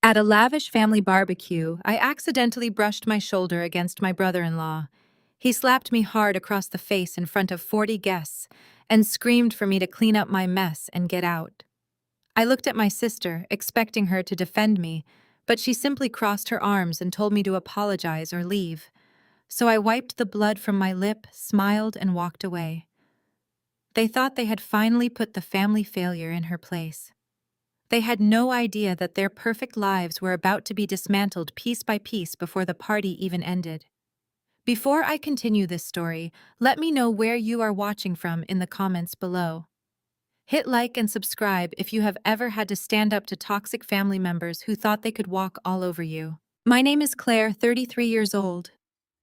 At a lavish family barbecue, I accidentally brushed my shoulder against my brother-in-law. He slapped me hard across the face in front of 40 guests and screamed for me to clean up my mess and get out. I looked at my sister, expecting her to defend me, but she simply crossed her arms and told me to apologize or leave. So I wiped the blood from my lip, smiled, and walked away. They thought they had finally put the family failure in her place. They had no idea that their perfect lives were about to be dismantled piece by piece before the party even ended. Before I continue this story, let me know where you are watching from in the comments below. Hit like and subscribe if you have ever had to stand up to toxic family members who thought they could walk all over you. My name is Claire, 33 years old.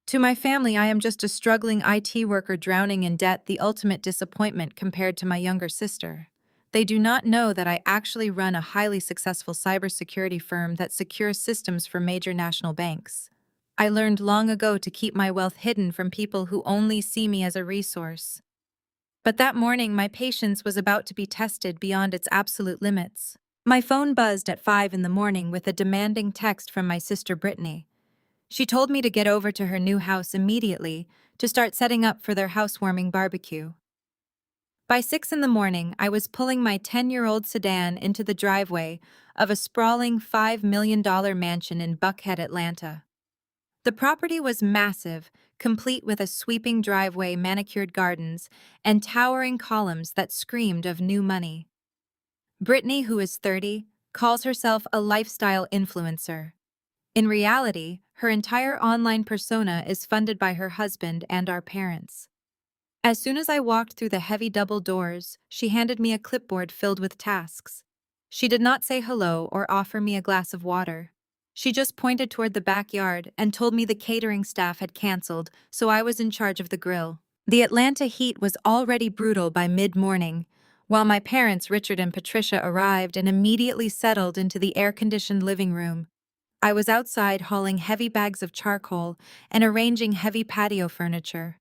To my family, I am just a struggling IT worker drowning in debt, the ultimate disappointment compared to my younger sister. They do not know that I actually run a highly successful cybersecurity firm that secures systems for major national banks. I learned long ago to keep my wealth hidden from people who only see me as a resource. But that morning, my patience was about to be tested beyond its absolute limits. My phone buzzed at 5 in the morning with a demanding text from my sister Brittany. She told me to get over to her new house immediately to start setting up for their housewarming barbecue. By 6 in the morning, I was pulling my 10-year-old sedan into the driveway of a sprawling $5 million mansion in Buckhead, Atlanta. The property was massive, complete with a sweeping driveway, manicured gardens, and towering columns that screamed of new money. Brittany, who is 30, calls herself a lifestyle influencer. In reality, her entire online persona is funded by her husband and our parents. As soon as I walked through the heavy double doors, she handed me a clipboard filled with tasks. She did not say hello or offer me a glass of water. She just pointed toward the backyard and told me the catering staff had canceled, so I was in charge of the grill. The Atlanta heat was already brutal by mid-morning, while my parents, Richard and Patricia, arrived and immediately settled into the air-conditioned living room. I was outside hauling heavy bags of charcoal and arranging heavy patio furniture.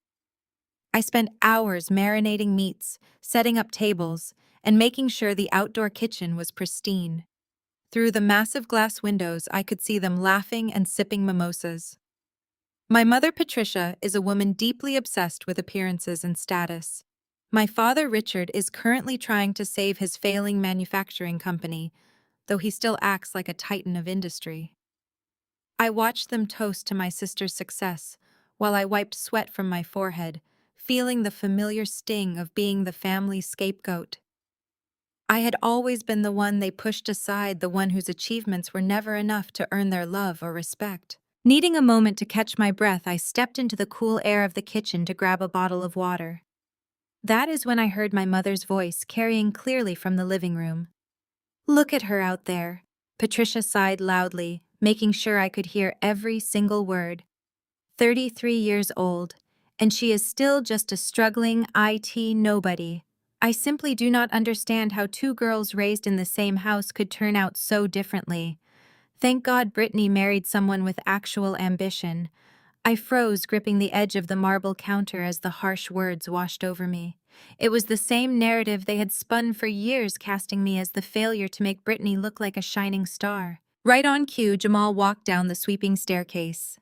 I spent hours marinating meats, setting up tables, and making sure the outdoor kitchen was pristine. Through the massive glass windows, I could see them laughing and sipping mimosas. My mother, Patricia, is a woman deeply obsessed with appearances and status. My father, Richard, is currently trying to save his failing manufacturing company, though he still acts like a titan of industry. I watched them toast to my sister's success while I wiped sweat from my forehead, feeling the familiar sting of being the family's scapegoat. I had always been the one they pushed aside, the one whose achievements were never enough to earn their love or respect. Needing a moment to catch my breath, I stepped into the cool air of the kitchen to grab a bottle of water. That is when I heard my mother's voice carrying clearly from the living room. "Look at her out there." Patricia sighed loudly, making sure I could hear every single word. 33 years old, and she is still just a struggling IT nobody. I simply do not understand how two girls raised in the same house could turn out so differently. Thank God Brittany married someone with actual ambition. I froze, gripping the edge of the marble counter as the harsh words washed over me. It was the same narrative they had spun for years, casting me as the failure to make Brittany look like a shining star. Right on cue, Jamal walked down the sweeping staircase.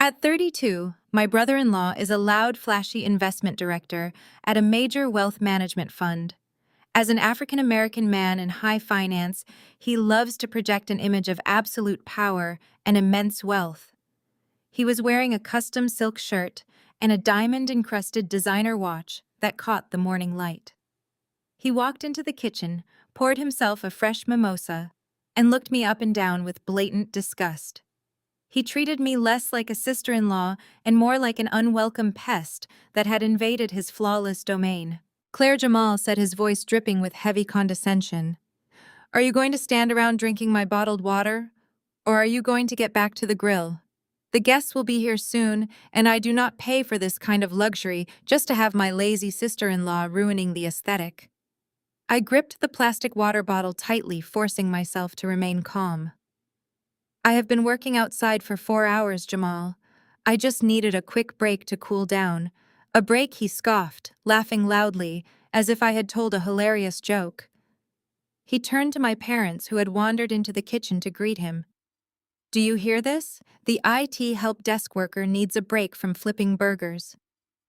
At 32, my brother-in-law is a loud, flashy investment director at a major wealth management fund. As an African-American man in high finance, he loves to project an image of absolute power and immense wealth. He was wearing a custom silk shirt and a diamond-encrusted designer watch that caught the morning light. He walked into the kitchen, poured himself a fresh mimosa, and looked me up and down with blatant disgust. He treated me less like a sister-in-law and more like an unwelcome pest that had invaded his flawless domain. Claire, Jamal said, his voice dripping with heavy condescension. "Are you going to stand around drinking my bottled water? Or are you going to get back to the grill? The guests will be here soon, and I do not pay for this kind of luxury just to have my lazy sister-in-law ruining the aesthetic." I gripped the plastic water bottle tightly, forcing myself to remain calm. "I have been working outside for 4 hours, Jamal. I just needed a quick break to cool down." "A break?" he scoffed, laughing loudly, as if I had told a hilarious joke. He turned to my parents, who had wandered into the kitchen to greet him. Do you hear this? The IT help desk worker needs a break from flipping burgers.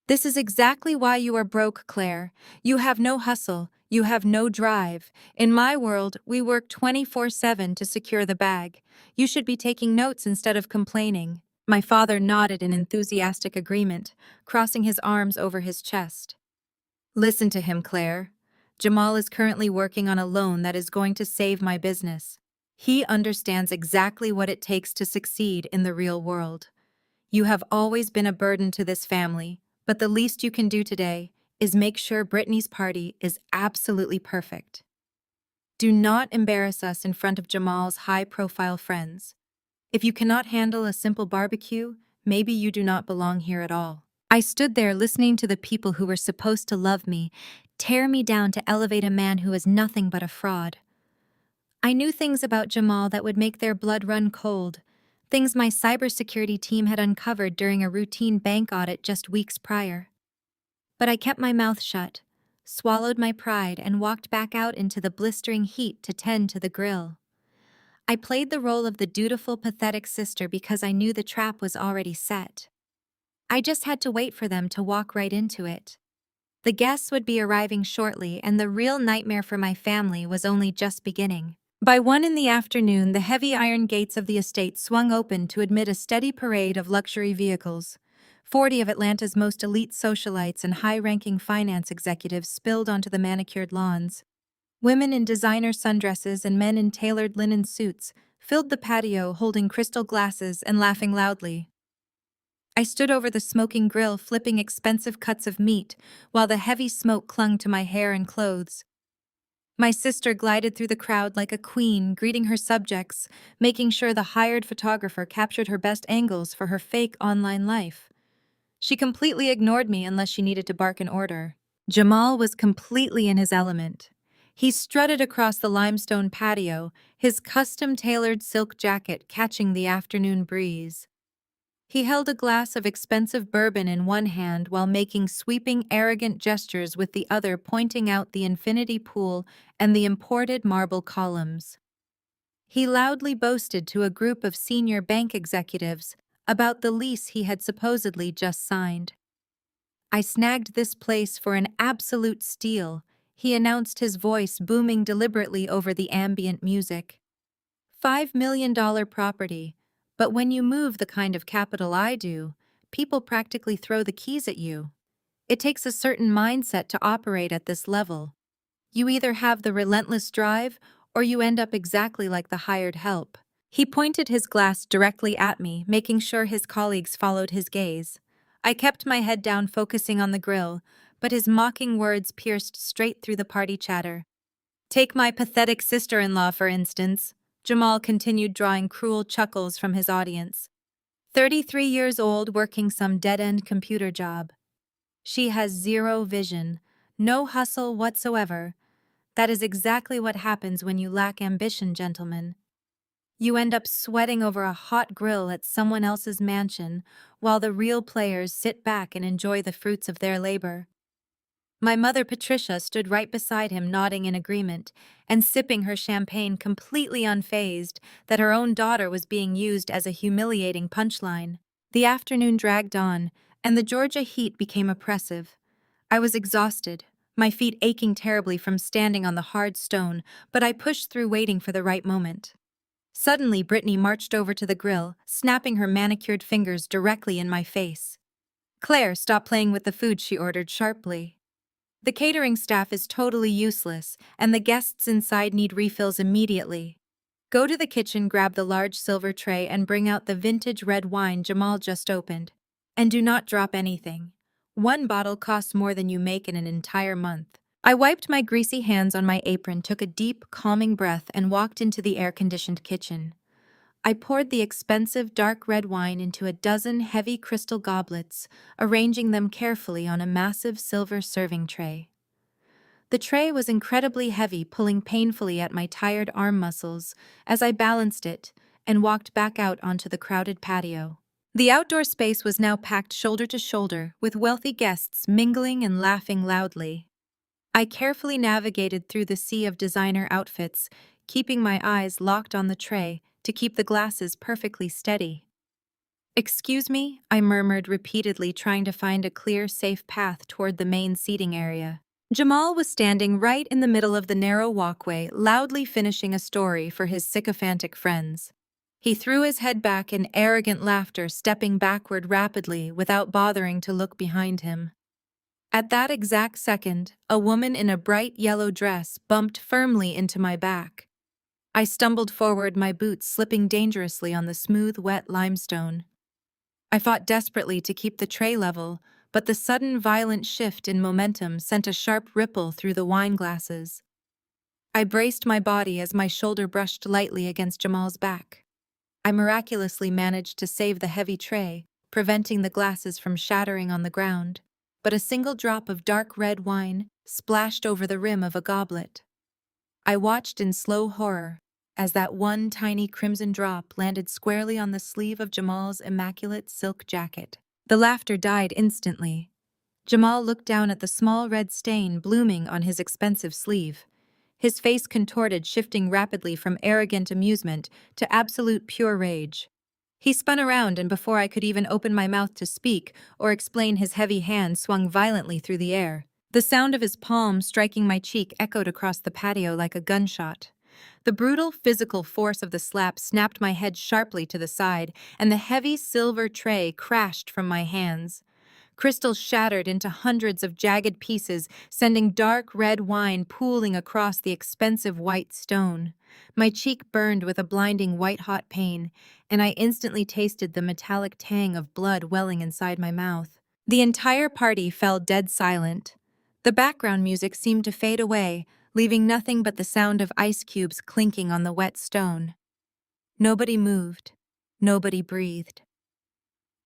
This is exactly why you are broke, Claire. You have no hustle. You have no drive. In my world, we work 24/7 to secure the bag. You should be taking notes instead of complaining. My father nodded in enthusiastic agreement, crossing his arms over his chest. Listen to him, Claire. Jamal is currently working on a loan that is going to save my business. He understands exactly what it takes to succeed in the real world. You have always been a burden to this family, but the least you can do today is make sure Brittany's party is absolutely perfect. Do not embarrass us in front of Jamal's high-profile friends. If you cannot handle a simple barbecue, maybe you do not belong here at all. I stood there listening to the people who were supposed to love me tear me down to elevate a man who is nothing but a fraud. I knew things about Jamal that would make their blood run cold, things my cybersecurity team had uncovered during a routine bank audit just weeks prior. But I kept my mouth shut, swallowed my pride, and walked back out into the blistering heat to tend to the grill. I played the role of the dutiful, pathetic sister because I knew the trap was already set. I just had to wait for them to walk right into it. The guests would be arriving shortly, and the real nightmare for my family was only just beginning. By 1 in the afternoon, the heavy iron gates of the estate swung open to admit a steady parade of luxury vehicles. 40 of Atlanta's most elite socialites and high-ranking finance executives spilled onto the manicured lawns. Women in designer sundresses and men in tailored linen suits filled the patio, holding crystal glasses and laughing loudly. I stood over the smoking grill, flipping expensive cuts of meat, while the heavy smoke clung to my hair and clothes. My sister glided through the crowd like a queen, greeting her subjects, making sure the hired photographer captured her best angles for her fake online life. She completely ignored me unless she needed to bark an order. Jamal was completely in his element. He strutted across the limestone patio, his custom-tailored silk jacket catching the afternoon breeze. He held a glass of expensive bourbon in one hand while making sweeping, arrogant gestures with the other, pointing out the infinity pool and the imported marble columns. He loudly boasted to a group of senior bank executives about the lease he had supposedly just signed. "I snagged this place for an absolute steal," he announced, his voice booming deliberately over the ambient music. $5 million property. But when you move the kind of capital I do, people practically throw the keys at you. It takes a certain mindset to operate at this level. You either have the relentless drive, or you end up exactly like the hired help. He pointed his glass directly at me, making sure his colleagues followed his gaze. I kept my head down, focusing on the grill, but his mocking words pierced straight through the party chatter. "Take my pathetic sister-in-law, for instance," Jamal continued, drawing cruel chuckles from his audience. 33 years old, working some dead-end computer job. She has zero vision, no hustle whatsoever. That is exactly what happens when you lack ambition, gentlemen. You end up sweating over a hot grill at someone else's mansion, while the real players sit back and enjoy the fruits of their labor. My mother, Patricia, stood right beside him, nodding in agreement and sipping her champagne, completely unfazed that her own daughter was being used as a humiliating punchline. The afternoon dragged on, and the Georgia heat became oppressive. I was exhausted, my feet aching terribly from standing on the hard stone, but I pushed through, waiting for the right moment. Suddenly, Brittany marched over to the grill, snapping her manicured fingers directly in my face. "Claire, stop playing with the food," she ordered sharply. "The catering staff is totally useless, and the guests inside need refills immediately. Go to the kitchen, grab the large silver tray, and bring out the vintage red wine Jamal just opened. And do not drop anything. One bottle costs more than you make in an entire month." I wiped my greasy hands on my apron, took a deep, calming breath, and walked into the air-conditioned kitchen. I poured the expensive dark red wine into a dozen heavy crystal goblets, arranging them carefully on a massive silver serving tray. The tray was incredibly heavy, pulling painfully at my tired arm muscles as I balanced it and walked back out onto the crowded patio. The outdoor space was now packed shoulder to shoulder, with wealthy guests mingling and laughing loudly. I carefully navigated through the sea of designer outfits, keeping my eyes locked on the tray to keep the glasses perfectly steady. "Excuse me," I murmured repeatedly, trying to find a clear, safe path toward the main seating area. Jamal was standing right in the middle of the narrow walkway, loudly finishing a story for his sycophantic friends. He threw his head back in arrogant laughter, stepping backward rapidly without bothering to look behind him. At that exact second, a woman in a bright yellow dress bumped firmly into my back. I stumbled forward, my boots slipping dangerously on the smooth, wet limestone. I fought desperately to keep the tray level, but the sudden violent shift in momentum sent a sharp ripple through the wine glasses. I braced my body as my shoulder brushed lightly against Jamal's back. I miraculously managed to save the heavy tray, preventing the glasses from shattering on the ground, but a single drop of dark red wine splashed over the rim of a goblet. I watched in slow horror as that one tiny crimson drop landed squarely on the sleeve of Jamal's immaculate silk jacket. The laughter died instantly. Jamal looked down at the small red stain blooming on his expensive sleeve. His face contorted, shifting rapidly from arrogant amusement to absolute pure rage. He spun around, and before I could even open my mouth to speak or explain, his heavy hand swung violently through the air. The sound of his palm striking my cheek echoed across the patio like a gunshot. The brutal physical force of the slap snapped my head sharply to the side, and the heavy silver tray crashed from my hands. Crystals shattered into hundreds of jagged pieces, sending dark red wine pooling across the expensive white stone. My cheek burned with a blinding white-hot pain, and I instantly tasted the metallic tang of blood welling inside my mouth. The entire party fell dead silent. The background music seemed to fade away, leaving nothing but the sound of ice cubes clinking on the wet stone. Nobody moved. Nobody breathed.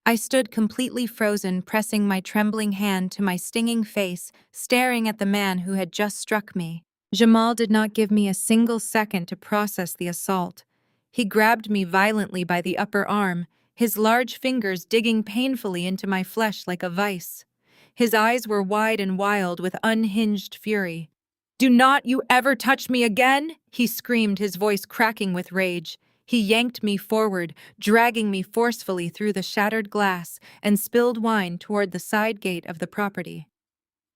I stood completely frozen, pressing my trembling hand to my stinging face, staring at the man who had just struck me. Jamal did not give me a single second to process the assault. He grabbed me violently by the upper arm, his large fingers digging painfully into my flesh like a vice. His eyes were wide and wild with unhinged fury. "Do not you ever touch me again!" he screamed, his voice cracking with rage. He yanked me forward, dragging me forcefully through the shattered glass and spilled wine toward the side gate of the property.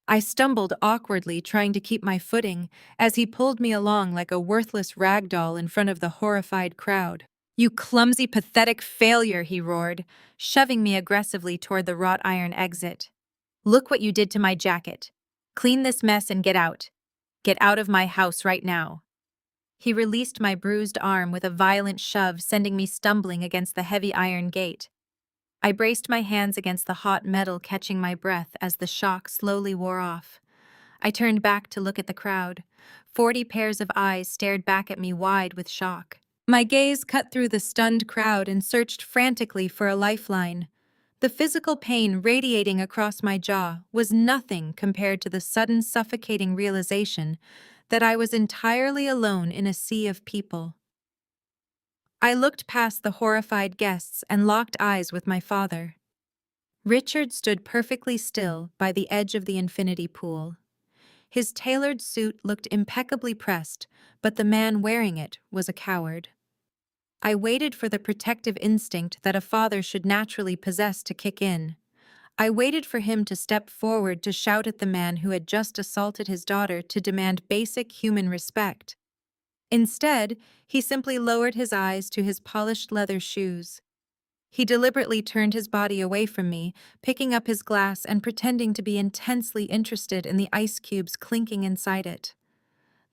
I stumbled awkwardly, trying to keep my footing, as he pulled me along like a worthless rag doll in front of the horrified crowd. "You clumsy, pathetic failure," he roared, shoving me aggressively toward the wrought iron exit. "Look what you did to my jacket. Clean this mess and get out. Get out of my house right now." He released my bruised arm with a violent shove, sending me stumbling against the heavy iron gate. I braced my hands against the hot metal, catching my breath as the shock slowly wore off. I turned back to look at the crowd. 40 pairs of eyes stared back at me, wide with shock. My gaze cut through the stunned crowd and searched frantically for a lifeline. The physical pain radiating across my jaw was nothing compared to the sudden suffocating realization that I was entirely alone in a sea of people. I looked past the horrified guests and locked eyes with my father. Richard stood perfectly still by the edge of the infinity pool. His tailored suit looked impeccably pressed, but the man wearing it was a coward. I waited for the protective instinct that a father should naturally possess to kick in. I waited for him to step forward to shout at the man who had just assaulted his daughter, to demand basic human respect. Instead, he simply lowered his eyes to his polished leather shoes. He deliberately turned his body away from me, picking up his glass and pretending to be intensely interested in the ice cubes clinking inside it.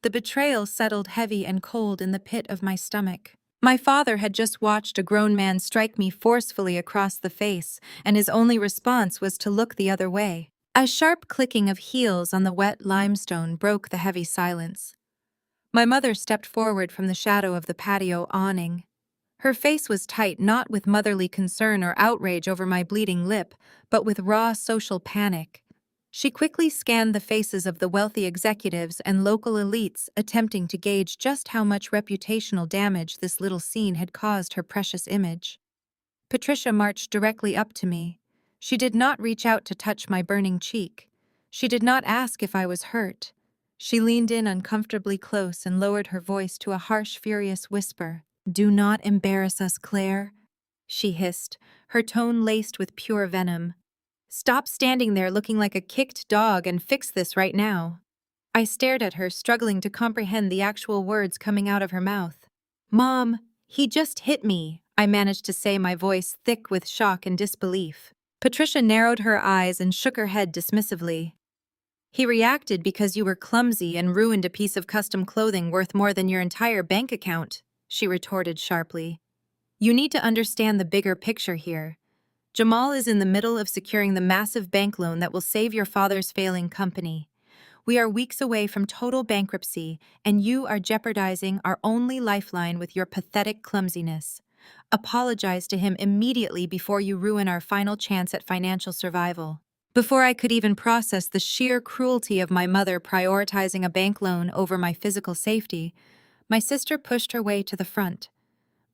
The betrayal settled heavy and cold in the pit of my stomach. My father had just watched a grown man strike me forcefully across the face, and his only response was to look the other way. A sharp clicking of heels on the wet limestone broke the heavy silence. My mother stepped forward from the shadow of the patio awning. Her face was tight, not with motherly concern or outrage over my bleeding lip, but with raw social panic. She quickly scanned the faces of the wealthy executives and local elites, attempting to gauge just how much reputational damage this little scene had caused her precious image. Patricia marched directly up to me. She did not reach out to touch my burning cheek. She did not ask if I was hurt. She leaned in uncomfortably close and lowered her voice to a harsh, furious whisper. "Do not embarrass us, Claire," she hissed, her tone laced with pure venom. "Stop standing there looking like a kicked dog and fix this right now." I stared at her, struggling to comprehend the actual words coming out of her mouth. "Mom, he just hit me," I managed to say, my voice thick with shock and disbelief. Patricia narrowed her eyes and shook her head dismissively. "He reacted because you were clumsy and ruined a piece of custom clothing worth more than your entire bank account," she retorted sharply. "You need to understand the bigger picture here. Jamal is in the middle of securing the massive bank loan that will save your father's failing company. We are weeks away from total bankruptcy, and you are jeopardizing our only lifeline with your pathetic clumsiness. Apologize to him immediately before you ruin our final chance at financial survival." Before I could even process the sheer cruelty of my mother prioritizing a bank loan over my physical safety, my sister pushed her way to the front.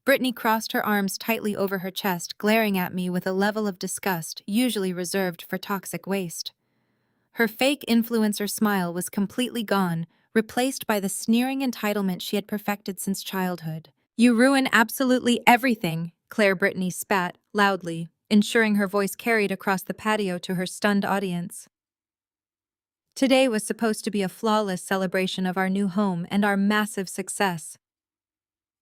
Brittany crossed her arms tightly over her chest, glaring at me with a level of disgust usually reserved for toxic waste. Her fake influencer smile was completely gone, replaced by the sneering entitlement she had perfected since childhood. "You ruin absolutely everything," Claire Brittany spat, loudly, ensuring her voice carried across the patio to her stunned audience. Today was supposed to be a flawless celebration of our new home and our massive success.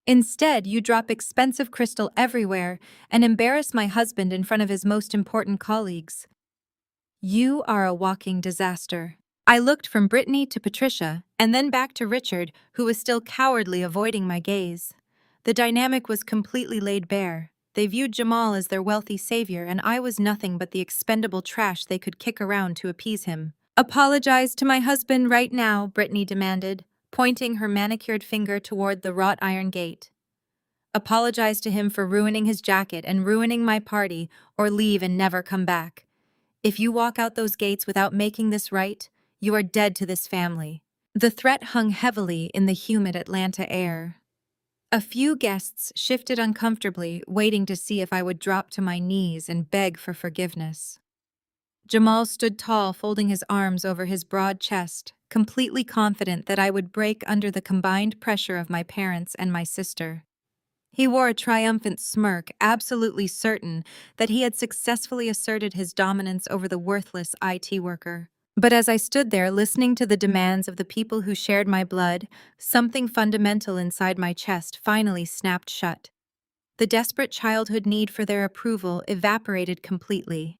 Instead, you drop expensive crystal everywhere and embarrass my husband in front of his most important colleagues. You are a walking disaster. I looked from Brittany to Patricia, and then back to Richard, who was still cowardly avoiding my gaze. The dynamic was completely laid bare. They viewed Jamal as their wealthy savior, and I was nothing but the expendable trash they could kick around to appease him. "Apologize to my husband right now," Brittany demanded, pointing her manicured finger toward the wrought iron gate. "Apologize to him for ruining his jacket and ruining my party, or leave and never come back. If you walk out those gates without making this right, you are dead to this family." The threat hung heavily in the humid Atlanta air. A few guests shifted uncomfortably, waiting to see if I would drop to my knees and beg for forgiveness. Jamal stood tall, folding his arms over his broad chest, completely confident that I would break under the combined pressure of my parents and my sister. He wore a triumphant smirk, absolutely certain that he had successfully asserted his dominance over the worthless IT worker. But as I stood there listening to the demands of the people who shared my blood, something fundamental inside my chest finally snapped shut. The desperate childhood need for their approval evaporated completely.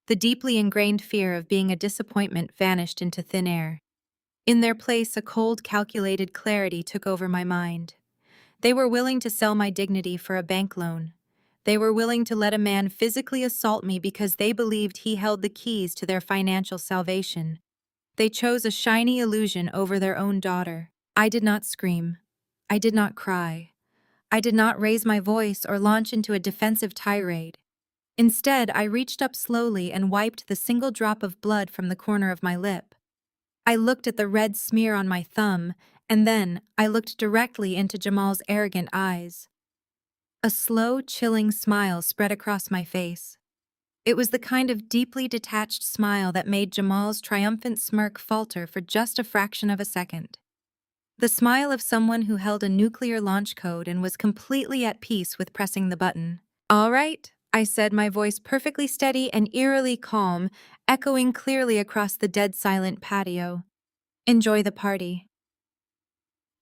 The deeply ingrained fear of being a disappointment vanished into thin air. In their place, a cold, calculated clarity took over my mind. They were willing to sell my dignity for a bank loan. They were willing to let a man physically assault me because they believed he held the keys to their financial salvation. They chose a shiny illusion over their own daughter. I did not scream. I did not cry. I did not raise my voice or launch into a defensive tirade. Instead, I reached up slowly and wiped the single drop of blood from the corner of my lip. I looked at the red smear on my thumb, and then I looked directly into Jamal's arrogant eyes. A slow, chilling smile spread across my face. It was the kind of deeply detached smile that made Jamal's triumphant smirk falter for just a fraction of a second. The smile of someone who held a nuclear launch code and was completely at peace with pressing the button. "All right," I said, my voice perfectly steady and eerily calm, echoing clearly across the dead-silent patio. "Enjoy the party."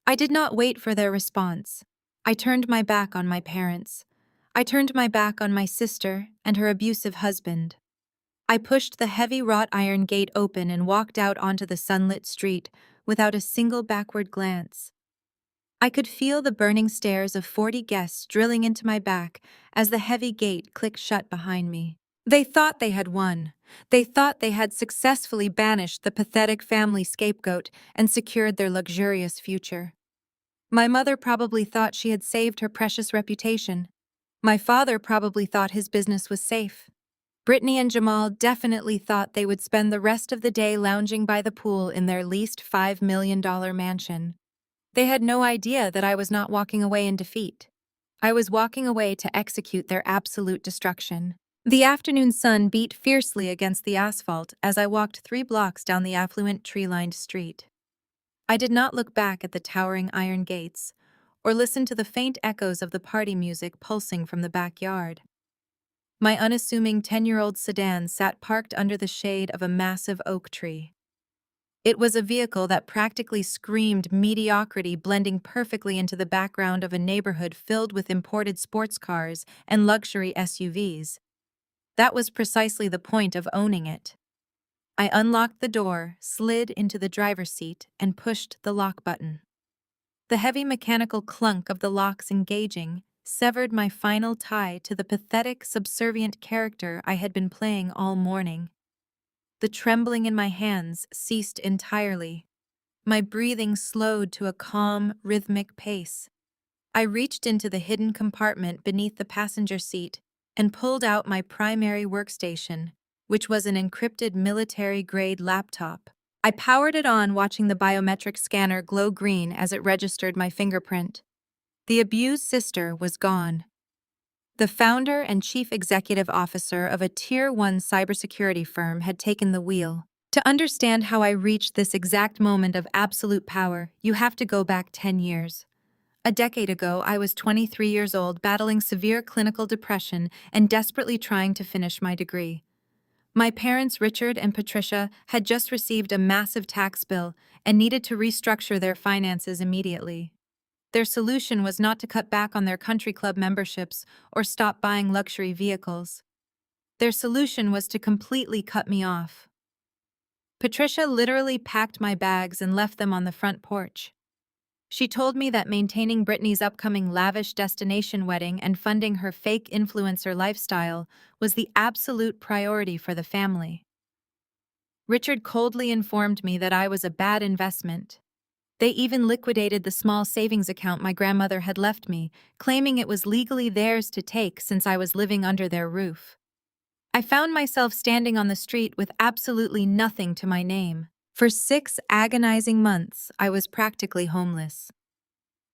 I did not wait for their response. I turned my back on my parents. I turned my back on my sister and her abusive husband. I pushed the heavy wrought iron gate open and walked out onto the sunlit street without a single backward glance. I could feel the burning stares of 40 guests drilling into my back as the heavy gate clicked shut behind me. They thought they had won. They thought they had successfully banished the pathetic family scapegoat and secured their luxurious future. My mother probably thought she had saved her precious reputation. My father probably thought his business was safe. Brittany and Jamal definitely thought they would spend the rest of the day lounging by the pool in their leased $5 million mansion. They had no idea that I was not walking away in defeat. I was walking away to execute their absolute destruction. The afternoon sun beat fiercely against the asphalt as I walked 3 blocks down the affluent tree-lined street. I did not look back at the towering iron gates, or listen to the faint echoes of the party music pulsing from the backyard. My unassuming 10-year-old sedan sat parked under the shade of a massive oak tree. It was a vehicle that practically screamed mediocrity, blending perfectly into the background of a neighborhood filled with imported sports cars and luxury SUVs. That was precisely the point of owning it. I unlocked the door, slid into the driver's seat, and pushed the lock button. The heavy mechanical clunk of the locks engaging severed my final tie to the pathetic, subservient character I had been playing all morning. The trembling in my hands ceased entirely. My breathing slowed to a calm, rhythmic pace. I reached into the hidden compartment beneath the passenger seat and pulled out my primary workstation, which was an encrypted military-grade laptop. I powered it on, watching the biometric scanner glow green as it registered my fingerprint. The abused sister was gone. The founder and chief executive officer of a Tier 1 cybersecurity firm had taken the wheel. To understand how I reached this exact moment of absolute power, you have to go back 10 years. A decade ago, I was 23 years old, battling severe clinical depression and desperately trying to finish my degree. My parents, Richard and Patricia, had just received a massive tax bill and needed to restructure their finances immediately. Their solution was not to cut back on their country club memberships or stop buying luxury vehicles. Their solution was to completely cut me off. Patricia literally packed my bags and left them on the front porch. She told me that maintaining Brittany's upcoming lavish destination wedding and funding her fake influencer lifestyle was the absolute priority for the family. Richard coldly informed me that I was a bad investment. They even liquidated the small savings account my grandmother had left me, claiming it was legally theirs to take since I was living under their roof. I found myself standing on the street with absolutely nothing to my name. For 6 agonizing months, I was practically homeless.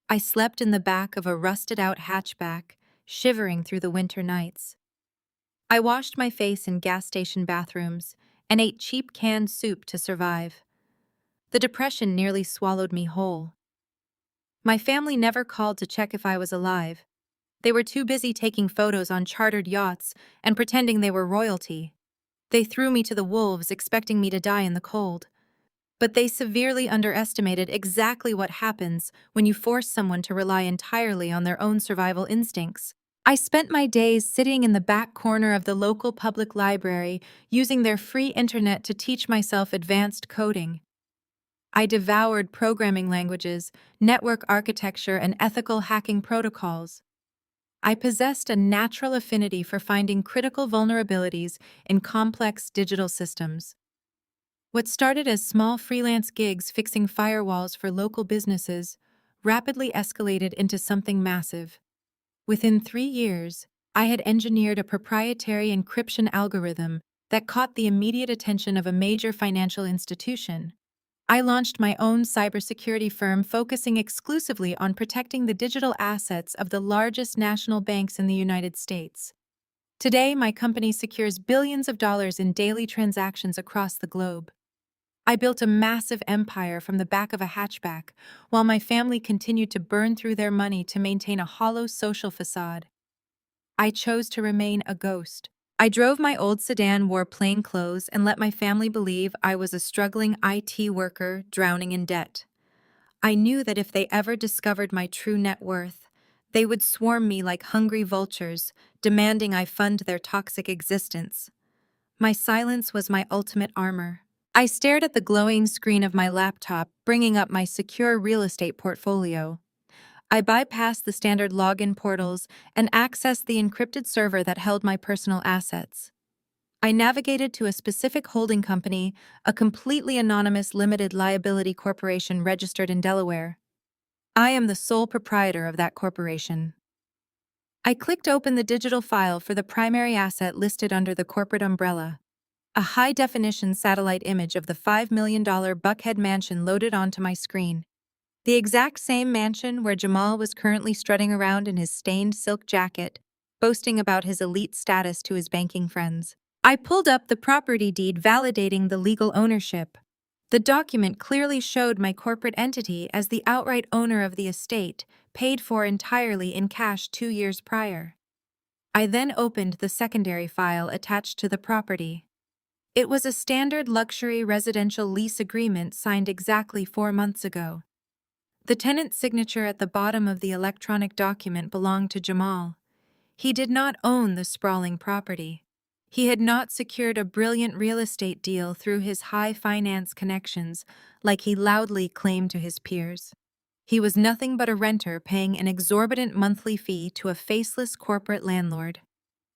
I slept in the back of a rusted-out hatchback, shivering through the winter nights. I washed my face in gas station bathrooms and ate cheap canned soup to survive. The depression nearly swallowed me whole. My family never called to check if I was alive. They were too busy taking photos on chartered yachts and pretending they were royalty. They threw me to the wolves, expecting me to die in the cold. But they severely underestimated exactly what happens when you force someone to rely entirely on their own survival instincts. I spent my days sitting in the back corner of the local public library, using their free internet to teach myself advanced coding. I devoured programming languages, network architecture, and ethical hacking protocols. I possessed a natural affinity for finding critical vulnerabilities in complex digital systems. What started as small freelance gigs fixing firewalls for local businesses rapidly escalated into something massive. Within 3 years, I had engineered a proprietary encryption algorithm that caught the immediate attention of a major financial institution. I launched my own cybersecurity firm focusing exclusively on protecting the digital assets of the largest national banks in the United States. Today, my company secures billions of dollars in daily transactions across the globe. I built a massive empire from the back of a hatchback, while my family continued to burn through their money to maintain a hollow social facade. I chose to remain a ghost. I drove my old sedan, wore plain clothes, and let my family believe I was a struggling IT worker drowning in debt. I knew that if they ever discovered my true net worth, they would swarm me like hungry vultures, demanding I fund their toxic existence. My silence was my ultimate armor. I stared at the glowing screen of my laptop, bringing up my secure real estate portfolio. I bypassed the standard login portals and accessed the encrypted server that held my personal assets. I navigated to a specific holding company, a completely anonymous limited liability corporation registered in Delaware. I am the sole proprietor of that corporation. I clicked open the digital file for the primary asset listed under the corporate umbrella. A high-definition satellite image of the $5 million Buckhead mansion loaded onto my screen. The exact same mansion where Jamal was currently strutting around in his stained silk jacket, boasting about his elite status to his banking friends. I pulled up the property deed validating the legal ownership. The document clearly showed my corporate entity as the outright owner of the estate, paid for entirely in cash 2 years prior. I then opened the secondary file attached to the property. It was a standard luxury residential lease agreement signed exactly 4 months ago. The tenant's signature at the bottom of the electronic document belonged to Jamal. He did not own the sprawling property. He had not secured a brilliant real estate deal through his high finance connections, like he loudly claimed to his peers. He was nothing but a renter paying an exorbitant monthly fee to a faceless corporate landlord.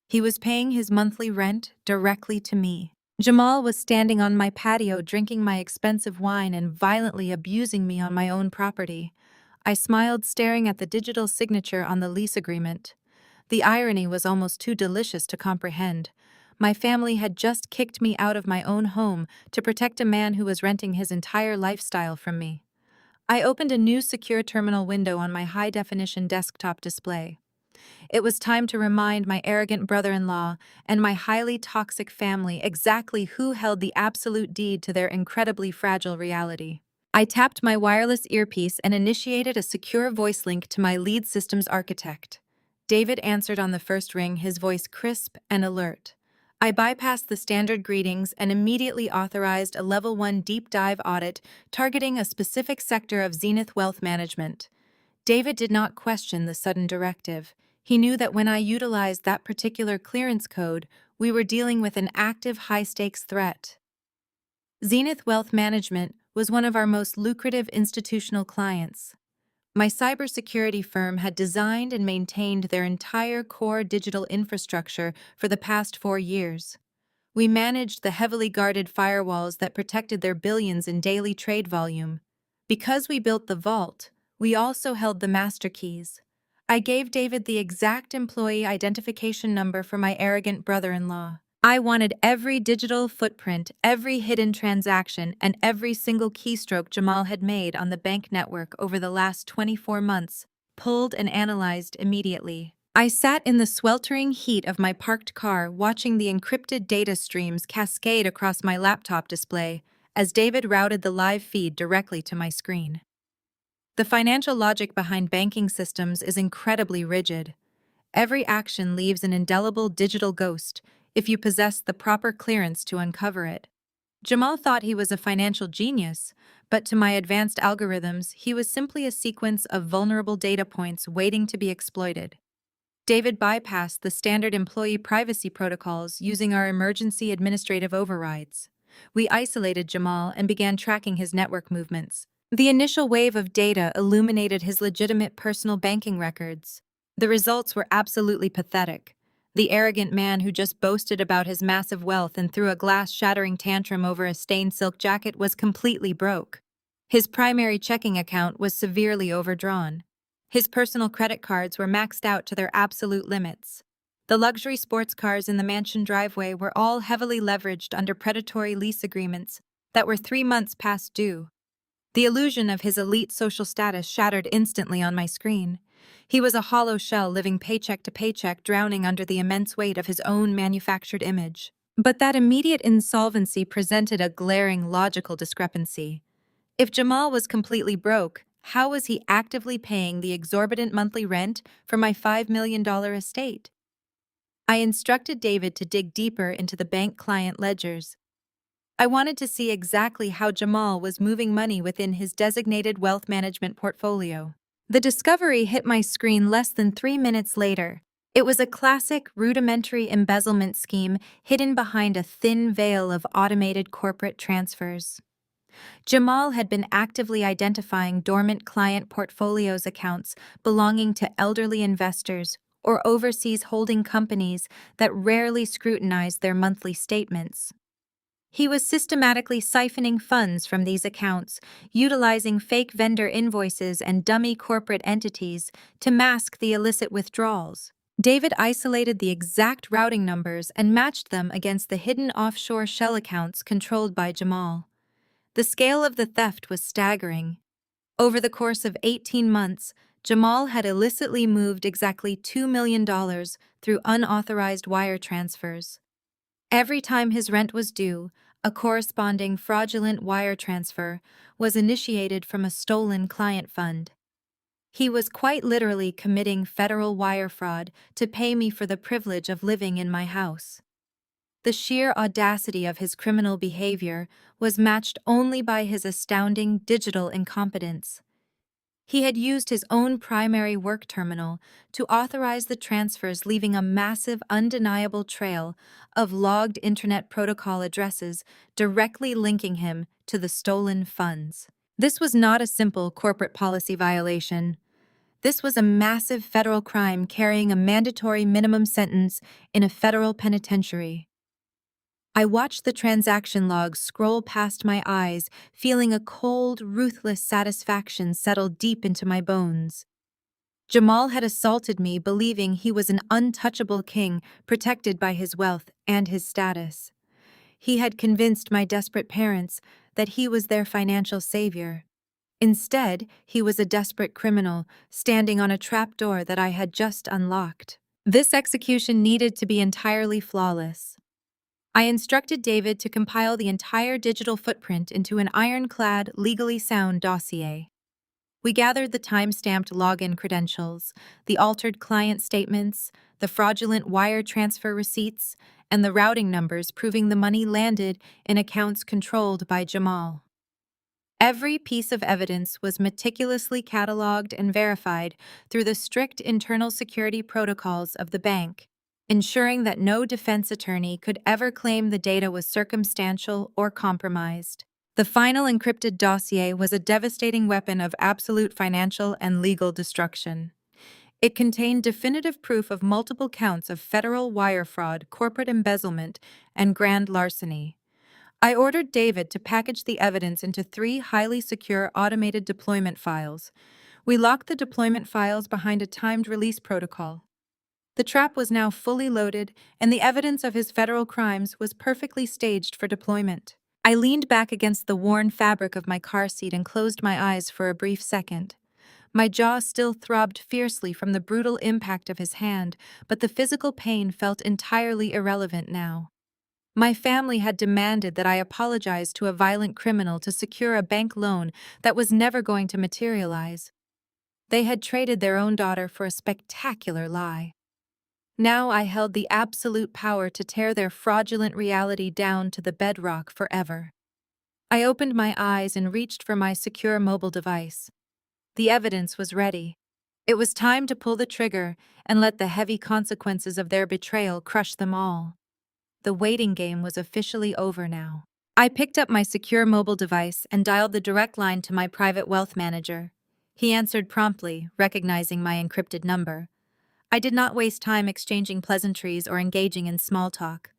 He was paying his monthly rent directly to me. Jamal was standing on my patio drinking my expensive wine and violently abusing me on my own property. I smiled, staring at the digital signature on the lease agreement. The irony was almost too delicious to comprehend. My family had just kicked me out of my own home to protect a man who was renting his entire lifestyle from me. I opened a new secure terminal window on my high-definition desktop display. It was time to remind my arrogant brother-in-law and my highly toxic family exactly who held the absolute deed to their incredibly fragile reality. I tapped my wireless earpiece and initiated a secure voice link to my lead systems architect. David answered on the first ring, his voice crisp and alert. I bypassed the standard greetings and immediately authorized a Level 1 deep dive audit targeting a specific sector of Zenith Wealth Management. David did not question the sudden directive. He knew that when I utilized that particular clearance code, we were dealing with an active high-stakes threat. Zenith Wealth Management was one of our most lucrative institutional clients. My cybersecurity firm had designed and maintained their entire core digital infrastructure for the past 4 years. We managed the heavily guarded firewalls that protected their billions in daily trade volume. Because we built the vault, we also held the master keys. I gave David the exact employee identification number for my arrogant brother-in-law. I wanted every digital footprint, every hidden transaction, and every single keystroke Jamal had made on the bank network over the last 24 months, pulled and analyzed immediately. I sat in the sweltering heat of my parked car watching the encrypted data streams cascade across my laptop display as David routed the live feed directly to my screen. The financial logic behind banking systems is incredibly rigid. Every action leaves an indelible digital ghost if you possess the proper clearance to uncover it. Jamal thought he was a financial genius, but to my advanced algorithms, he was simply a sequence of vulnerable data points waiting to be exploited. David bypassed the standard employee privacy protocols using our emergency administrative overrides. We isolated Jamal and began tracking his network movements. The initial wave of data illuminated his legitimate personal banking records. The results were absolutely pathetic. The arrogant man who just boasted about his massive wealth and threw a glass-shattering tantrum over a stained silk jacket was completely broke. His primary checking account was severely overdrawn. His personal credit cards were maxed out to their absolute limits. The luxury sports cars in the mansion driveway were all heavily leveraged under predatory lease agreements that were 3 months past due. The illusion of his elite social status shattered instantly on my screen. He was a hollow shell living paycheck to paycheck, drowning under the immense weight of his own manufactured image. But that immediate insolvency presented a glaring logical discrepancy. If Jamal was completely broke, how was he actively paying the exorbitant monthly rent for my $5 million estate? I instructed David to dig deeper into the bank client ledgers. I wanted to see exactly how Jamal was moving money within his designated wealth management portfolio. The discovery hit my screen less than 3 minutes later. It was a classic, rudimentary embezzlement scheme hidden behind a thin veil of automated corporate transfers. Jamal had been actively identifying dormant client portfolios accounts belonging to elderly investors or overseas holding companies that rarely scrutinized their monthly statements. He was systematically siphoning funds from these accounts, utilizing fake vendor invoices and dummy corporate entities to mask the illicit withdrawals. David isolated the exact routing numbers and matched them against the hidden offshore shell accounts controlled by Jamal. The scale of the theft was staggering. Over the course of 18 months, Jamal had illicitly moved exactly $2 million through unauthorized wire transfers. Every time his rent was due, a corresponding fraudulent wire transfer was initiated from a stolen client fund. He was quite literally committing federal wire fraud to pay me for the privilege of living in my house. The sheer audacity of his criminal behavior was matched only by his astounding digital incompetence. He had used his own primary work terminal to authorize the transfers, leaving a massive, undeniable trail of logged Internet Protocol addresses directly linking him to the stolen funds. This was not a simple corporate policy violation. This was a massive federal crime carrying a mandatory minimum sentence in a federal penitentiary. I watched the transaction logs scroll past my eyes, feeling a cold, ruthless satisfaction settle deep into my bones. Jamal had assaulted me, believing he was an untouchable king protected by his wealth and his status. He had convinced my desperate parents that he was their financial savior. Instead, he was a desperate criminal standing on a trapdoor that I had just unlocked. This execution needed to be entirely flawless. I instructed David to compile the entire digital footprint into an ironclad, legally sound dossier. We gathered the time-stamped login credentials, the altered client statements, the fraudulent wire transfer receipts, and the routing numbers proving the money landed in accounts controlled by Jamal. Every piece of evidence was meticulously cataloged and verified through the strict internal security protocols of the bank, ensuring that no defense attorney could ever claim the data was circumstantial or compromised. The final encrypted dossier was a devastating weapon of absolute financial and legal destruction. It contained definitive proof of multiple counts of federal wire fraud, corporate embezzlement, and grand larceny. I ordered David to package the evidence into 3 highly secure automated deployment files. We locked the deployment files behind a timed release protocol. The trap was now fully loaded, and the evidence of his federal crimes was perfectly staged for deployment. I leaned back against the worn fabric of my car seat and closed my eyes for a brief second. My jaw still throbbed fiercely from the brutal impact of his hand, but the physical pain felt entirely irrelevant now. My family had demanded that I apologize to a violent criminal to secure a bank loan that was never going to materialize. They had traded their own daughter for a spectacular lie. Now I held the absolute power to tear their fraudulent reality down to the bedrock forever. I opened my eyes and reached for my secure mobile device. The evidence was ready. It was time to pull the trigger and let the heavy consequences of their betrayal crush them all. The waiting game was officially over now. I picked up my secure mobile device and dialed the direct line to my private wealth manager. He answered promptly, recognizing my encrypted number. I did not waste time exchanging pleasantries or engaging in small talk.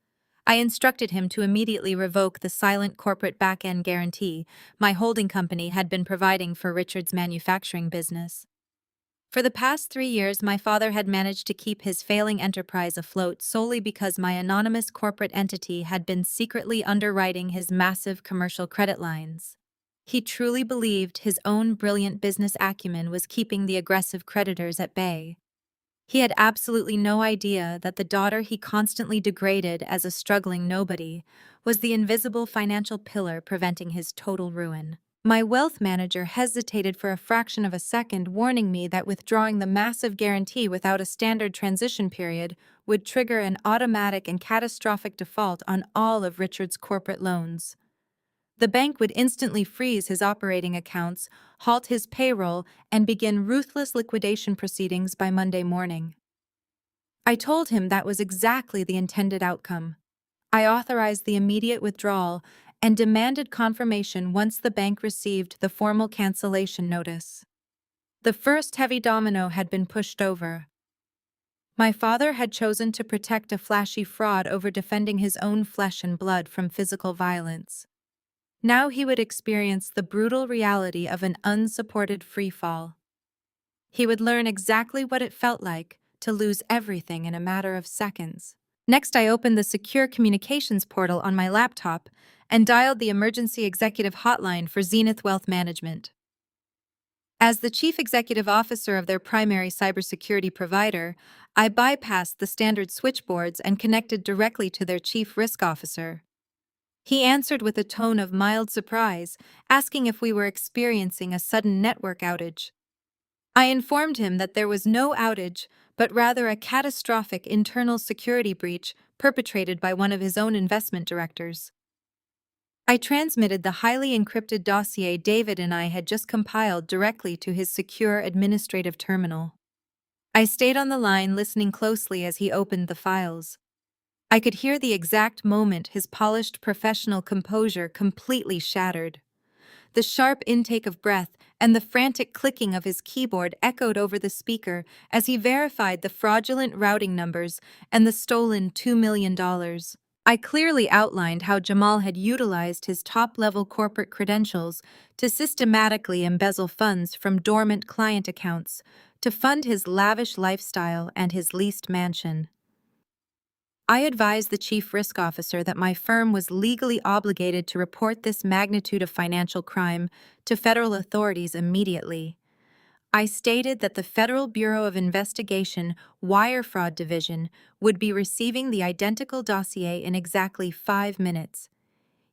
I instructed him to immediately revoke the silent corporate back-end guarantee my holding company had been providing for Richard's manufacturing business. For the past 3 years, my father had managed to keep his failing enterprise afloat solely because my anonymous corporate entity had been secretly underwriting his massive commercial credit lines. He truly believed his own brilliant business acumen was keeping the aggressive creditors at bay. He had absolutely no idea that the daughter he constantly degraded as a struggling nobody was the invisible financial pillar preventing his total ruin. My wealth manager hesitated for a fraction of a second, warning me that withdrawing the massive guarantee without a standard transition period would trigger an automatic and catastrophic default on all of Richard's corporate loans. The bank would instantly freeze his operating accounts, halt his payroll, and begin ruthless liquidation proceedings by Monday morning. I told him that was exactly the intended outcome. I authorized the immediate withdrawal and demanded confirmation once the bank received the formal cancellation notice. The first heavy domino had been pushed over. My father had chosen to protect a flashy fraud over defending his own flesh and blood from physical violence. Now he would experience the brutal reality of an unsupported freefall. He would learn exactly what it felt like to lose everything in a matter of seconds. Next, I opened the secure communications portal on my laptop and dialed the emergency executive hotline for Zenith Wealth Management. As the chief executive officer of their primary cybersecurity provider, I bypassed the standard switchboards and connected directly to their chief risk officer. He answered with a tone of mild surprise, asking if we were experiencing a sudden network outage. I informed him that there was no outage, but rather a catastrophic internal security breach perpetrated by one of his own investment directors. I transmitted the highly encrypted dossier David and I had just compiled directly to his secure administrative terminal. I stayed on the line listening closely as he opened the files. I could hear the exact moment his polished professional composure completely shattered. The sharp intake of breath and the frantic clicking of his keyboard echoed over the speaker as he verified the fraudulent routing numbers and the stolen $2 million. I clearly outlined how Jamal had utilized his top-level corporate credentials to systematically embezzle funds from dormant client accounts to fund his lavish lifestyle and his leased mansion. I advised the chief risk officer that my firm was legally obligated to report this magnitude of financial crime to federal authorities immediately. I stated that the Federal Bureau of Investigation Wire Fraud Division would be receiving the identical dossier in exactly 5 minutes.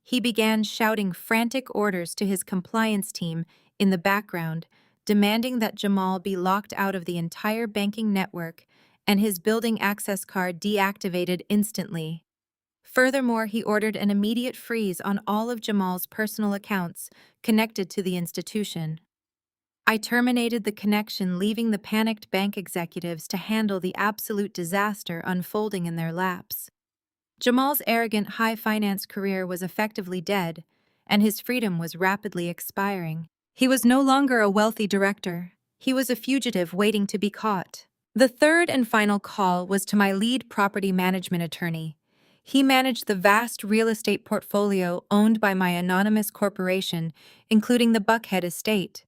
He began shouting frantic orders to his compliance team in the background, demanding that Jamal be locked out of the entire banking network and his building access card deactivated instantly. Furthermore, he ordered an immediate freeze on all of Jamal's personal accounts connected to the institution. I terminated the connection, leaving the panicked bank executives to handle the absolute disaster unfolding in their laps. Jamal's arrogant high finance career was effectively dead, and his freedom was rapidly expiring. He was no longer a wealthy director. He was a fugitive waiting to be caught. The third and final call was to my lead property management attorney. He managed the vast real estate portfolio owned by my anonymous corporation, including the Buckhead estate.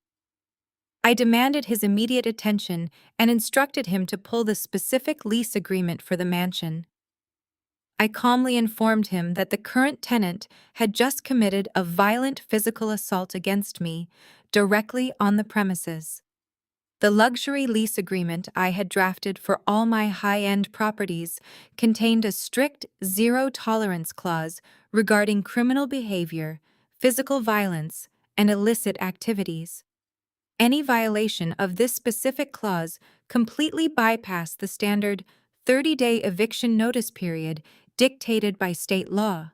I demanded his immediate attention and instructed him to pull the specific lease agreement for the mansion. I calmly informed him that the current tenant had just committed a violent physical assault against me directly on the premises. The luxury lease agreement I had drafted for all my high-end properties contained a strict zero-tolerance clause regarding criminal behavior, physical violence, and illicit activities. Any violation of this specific clause completely bypassed the standard 30-day eviction notice period dictated by state law.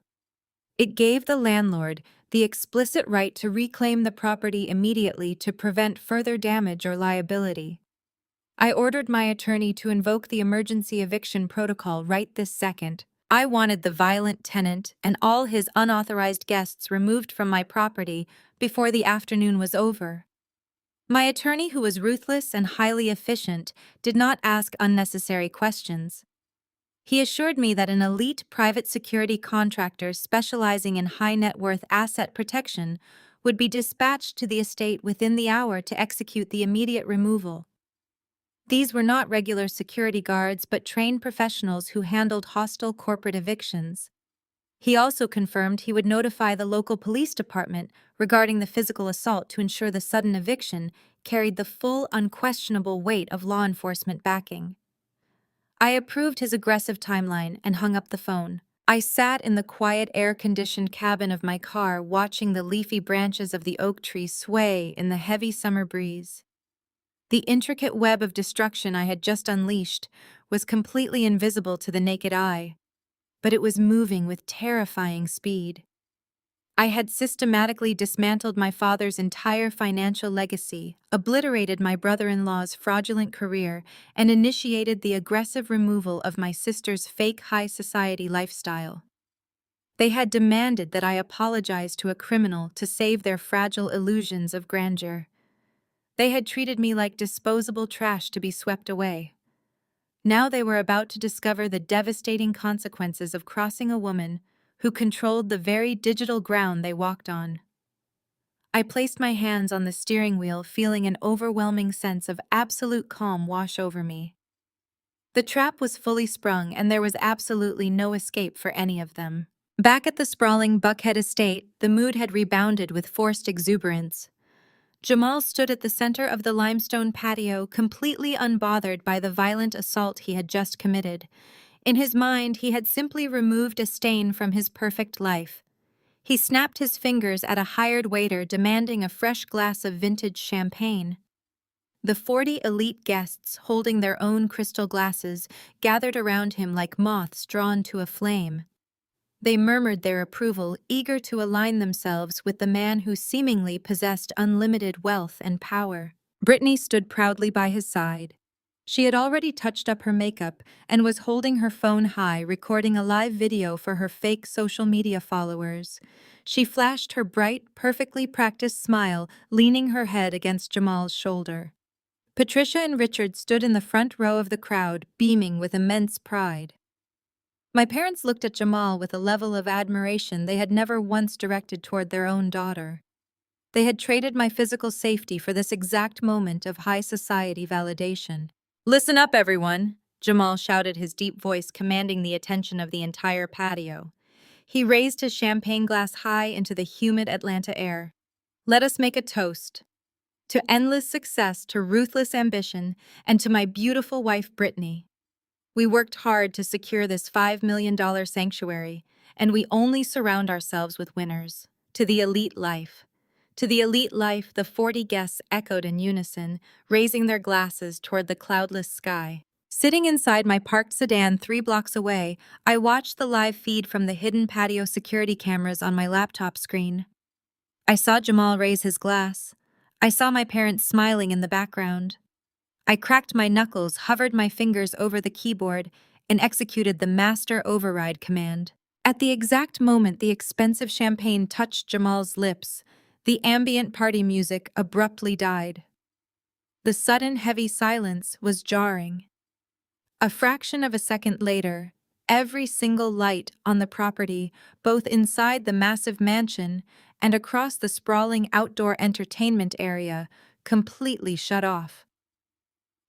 It gave the landlord the explicit right to reclaim the property immediately to prevent further damage or liability. I ordered my attorney to invoke the emergency eviction protocol right this second. I wanted the violent tenant and all his unauthorized guests removed from my property before the afternoon was over. My attorney, who was ruthless and highly efficient, did not ask unnecessary questions. He assured me that an elite private security contractor specializing in high-net-worth asset protection would be dispatched to the estate within the hour to execute the immediate removal. These were not regular security guards but trained professionals who handled hostile corporate evictions. He also confirmed he would notify the local police department regarding the physical assault to ensure the sudden eviction carried the full, unquestionable weight of law enforcement backing. I approved his aggressive timeline and hung up the phone. I sat in the quiet, air-conditioned cabin of my car watching the leafy branches of the oak tree sway in the heavy summer breeze. The intricate web of destruction I had just unleashed was completely invisible to the naked eye, but it was moving with terrifying speed. I had systematically dismantled my father's entire financial legacy, obliterated my brother-in-law's fraudulent career, and initiated the aggressive removal of my sister's fake high society lifestyle. They had demanded that I apologize to a criminal to save their fragile illusions of grandeur. They had treated me like disposable trash to be swept away. Now they were about to discover the devastating consequences of crossing a woman who controlled the very digital ground they walked on. I placed my hands on the steering wheel, feeling an overwhelming sense of absolute calm wash over me. The trap was fully sprung, and there was absolutely no escape for any of them. Back at the sprawling Buckhead estate, the mood had rebounded with forced exuberance. Jamal stood at the center of the limestone patio, completely unbothered by the violent assault he had just committed. In his mind, he had simply removed a stain from his perfect life. He snapped his fingers at a hired waiter demanding a fresh glass of vintage champagne. The 40 elite guests, holding their own crystal glasses, gathered around him like moths drawn to a flame. They murmured their approval, eager to align themselves with the man who seemingly possessed unlimited wealth and power. Brittany stood proudly by his side. She had already touched up her makeup and was holding her phone high, recording a live video for her fake social media followers. She flashed her bright, perfectly practiced smile, leaning her head against Jamal's shoulder. Patricia and Richard stood in the front row of the crowd, beaming with immense pride. My parents looked at Jamal with a level of admiration they had never once directed toward their own daughter. They had traded my physical safety for this exact moment of high society validation. "Listen up, everyone," Jamal shouted, his deep voice commanding the attention of the entire patio. He raised his champagne glass high into the humid Atlanta air. "Let us make a toast. To endless success, to ruthless ambition, and to my beautiful wife, Brittany. We worked hard to secure this $5 million sanctuary, and we only surround ourselves with winners. To the elite life." To the elite life, the 40 guests echoed in unison, raising their glasses toward the cloudless sky. Sitting inside my parked sedan 3 blocks away, I watched the live feed from the hidden patio security cameras on my laptop screen. I saw Jamal raise his glass. I saw my parents smiling in the background. I cracked my knuckles, hovered my fingers over the keyboard, and executed the master override command. At the exact moment the expensive champagne touched Jamal's lips, the ambient party music abruptly died. The sudden heavy silence was jarring. A fraction of a second later, every single light on the property, both inside the massive mansion and across the sprawling outdoor entertainment area, completely shut off.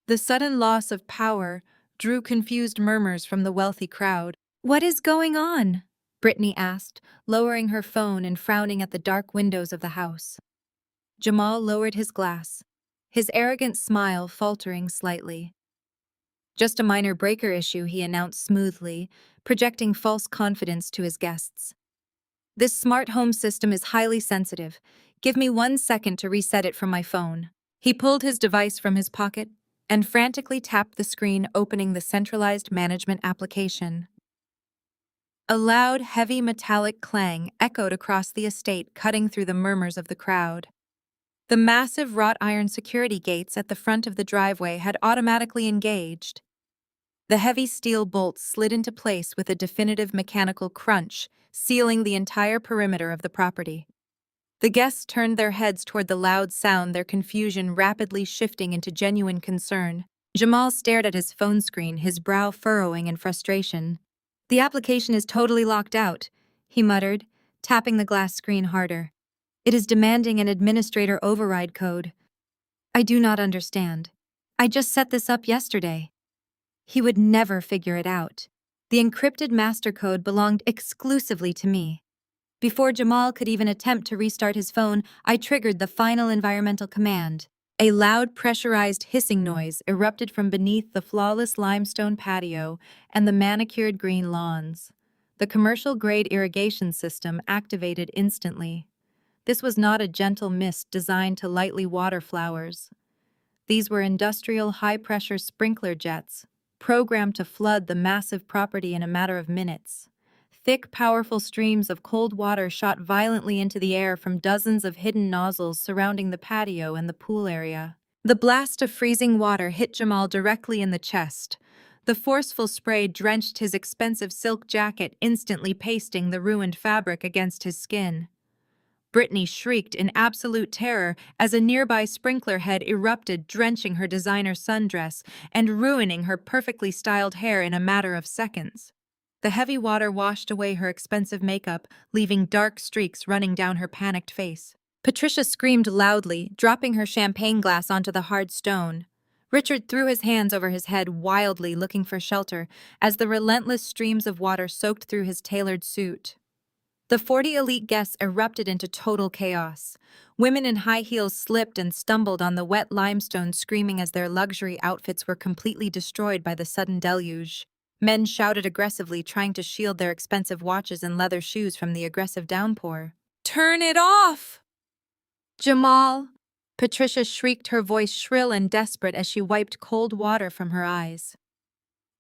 The sudden loss of power drew confused murmurs from the wealthy crowd. "What is going on?" Brittany asked, lowering her phone and frowning at the dark windows of the house. Jamal lowered his glass, his arrogant smile faltering slightly. "Just a minor breaker issue," he announced smoothly, projecting false confidence to his guests. "This smart home system is highly sensitive. Give me 1 second to reset it from my phone." He pulled his device from his pocket and frantically tapped the screen, opening the centralized management application. A loud, heavy metallic clang echoed across the estate, cutting through the murmurs of the crowd. The massive wrought iron security gates at the front of the driveway had automatically engaged. The heavy steel bolts slid into place with a definitive mechanical crunch, sealing the entire perimeter of the property. The guests turned their heads toward the loud sound, their confusion rapidly shifting into genuine concern. Jamal stared at his phone screen, his brow furrowing in frustration. "The application is totally locked out," he muttered, tapping the glass screen harder. "It is demanding an administrator override code. I do not understand. I just set this up yesterday." He would never figure it out. The encrypted master code belonged exclusively to me. Before Jamal could even attempt to restart his phone, I triggered the final environmental command. A loud, pressurized hissing noise erupted from beneath the flawless limestone patio and the manicured green lawns. The commercial-grade irrigation system activated instantly. This was not a gentle mist designed to lightly water flowers. These were industrial high-pressure sprinkler jets, programmed to flood the massive property in a matter of minutes. Thick, powerful streams of cold water shot violently into the air from dozens of hidden nozzles surrounding the patio and the pool area. The blast of freezing water hit Jamal directly in the chest. The forceful spray drenched his expensive silk jacket, instantly pasting the ruined fabric against his skin. Brittany shrieked in absolute terror as a nearby sprinkler head erupted, drenching her designer sundress and ruining her perfectly styled hair in a matter of seconds. The heavy water washed away her expensive makeup, leaving dark streaks running down her panicked face. Patricia screamed loudly, dropping her champagne glass onto the hard stone. Richard threw his hands over his head wildly, looking for shelter, as the relentless streams of water soaked through his tailored suit. The 40 elite guests erupted into total chaos. Women in high heels slipped and stumbled on the wet limestone, screaming as their luxury outfits were completely destroyed by the sudden deluge. Men shouted aggressively, trying to shield their expensive watches and leather shoes from the aggressive downpour. "Turn it off!" "Jamal!" Patricia shrieked, her voice shrill and desperate as she wiped cold water from her eyes.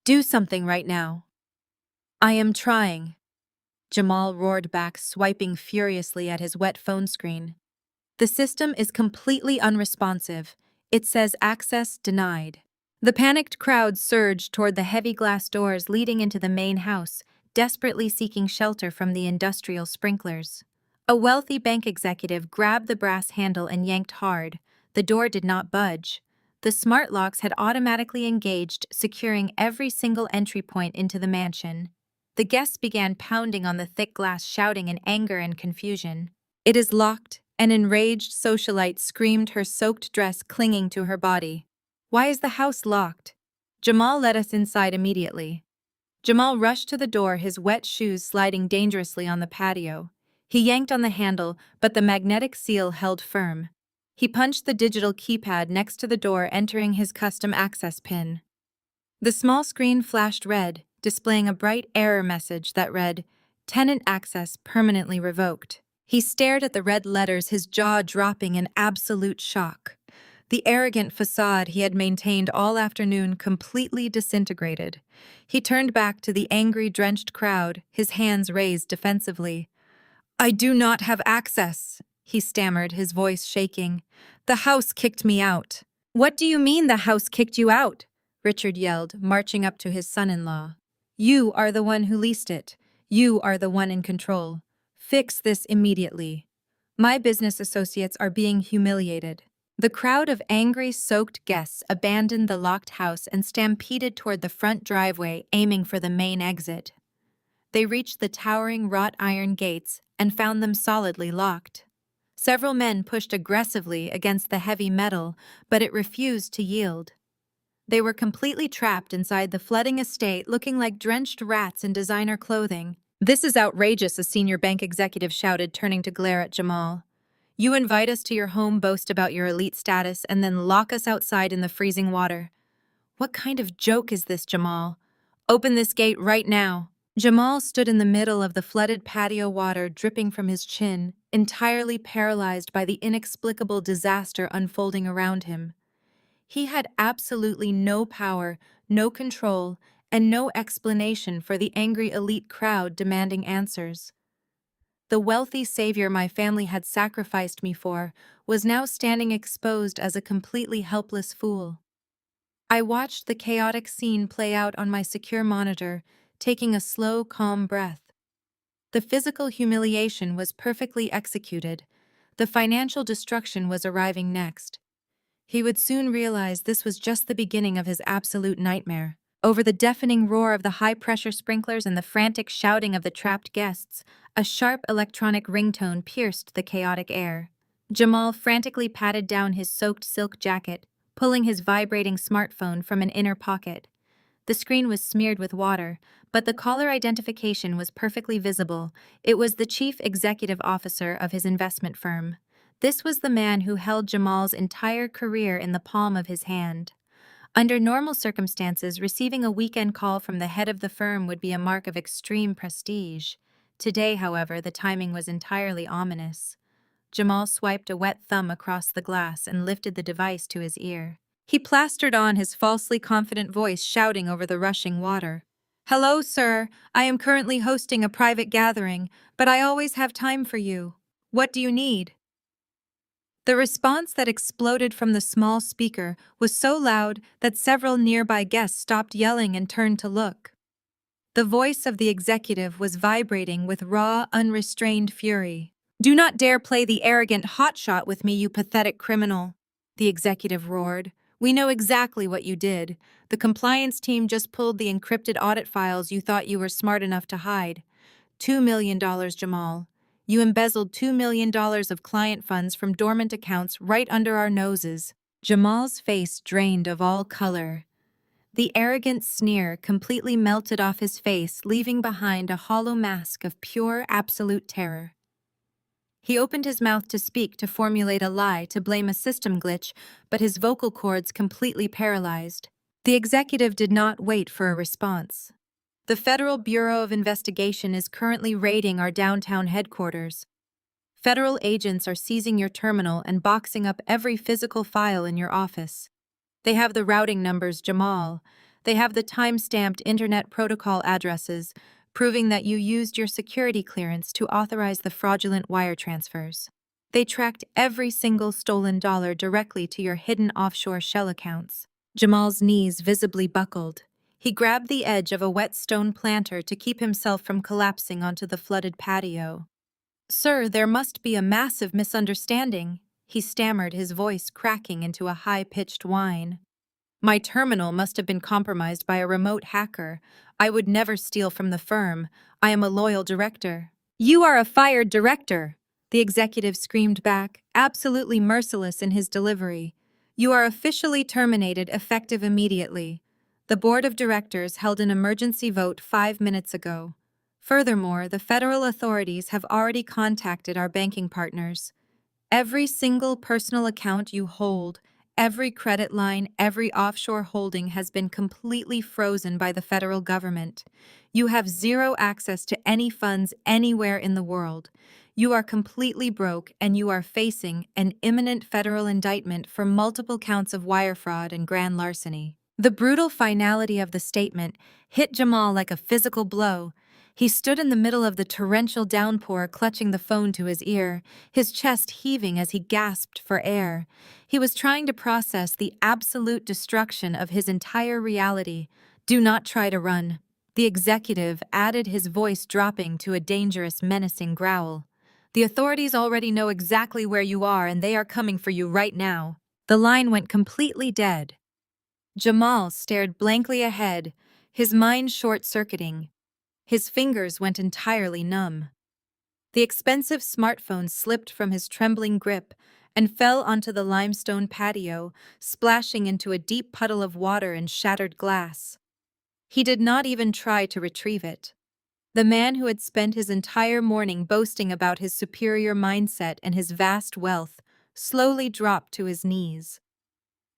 Do something right now. I am trying, Jamal roared back, swiping furiously at his wet phone screen. The system is completely unresponsive. It says access denied. The panicked crowd surged toward the heavy glass doors leading into the main house, desperately seeking shelter from the industrial sprinklers. A wealthy bank executive grabbed the brass handle and yanked hard. The door did not budge. The smart locks had automatically engaged, securing every single entry point into the mansion. The guests began pounding on the thick glass, shouting in anger and confusion. It is locked. An enraged socialite screamed, her soaked dress clinging to her body. Why is the house locked? Jamal led us inside immediately. Jamal rushed to the door, his wet shoes sliding dangerously on the patio. He yanked on the handle, but the magnetic seal held firm. He punched the digital keypad next to the door, entering his custom access PIN. The small screen flashed red, displaying a bright error message that read, "Tenant access permanently revoked." He stared at the red letters, his jaw dropping in absolute shock. The arrogant facade he had maintained all afternoon completely disintegrated. He turned back to the angry, drenched crowd, his hands raised defensively. "I do not have access," he stammered, his voice shaking. "The house kicked me out." "What do you mean the house kicked you out?" Richard yelled, marching up to his son-in-law. "You are the one who leased it. You are the one in control. Fix this immediately. My business associates are being humiliated." The crowd of angry, soaked guests abandoned the locked house and stampeded toward the front driveway, aiming for the main exit. They reached the towering wrought iron gates and found them solidly locked. Several men pushed aggressively against the heavy metal, but it refused to yield. They were completely trapped inside the flooding estate, looking like drenched rats in designer clothing. "This is outrageous," a senior bank executive shouted, turning to glare at Jamal. "You invite us to your home, boast about your elite status, and then lock us outside in the freezing water. What kind of joke is this, Jamal? Open this gate right now." Jamal stood in the middle of the flooded patio, water dripping from his chin, entirely paralyzed by the inexplicable disaster unfolding around him. He had absolutely no power, no control, and no explanation for the angry elite crowd demanding answers. The wealthy savior my family had sacrificed me for was now standing exposed as a completely helpless fool. I watched the chaotic scene play out on my secure monitor, taking a slow, calm breath. The physical humiliation was perfectly executed. The financial destruction was arriving next. He would soon realize this was just the beginning of his absolute nightmare. Over the deafening roar of the high-pressure sprinklers and the frantic shouting of the trapped guests, a sharp electronic ringtone pierced the chaotic air. Jamal frantically patted down his soaked silk jacket, pulling his vibrating smartphone from an inner pocket. The screen was smeared with water, but the caller identification was perfectly visible. It was the chief executive officer of his investment firm. This was the man who held Jamal's entire career in the palm of his hand. Under normal circumstances, receiving a weekend call from the head of the firm would be a mark of extreme prestige. Today, however, the timing was entirely ominous. Jamal swiped a wet thumb across the glass and lifted the device to his ear. He plastered on his falsely confident voice, shouting over the rushing water. "Hello, sir. I am currently hosting a private gathering, but I always have time for you. What do you need?" The response that exploded from the small speaker was so loud that several nearby guests stopped yelling and turned to look. The voice of the executive was vibrating with raw, unrestrained fury. "Do not dare play the arrogant hotshot with me, you pathetic criminal," the executive roared. "We know exactly what you did. The compliance team just pulled the encrypted audit files you thought you were smart enough to hide. $2 million, Jamal. You embezzled $2 million of client funds from dormant accounts right under our noses." Jamal's face drained of all color. The arrogant sneer completely melted off his face, leaving behind a hollow mask of pure, absolute terror. He opened his mouth to speak, to formulate a lie, to blame a system glitch, but his vocal cords completely paralyzed. The executive did not wait for a response. "The Federal Bureau of Investigation is currently raiding our downtown headquarters. Federal agents are seizing your terminal and boxing up every physical file in your office. They have the routing numbers, Jamal. They have the time-stamped internet protocol addresses, proving that you used your security clearance to authorize the fraudulent wire transfers. They tracked every single stolen dollar directly to your hidden offshore shell accounts. Jamal's knees visibly buckled. He grabbed the edge of a wet stone planter to keep himself from collapsing onto the flooded patio. "Sir, there must be a massive misunderstanding," he stammered, his voice cracking into a high-pitched whine. "My terminal must have been compromised by a remote hacker. I would never steal from the firm. I am a loyal director." "You are a fired director," the executive screamed back, absolutely merciless in his delivery. "You are officially terminated, effective immediately. The board of directors held an emergency vote 5 minutes ago. Furthermore, the federal authorities have already contacted our banking partners. Every single personal account you hold, every credit line, every offshore holding has been completely frozen by the federal government. You have zero access to any funds anywhere in the world. You are completely broke, and you are facing an imminent federal indictment for multiple counts of wire fraud and grand larceny." The brutal finality of the statement hit Jamal like a physical blow. He stood in the middle of the torrential downpour, clutching the phone to his ear, his chest heaving as he gasped for air. He was trying to process the absolute destruction of his entire reality. "Do not try to run," the executive added, his voice dropping to a dangerous, menacing growl. "The authorities already know exactly where you are, and they are coming for you right now." The line went completely dead. Jamal stared blankly ahead, his mind short-circuiting. His fingers went entirely numb. The expensive smartphone slipped from his trembling grip and fell onto the limestone patio, splashing into a deep puddle of water and shattered glass. He did not even try to retrieve it. The man who had spent his entire morning boasting about his superior mindset and his vast wealth slowly dropped to his knees.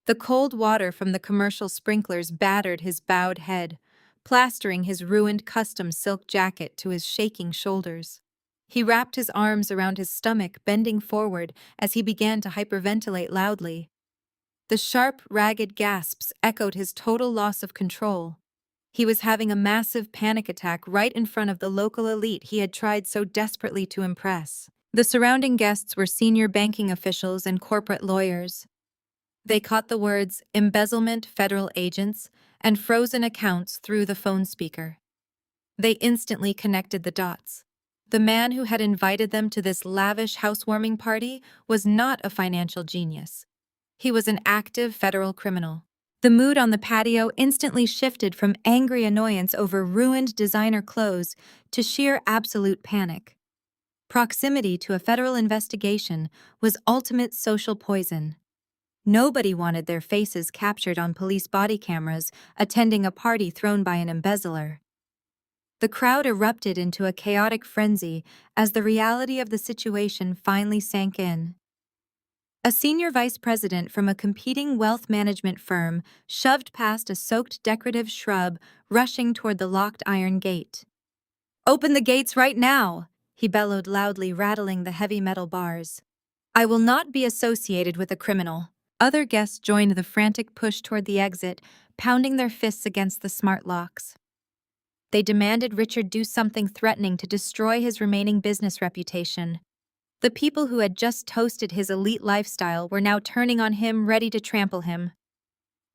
The cold water from the commercial sprinklers battered his bowed head, plastering his ruined custom silk jacket to his shaking shoulders. He wrapped his arms around his stomach, bending forward as he began to hyperventilate loudly. The sharp, ragged gasps echoed his total loss of control. He was having a massive panic attack right in front of the local elite he had tried so desperately to impress. The surrounding guests were senior banking officials and corporate lawyers. They caught the words "embezzlement, federal agents," and "frozen accounts" through the phone speaker. They instantly connected the dots. The man who had invited them to this lavish housewarming party was not a financial genius. He was an active federal criminal. The mood on the patio instantly shifted from angry annoyance over ruined designer clothes to sheer absolute panic. Proximity to a federal investigation was ultimate social poison. Nobody wanted their faces captured on police body cameras attending a party thrown by an embezzler. The crowd erupted into a chaotic frenzy as the reality of the situation finally sank in. A senior vice president from a competing wealth management firm shoved past a soaked decorative shrub, rushing toward the locked iron gate. "Open the gates right now!" he bellowed loudly, rattling the heavy metal bars. "I will not be associated with a criminal." Other guests joined the frantic push toward the exit, pounding their fists against the smart locks. They demanded Richard do something threatening to destroy his remaining business reputation. The people who had just toasted his elite lifestyle were now turning on him, ready to trample him.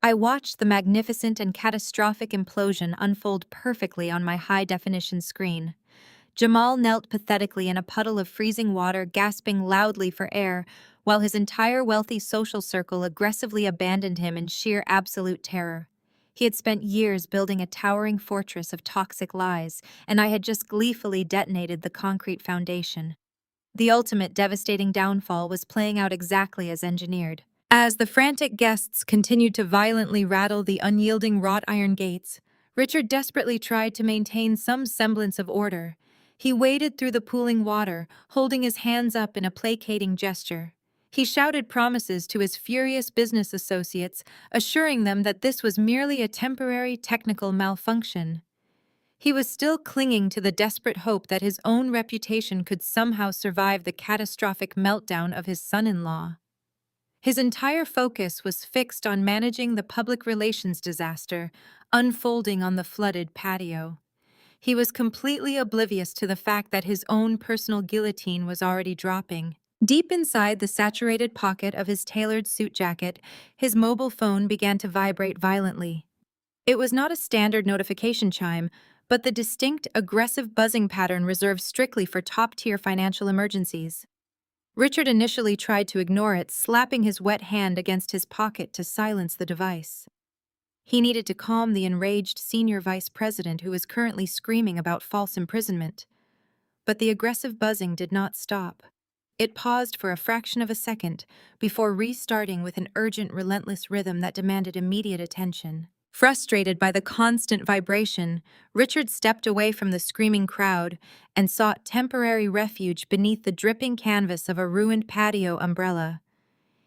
I watched the magnificent and catastrophic implosion unfold perfectly on my high-definition screen. Jamal knelt pathetically in a puddle of freezing water, gasping loudly for air, while his entire wealthy social circle aggressively abandoned him in sheer absolute terror. He had spent years building a towering fortress of toxic lies, and I had just gleefully detonated the concrete foundation. The ultimate devastating downfall was playing out exactly as engineered. As the frantic guests continued to violently rattle the unyielding wrought iron gates, Richard desperately tried to maintain some semblance of order. He waded through the pooling water, holding his hands up in a placating gesture. He shouted promises to his furious business associates, assuring them that this was merely a temporary technical malfunction. He was still clinging to the desperate hope that his own reputation could somehow survive the catastrophic meltdown of his son-in-law. His entire focus was fixed on managing the public relations disaster unfolding on the flooded patio. He was completely oblivious to the fact that his own personal guillotine was already dropping. Deep inside the saturated pocket of his tailored suit jacket, his mobile phone began to vibrate violently. It was not a standard notification chime, but the distinct, aggressive buzzing pattern reserved strictly for top-tier financial emergencies. Richard initially tried to ignore it, slapping his wet hand against his pocket to silence the device. He needed to calm the enraged senior vice president who was currently screaming about false imprisonment. But the aggressive buzzing did not stop. It paused for a fraction of a second before restarting with an urgent, relentless rhythm that demanded immediate attention. Frustrated by the constant vibration, Richard stepped away from the screaming crowd and sought temporary refuge beneath the dripping canvas of a ruined patio umbrella.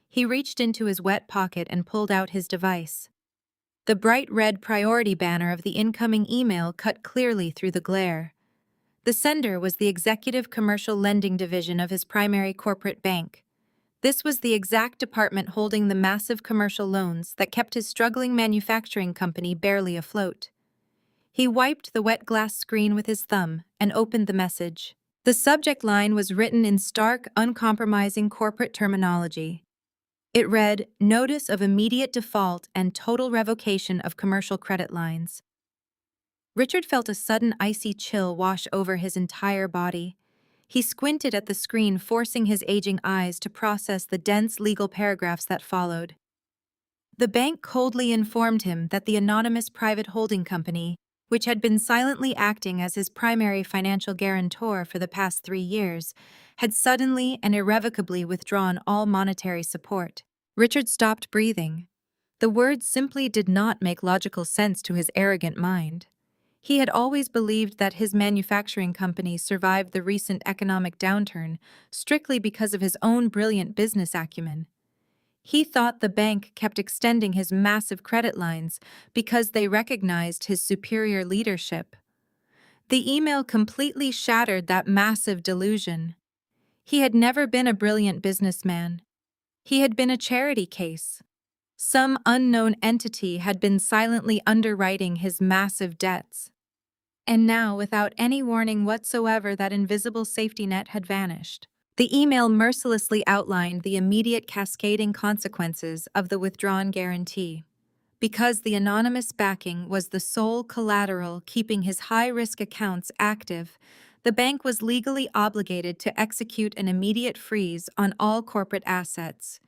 He reached into his wet pocket and pulled out his device. The bright red priority banner of the incoming email cut clearly through the glare. The sender was the Executive Commercial Lending Division of his primary corporate bank. This was the exact department holding the massive commercial loans that kept his struggling manufacturing company barely afloat. He wiped the wet glass screen with his thumb and opened the message. The subject line was written in stark, uncompromising corporate terminology. It read, "Notice of immediate default and total revocation of commercial credit lines." Richard felt a sudden icy chill wash over his entire body. He squinted at the screen, forcing his aging eyes to process the dense legal paragraphs that followed. The bank coldly informed him that the anonymous private holding company, which had been silently acting as his primary financial guarantor for the past 3 years, had suddenly and irrevocably withdrawn all monetary support. Richard stopped breathing. The words simply did not make logical sense to his arrogant mind. He had always believed that his manufacturing company survived the recent economic downturn strictly because of his own brilliant business acumen. He thought the bank kept extending his massive credit lines because they recognized his superior leadership. The email completely shattered that massive delusion. He had never been a brilliant businessman. He had been a charity case. Some unknown entity had been silently underwriting his massive debts. And now, without any warning whatsoever, that invisible safety net had vanished. The email mercilessly outlined the immediate cascading consequences of the withdrawn guarantee. Because the anonymous backing was the sole collateral keeping his high-risk accounts active, the bank was legally obligated to execute an immediate freeze on all corporate assets.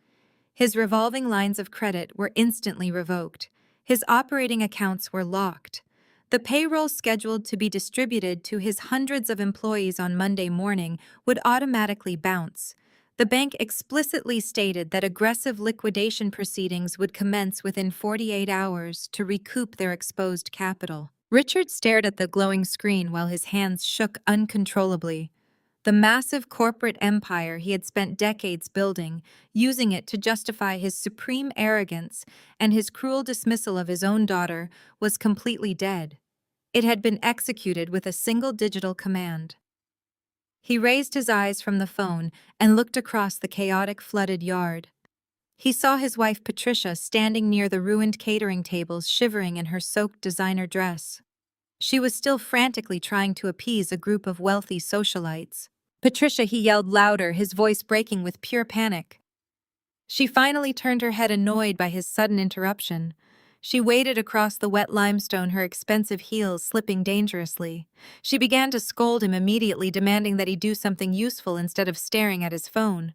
His revolving lines of credit were instantly revoked. His operating accounts were locked. The payroll scheduled to be distributed to his hundreds of employees on Monday morning would automatically bounce. The bank explicitly stated that aggressive liquidation proceedings would commence within 48 hours to recoup their exposed capital. Richard stared at the glowing screen while his hands shook uncontrollably. The massive corporate empire he had spent decades building, using it to justify his supreme arrogance and his cruel dismissal of his own daughter, was completely dead. It had been executed with a single digital command. He raised his eyes from the phone and looked across the chaotic, flooded yard. He saw his wife Patricia standing near the ruined catering tables, shivering in her soaked designer dress. She was still frantically trying to appease a group of wealthy socialites. "Patricia," he yelled louder, his voice breaking with pure panic. She finally turned her head, annoyed by his sudden interruption. She waded across the wet limestone, her expensive heels slipping dangerously. She began to scold him immediately, demanding that he do something useful instead of staring at his phone.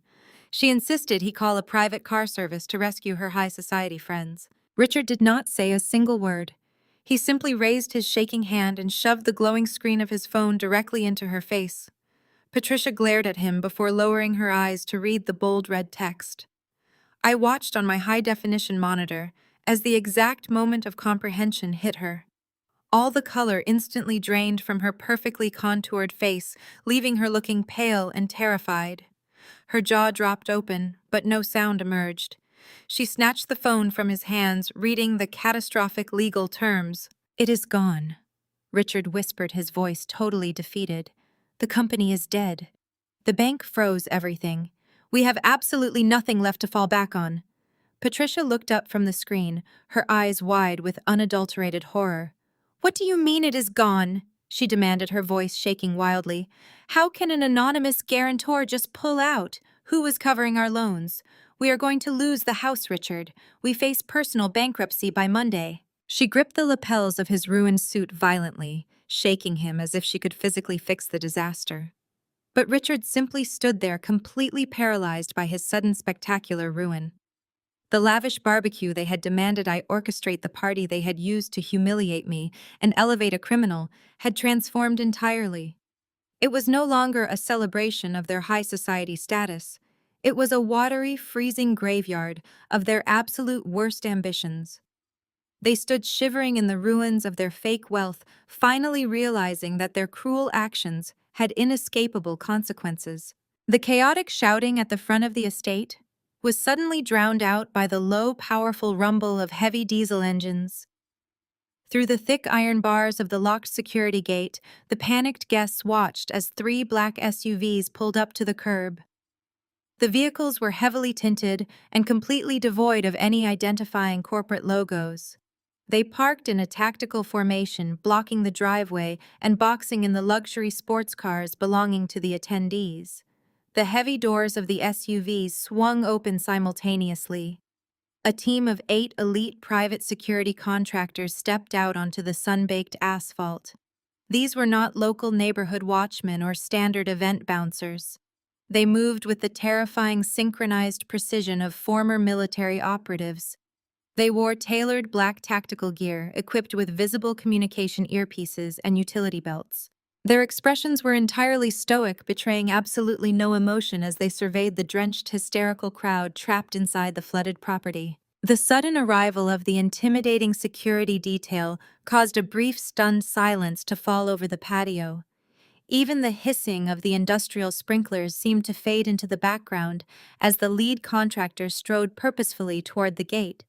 She insisted he call a private car service to rescue her high society friends. Richard did not say a single word. He simply raised his shaking hand and shoved the glowing screen of his phone directly into her face. Patricia glared at him before lowering her eyes to read the bold red text. I watched on my high-definition monitor as the exact moment of comprehension hit her. All the color instantly drained from her perfectly contoured face, leaving her looking pale and terrified. Her jaw dropped open, but no sound emerged. She snatched the phone from his hands, reading the catastrophic legal terms. "It is gone," Richard whispered, his voice totally defeated. "The company is dead. The bank froze everything. We have absolutely nothing left to fall back on." Patricia looked up from the screen, her eyes wide with unadulterated horror. "What do you mean it is gone?" she demanded, her voice shaking wildly. "How can an anonymous guarantor just pull out? Who was covering our loans? We are going to lose the house, Richard. We face personal bankruptcy by Monday." She gripped the lapels of his ruined suit violently, shaking him as if she could physically fix the disaster. But Richard simply stood there, completely paralyzed by his sudden spectacular ruin. The lavish barbecue they had demanded I orchestrate, the party they had used to humiliate me and elevate a criminal, had transformed entirely. It was no longer a celebration of their high society status. It was a watery, freezing graveyard of their absolute worst ambitions. They stood shivering in the ruins of their fake wealth, finally realizing that their cruel actions had inescapable consequences. The chaotic shouting at the front of the estate was suddenly drowned out by the low, powerful rumble of heavy diesel engines. Through the thick iron bars of the locked security gate, the panicked guests watched as 3 black SUVs pulled up to the curb. The vehicles were heavily tinted and completely devoid of any identifying corporate logos. They parked in a tactical formation, blocking the driveway and boxing in the luxury sports cars belonging to the attendees. The heavy doors of the SUVs swung open simultaneously. A team of 8 elite private security contractors stepped out onto the sun-baked asphalt. These were not local neighborhood watchmen or standard event bouncers. They moved with the terrifying synchronized precision of former military operatives. They wore tailored black tactical gear, equipped with visible communication earpieces and utility belts. Their expressions were entirely stoic, betraying absolutely no emotion as they surveyed the drenched, hysterical crowd trapped inside the flooded property. The sudden arrival of the intimidating security detail caused a brief, stunned silence to fall over the patio. Even the hissing of the industrial sprinklers seemed to fade into the background as the lead contractor strode purposefully toward the gate.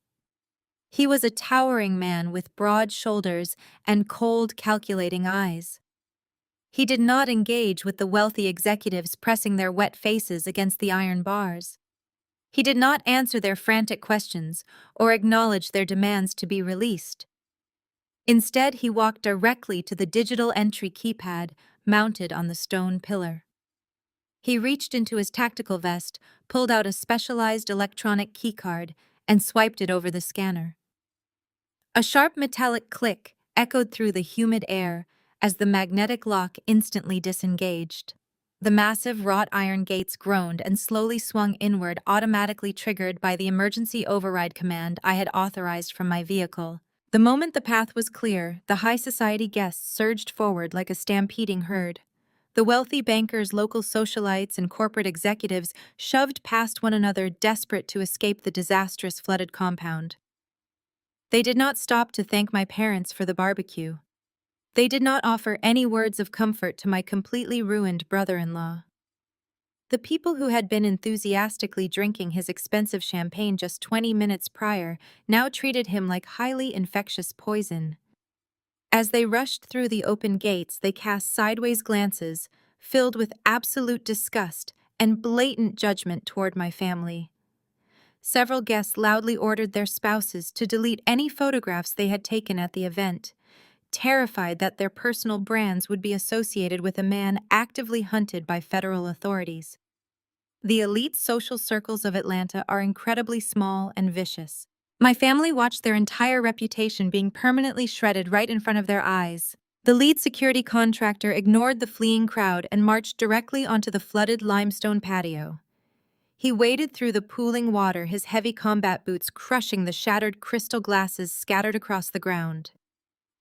He was a towering man with broad shoulders and cold, calculating eyes. He did not engage with the wealthy executives pressing their wet faces against the iron bars. He did not answer their frantic questions or acknowledge their demands to be released. Instead, he walked directly to the digital entry keypad mounted on the stone pillar. He reached into his tactical vest, pulled out a specialized electronic keycard, and swiped it over the scanner. A sharp metallic click echoed through the humid air as the magnetic lock instantly disengaged. The massive wrought iron gates groaned and slowly swung inward, automatically triggered by the emergency override command I had authorized from my vehicle. The moment the path was clear, the high society guests surged forward like a stampeding herd. The wealthy bankers, local socialites, and corporate executives shoved past one another, desperate to escape the disastrous flooded compound. They did not stop to thank my parents for the barbecue. They did not offer any words of comfort to my completely ruined brother-in-law. The people who had been enthusiastically drinking his expensive champagne just 20 minutes prior now treated him like highly infectious poison. As they rushed through the open gates, they cast sideways glances, filled with absolute disgust and blatant judgment toward my family. Several guests loudly ordered their spouses to delete any photographs they had taken at the event, terrified that their personal brands would be associated with a man actively hunted by federal authorities. The elite social circles of Atlanta are incredibly small and vicious. My family watched their entire reputation being permanently shredded right in front of their eyes. The lead security contractor ignored the fleeing crowd and marched directly onto the flooded limestone patio. He waded through the pooling water, his heavy combat boots crushing the shattered crystal glasses scattered across the ground.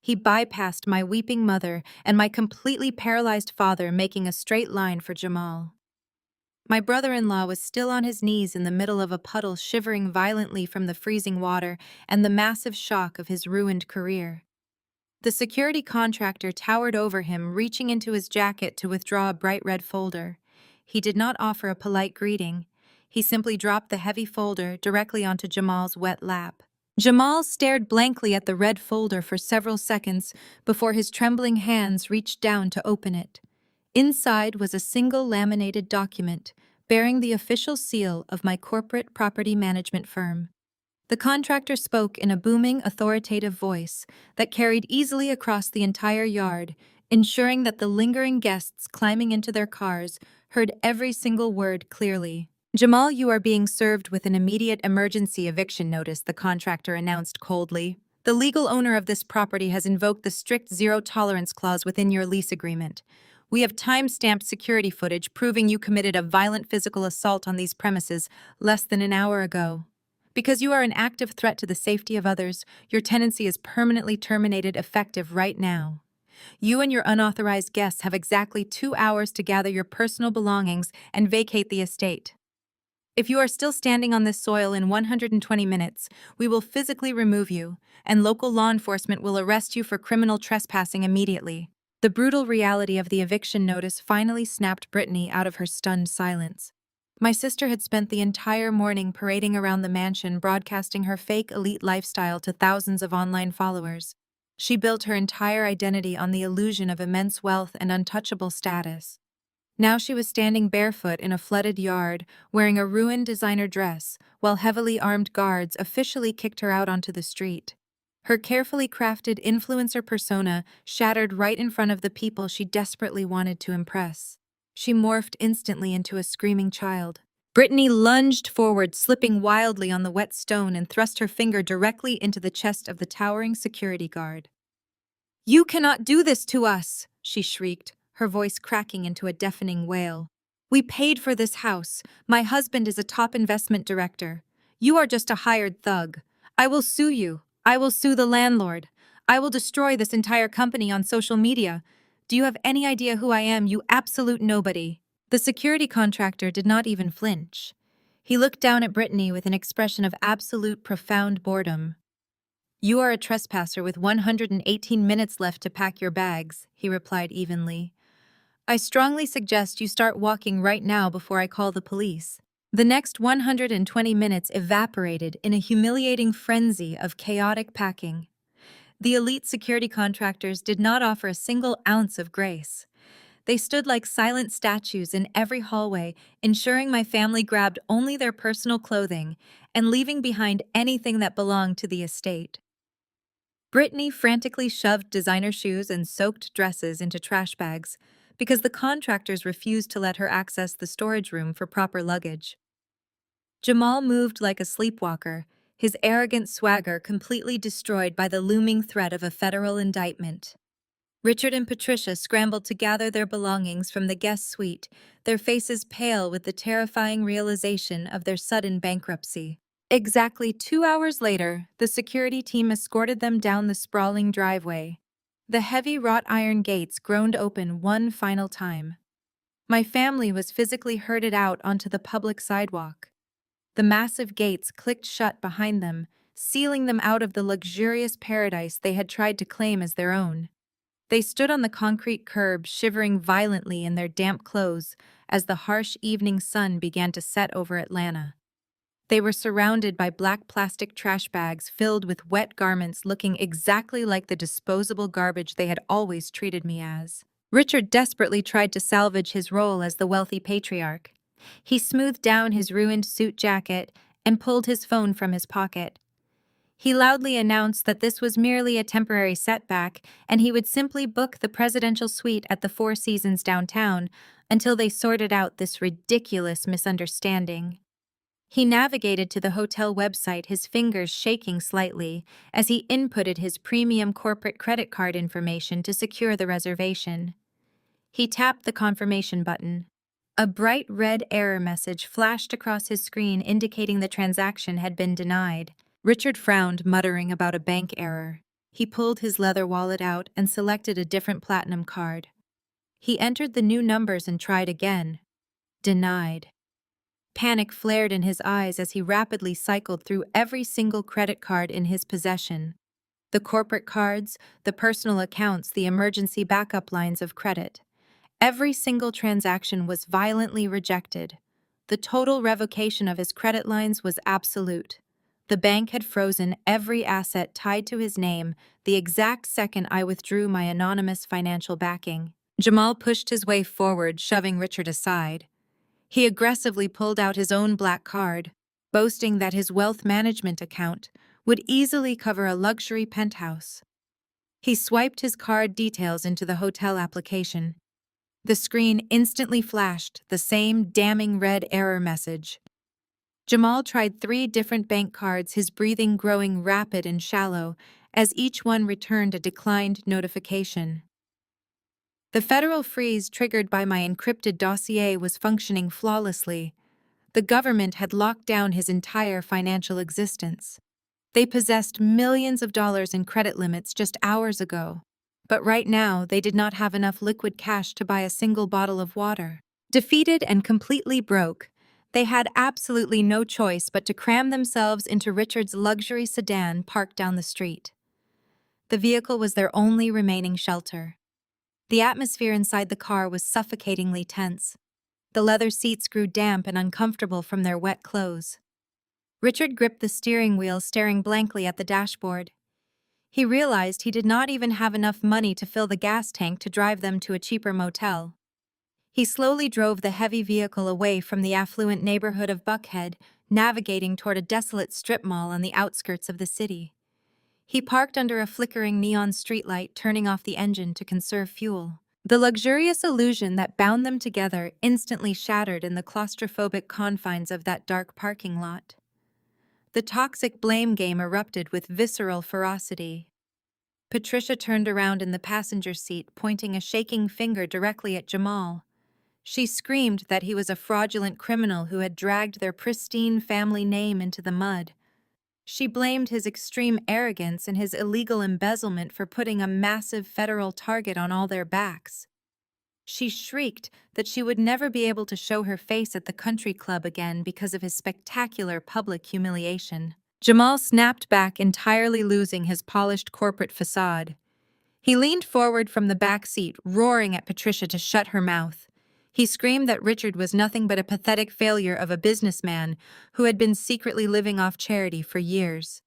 He bypassed my weeping mother and my completely paralyzed father, making a straight line for Jamal. My brother-in-law was still on his knees in the middle of a puddle, shivering violently from the freezing water and the massive shock of his ruined career. The security contractor towered over him, reaching into his jacket to withdraw a bright red folder. He did not offer a polite greeting. He simply dropped the heavy folder directly onto Jamal's wet lap. Jamal stared blankly at the red folder for several seconds before his trembling hands reached down to open it. Inside was a single laminated document bearing the official seal of my corporate property management firm. The contractor spoke in a booming, authoritative voice that carried easily across the entire yard, ensuring that the lingering guests climbing into their cars heard every single word clearly. Jamal, you are being served with an immediate emergency eviction notice, the contractor announced coldly. The legal owner of this property has invoked the strict zero-tolerance clause within your lease agreement. We have time-stamped security footage proving you committed a violent physical assault on these premises less than an hour ago. Because you are an active threat to the safety of others, your tenancy is permanently terminated effective right now. You and your unauthorized guests have exactly 2 hours to gather your personal belongings and vacate the estate. If you are still standing on this soil in 120 minutes, we will physically remove you, and local law enforcement will arrest you for criminal trespassing immediately. The brutal reality of the eviction notice finally snapped Brittany out of her stunned silence. My sister had spent the entire morning parading around the mansion, broadcasting her fake elite lifestyle to thousands of online followers. She built her entire identity on the illusion of immense wealth and untouchable status. Now she was standing barefoot in a flooded yard, wearing a ruined designer dress, while heavily armed guards officially kicked her out onto the street. Her carefully crafted influencer persona shattered right in front of the people she desperately wanted to impress. She morphed instantly into a screaming child. Brittany lunged forward, slipping wildly on the wet stone, and thrust her finger directly into the chest of the towering security guard. "You cannot do this to us!" she shrieked, her voice cracking into a deafening wail. "We paid for this house. My husband is a top investment director. You are just a hired thug. I will sue you. I will sue the landlord. I will destroy this entire company on social media. Do you have any idea who I am, you absolute nobody?" The security contractor did not even flinch. He looked down at Brittany with an expression of absolute profound boredom. "You are a trespasser with 118 minutes left to pack your bags," he replied evenly. "I strongly suggest you start walking right now before I call the police." The next 120 minutes evaporated in a humiliating frenzy of chaotic packing. The elite security contractors did not offer a single ounce of grace. They stood like silent statues in every hallway, ensuring my family grabbed only their personal clothing and leaving behind anything that belonged to the estate. Brittany frantically shoved designer shoes and soaked dresses into trash bags because the contractors refused to let her access the storage room for proper luggage. Jamal moved like a sleepwalker, his arrogant swagger completely destroyed by the looming threat of a federal indictment. Richard and Patricia scrambled to gather their belongings from the guest suite, their faces pale with the terrifying realization of their sudden bankruptcy. Exactly 2 hours later, the security team escorted them down the sprawling driveway. The heavy wrought iron gates groaned open one final time. My family was physically herded out onto the public sidewalk. The massive gates clicked shut behind them, sealing them out of the luxurious paradise they had tried to claim as their own. They stood on the concrete curb, shivering violently in their damp clothes as the harsh evening sun began to set over Atlanta. They were surrounded by black plastic trash bags filled with wet garments looking exactly like the disposable garbage they had always treated me as. Richard desperately tried to salvage his role as the wealthy patriarch. He smoothed down his ruined suit jacket and pulled his phone from his pocket. He loudly announced that this was merely a temporary setback and he would simply book the presidential suite at the Four Seasons downtown until they sorted out this ridiculous misunderstanding. He navigated to the hotel website, his fingers shaking slightly as he inputted his premium corporate credit card information to secure the reservation. He tapped the confirmation button. A bright red error message flashed across his screen indicating the transaction had been denied. Richard frowned, muttering about a bank error. He pulled his leather wallet out and selected a different platinum card. He entered the new numbers and tried again. Denied. Panic flared in his eyes as he rapidly cycled through every single credit card in his possession. The corporate cards, the personal accounts, the emergency backup lines of credit. Every single transaction was violently rejected. The total revocation of his credit lines was absolute. The bank had frozen every asset tied to his name the exact second I withdrew my anonymous financial backing. Jamal pushed his way forward, shoving Richard aside. He aggressively pulled out his own black card, boasting that his wealth management account would easily cover a luxury penthouse. He swiped his card details into the hotel application. The screen instantly flashed the same damning red error message. Jamal tried 3 different bank cards, his breathing growing rapid and shallow as each one returned a declined notification. The federal freeze triggered by my encrypted dossier was functioning flawlessly. The government had locked down his entire financial existence. They possessed millions of dollars in credit limits just hours ago. But right now, they did not have enough liquid cash to buy a single bottle of water. Defeated and completely broke, they had absolutely no choice but to cram themselves into Richard's luxury sedan parked down the street. The vehicle was their only remaining shelter. The atmosphere inside the car was suffocatingly tense. The leather seats grew damp and uncomfortable from their wet clothes. Richard gripped the steering wheel, staring blankly at the dashboard. He realized he did not even have enough money to fill the gas tank to drive them to a cheaper motel. He slowly drove the heavy vehicle away from the affluent neighborhood of Buckhead, navigating toward a desolate strip mall on the outskirts of the city. He parked under a flickering neon streetlight, turning off the engine to conserve fuel. The luxurious illusion that bound them together instantly shattered in the claustrophobic confines of that dark parking lot. The toxic blame game erupted with visceral ferocity. Patricia turned around in the passenger seat, pointing a shaking finger directly at Jamal. She screamed that he was a fraudulent criminal who had dragged their pristine family name into the mud. She blamed his extreme arrogance and his illegal embezzlement for putting a massive federal target on all their backs. She shrieked that she would never be able to show her face at the country club again because of his spectacular public humiliation. Jamal snapped back, entirely losing his polished corporate facade. He leaned forward from the back seat, roaring at Patricia to shut her mouth. He screamed that Richard was nothing but a pathetic failure of a businessman who had been secretly living off charity for years.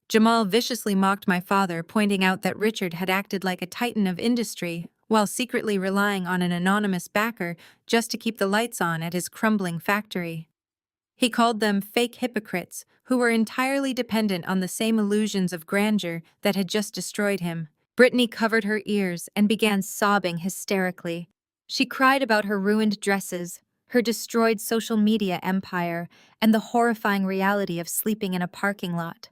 Jamal viciously mocked my father, pointing out that Richard had acted like a titan of industry while secretly relying on an anonymous backer just to keep the lights on at his crumbling factory. He called them fake hypocrites who were entirely dependent on the same illusions of grandeur that had just destroyed him. Brittany covered her ears and began sobbing hysterically. She cried about her ruined dresses, her destroyed social media empire, and the horrifying reality of sleeping in a parking lot.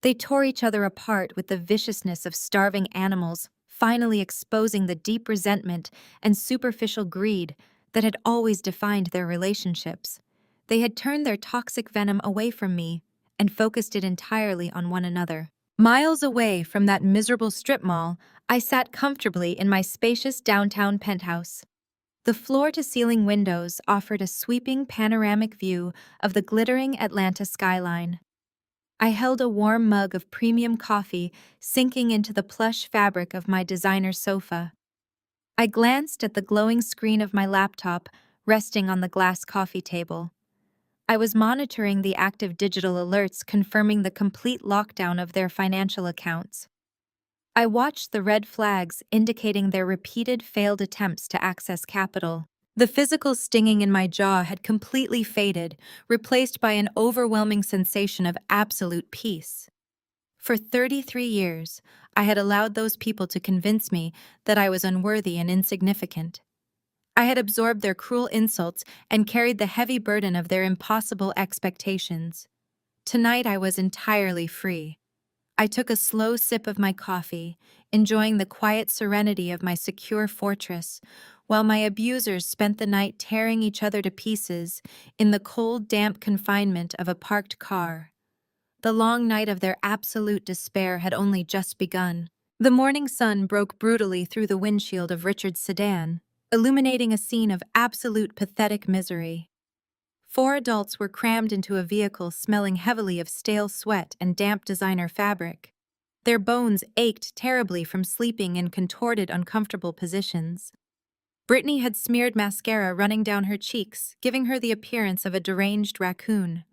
They tore each other apart with the viciousness of starving animals, finally exposing the deep resentment and superficial greed that had always defined their relationships. They had turned their toxic venom away from me and focused it entirely on one another. Miles away from that miserable strip mall, I sat comfortably in my spacious downtown penthouse. The floor-to-ceiling windows offered a sweeping panoramic view of the glittering Atlanta skyline. I held a warm mug of premium coffee sinking into the plush fabric of my designer sofa. I glanced at the glowing screen of my laptop resting on the glass coffee table. I was monitoring the active digital alerts confirming the complete lockdown of their financial accounts. I watched the red flags indicating their repeated failed attempts to access capital. The physical stinging in my jaw had completely faded, replaced by an overwhelming sensation of absolute peace. For 33 years, I had allowed those people to convince me that I was unworthy and insignificant. I had absorbed their cruel insults and carried the heavy burden of their impossible expectations. Tonight I was entirely free. I took a slow sip of my coffee, enjoying the quiet serenity of my secure fortress, while my abusers spent the night tearing each other to pieces in the cold, damp confinement of a parked car. The long night of their absolute despair had only just begun. The morning sun broke brutally through the windshield of Richard's sedan, illuminating a scene of absolute pathetic misery. 4 adults were crammed into a vehicle smelling heavily of stale sweat and damp designer fabric. Their bones ached terribly from sleeping in contorted, uncomfortable positions. Brittany had smeared mascara running down her cheeks, giving her the appearance of a deranged raccoon.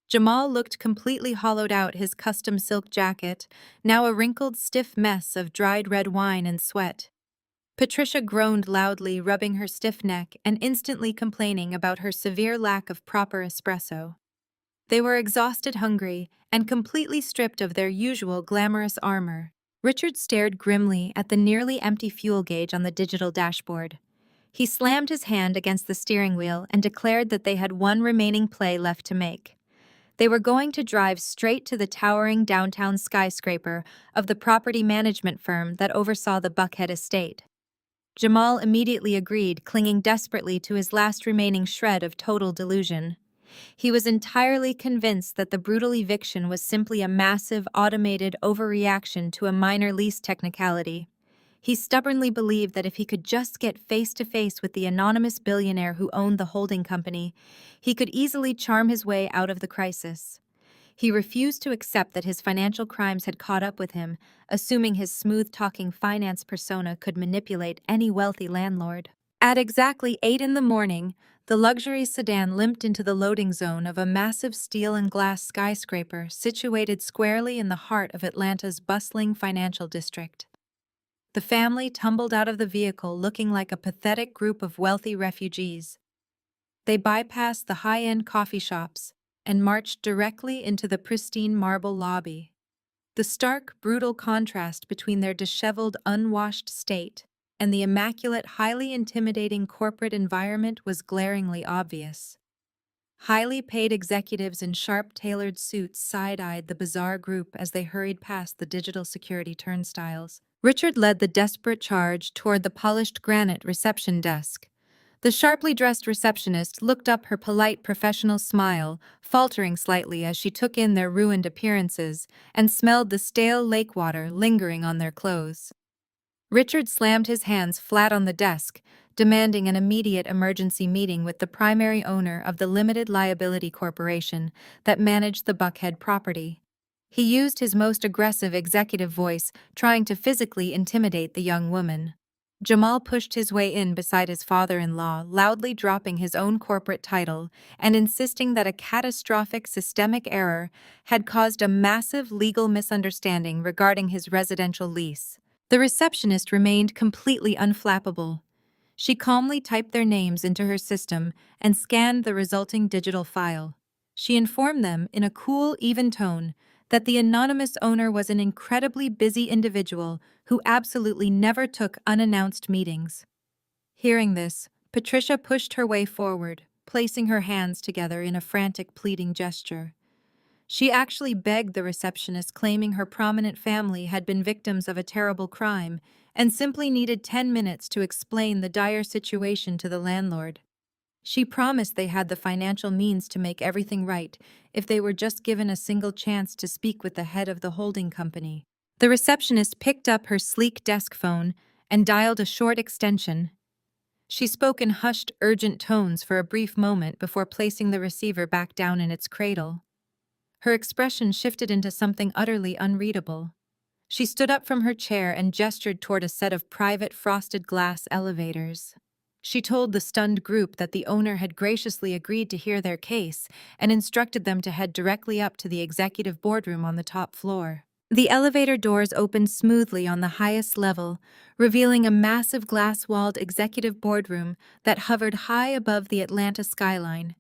Jamal looked completely hollowed out, his custom silk jacket, now a wrinkled, stiff mess of dried red wine and sweat. Patricia groaned loudly, rubbing her stiff neck and instantly complaining about her severe lack of proper espresso. They were exhausted, hungry, and completely stripped of their usual glamorous armor. Richard stared grimly at the nearly empty fuel gauge on the digital dashboard. He slammed his hand against the steering wheel and declared that they had one remaining play left to make. They were going to drive straight to the towering downtown skyscraper of the property management firm that oversaw the Buckhead estate. Jamal immediately agreed, clinging desperately to his last remaining shred of total delusion. He was entirely convinced that the brutal eviction was simply a massive, automated overreaction to a minor lease technicality. He stubbornly believed that if he could just get face-to-face with the anonymous billionaire who owned the holding company, he could easily charm his way out of the crisis. He refused to accept that his financial crimes had caught up with him, assuming his smooth-talking finance persona could manipulate any wealthy landlord. At exactly 8 in the morning, the luxury sedan limped into the loading zone of a massive steel and glass skyscraper situated squarely in the heart of Atlanta's bustling financial district. The family tumbled out of the vehicle looking like a pathetic group of wealthy refugees. They bypassed the high-end coffee shops and marched directly into the pristine marble lobby. The stark, brutal contrast between their disheveled, unwashed state and the immaculate, highly intimidating corporate environment was glaringly obvious. Highly paid executives in sharp, tailored suits side-eyed the bizarre group as they hurried past the digital security turnstiles. Richard led the desperate charge toward the polished granite reception desk. The sharply dressed receptionist looked up, her polite professional smile faltering slightly as she took in their ruined appearances and smelled the stale lake water lingering on their clothes. Richard slammed his hands flat on the desk, demanding an immediate emergency meeting with the primary owner of the limited liability corporation that managed the Buckhead property. He used his most aggressive executive voice, trying to physically intimidate the young woman. Jamal pushed his way in beside his father-in-law, loudly dropping his own corporate title and insisting that a catastrophic systemic error had caused a massive legal misunderstanding regarding his residential lease. The receptionist remained completely unflappable. She calmly typed their names into her system and scanned the resulting digital file. She informed them in a cool, even tone that the anonymous owner was an incredibly busy individual who absolutely never took unannounced meetings. Hearing this, Patricia pushed her way forward, placing her hands together in a frantic, pleading gesture. She actually begged the receptionist, claiming her prominent family had been victims of a terrible crime and simply needed 10 minutes to explain the dire situation to the landlord. She promised they had the financial means to make everything right if they were just given a single chance to speak with the head of the holding company. The receptionist picked up her sleek desk phone and dialed a short extension. She spoke in hushed, urgent tones for a brief moment before placing the receiver back down in its cradle. Her expression shifted into something utterly unreadable. She stood up from her chair and gestured toward a set of private frosted glass elevators. She told the stunned group that the owner had graciously agreed to hear their case and instructed them to head directly up to the executive boardroom on the top floor. The elevator doors opened smoothly on the highest level, revealing a massive glass-walled executive boardroom that hovered high above the Atlanta skyline.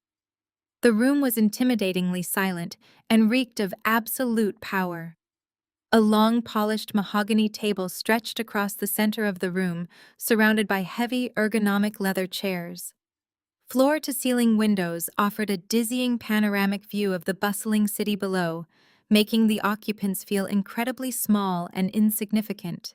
The room was intimidatingly silent and reeked of absolute power. A long, polished mahogany table stretched across the center of the room, surrounded by heavy, ergonomic leather chairs. Floor-to-ceiling windows offered a dizzying panoramic view of the bustling city below, making the occupants feel incredibly small and insignificant.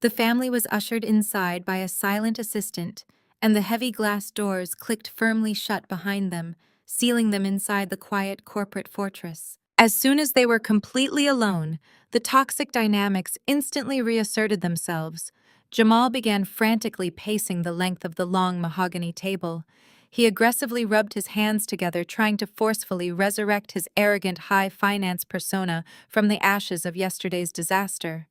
The family was ushered inside by a silent assistant, and the heavy glass doors clicked firmly shut behind them, sealing them inside the quiet corporate fortress. As soon as they were completely alone, the toxic dynamics instantly reasserted themselves. Jamal began frantically pacing the length of the long mahogany table. He aggressively rubbed his hands together, trying to forcefully resurrect his arrogant high finance persona from the ashes of yesterday's disaster.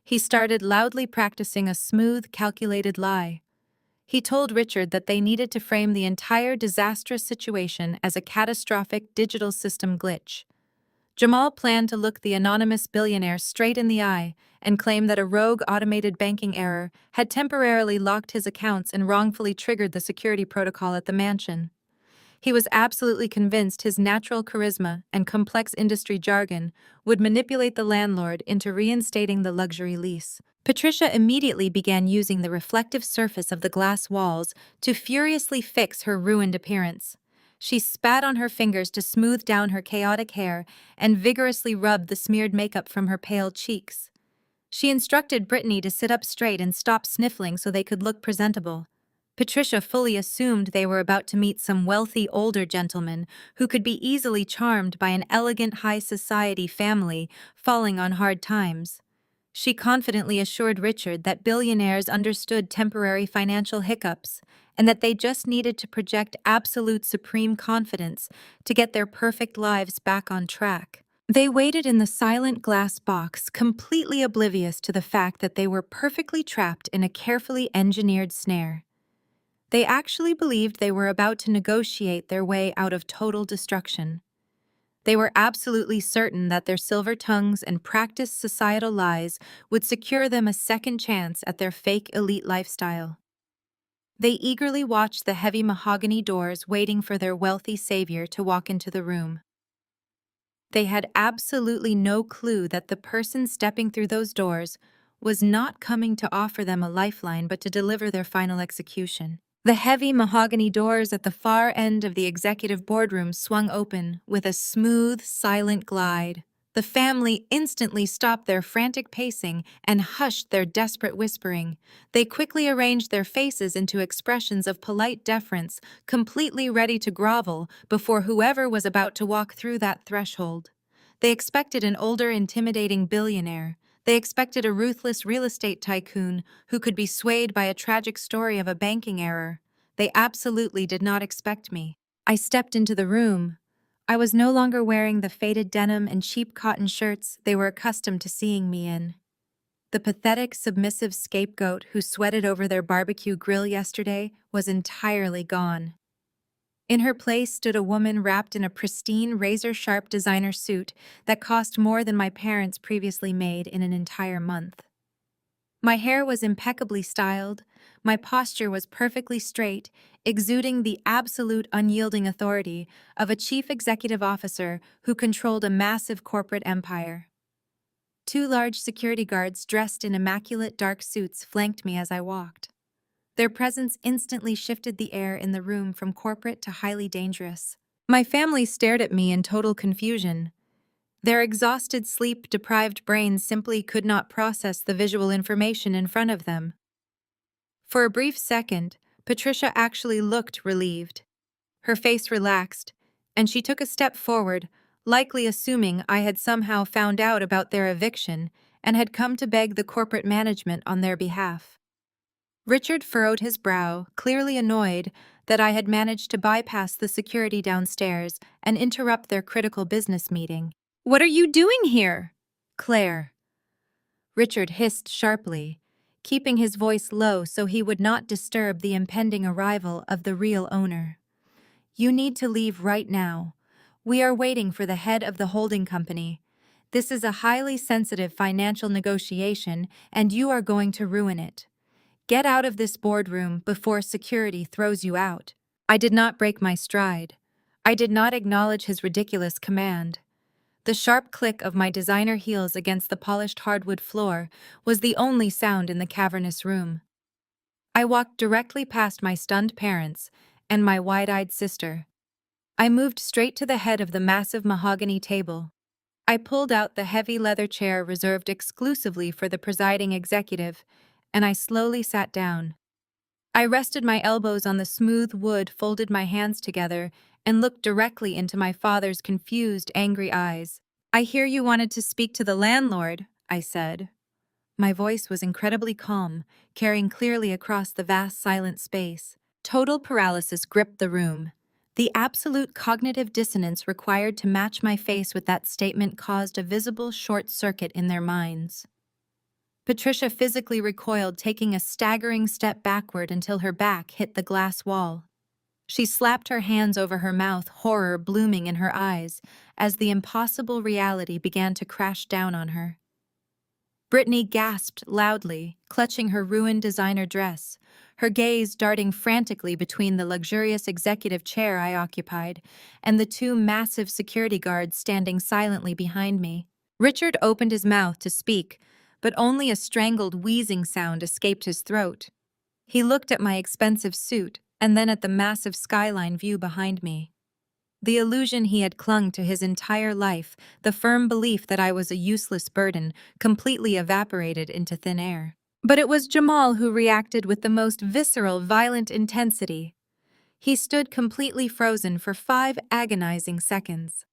He started loudly practicing a smooth, calculated lie. He told Richard that they needed to frame the entire disastrous situation as a catastrophic digital system glitch. Jamal planned to look the anonymous billionaire straight in the eye and claim that a rogue automated banking error had temporarily locked his accounts and wrongfully triggered the security protocol at the mansion. He was absolutely convinced his natural charisma and complex industry jargon would manipulate the landlord into reinstating the luxury lease. Patricia immediately began using the reflective surface of the glass walls to furiously fix her ruined appearance. She spat on her fingers to smooth down her chaotic hair and vigorously rubbed the smeared makeup from her pale cheeks. She instructed Brittany to sit up straight and stop sniffling so they could look presentable. Patricia fully assumed they were about to meet some wealthy older gentleman who could be easily charmed by an elegant high society family falling on hard times. She confidently assured Richard that billionaires understood temporary financial hiccups and that they just needed to project absolute supreme confidence to get their perfect lives back on track. They waited in the silent glass box, completely oblivious to the fact that they were perfectly trapped in a carefully engineered snare. They actually believed they were about to negotiate their way out of total destruction. They were absolutely certain that their silver tongues and practiced societal lies would secure them a second chance at their fake elite lifestyle. They eagerly watched the heavy mahogany doors waiting for their wealthy savior to walk into the room. They had absolutely no clue that the person stepping through those doors was not coming to offer them a lifeline but to deliver their final execution. The heavy mahogany doors at the far end of the executive boardroom swung open with a smooth, silent glide. The family instantly stopped their frantic pacing and hushed their desperate whispering. They quickly arranged their faces into expressions of polite deference, completely ready to grovel before whoever was about to walk through that threshold. They expected an older, intimidating billionaire. They expected a ruthless real estate tycoon who could be swayed by a tragic story of a banking error. They absolutely did not expect me. I stepped into the room. I was no longer wearing the faded denim and cheap cotton shirts they were accustomed to seeing me in. The pathetic, submissive scapegoat who sweated over their barbecue grill yesterday was entirely gone. In her place stood a woman wrapped in a pristine, razor-sharp designer suit that cost more than my parents previously made in an entire month. My hair was impeccably styled, my posture was perfectly straight, exuding the absolute unyielding authority of a chief executive officer who controlled a massive corporate empire. Two large security guards dressed in immaculate dark suits flanked me as I walked. Their presence instantly shifted the air in the room from corporate to highly dangerous. My family stared at me in total confusion. Their exhausted, sleep-deprived brains simply could not process the visual information in front of them. For a brief second, Patricia actually looked relieved. Her face relaxed, and she took a step forward, likely assuming I had somehow found out about their eviction and had come to beg the corporate management on their behalf. Richard furrowed his brow, clearly annoyed that I had managed to bypass the security downstairs and interrupt their critical business meeting. "What are you doing here, Claire?" Richard hissed sharply, keeping his voice low so he would not disturb the impending arrival of the real owner. "You need to leave right now. We are waiting for the head of the holding company. This is a highly sensitive financial negotiation, and you are going to ruin it. Get out of this boardroom before security throws you out." I did not break my stride. I did not acknowledge his ridiculous command. The sharp click of my designer heels against the polished hardwood floor was the only sound in the cavernous room. I walked directly past my stunned parents and my wide-eyed sister. I moved straight to the head of the massive mahogany table. I pulled out the heavy leather chair reserved exclusively for the presiding executive, and I slowly sat down. I rested my elbows on the smooth wood, folded my hands together, and looked directly into my father's confused, angry eyes. "I hear you wanted to speak to the landlord," I said. My voice was incredibly calm, carrying clearly across the vast silent space. Total paralysis gripped the room. The absolute cognitive dissonance required to match my face with that statement caused a visible short circuit in their minds. Patricia physically recoiled, taking a staggering step backward until her back hit the glass wall. She slapped her hands over her mouth, horror blooming in her eyes, as the impossible reality began to crash down on her. Brittany gasped loudly, clutching her ruined designer dress, her gaze darting frantically between the luxurious executive chair I occupied and the two massive security guards standing silently behind me. Richard opened his mouth to speak, but only a strangled wheezing sound escaped his throat. He looked at my expensive suit and then at the massive skyline view behind me. The illusion he had clung to his entire life, the firm belief that I was a useless burden, completely evaporated into thin air. But it was Jamal who reacted with the most visceral, violent intensity. He stood completely frozen for 5 agonizing seconds.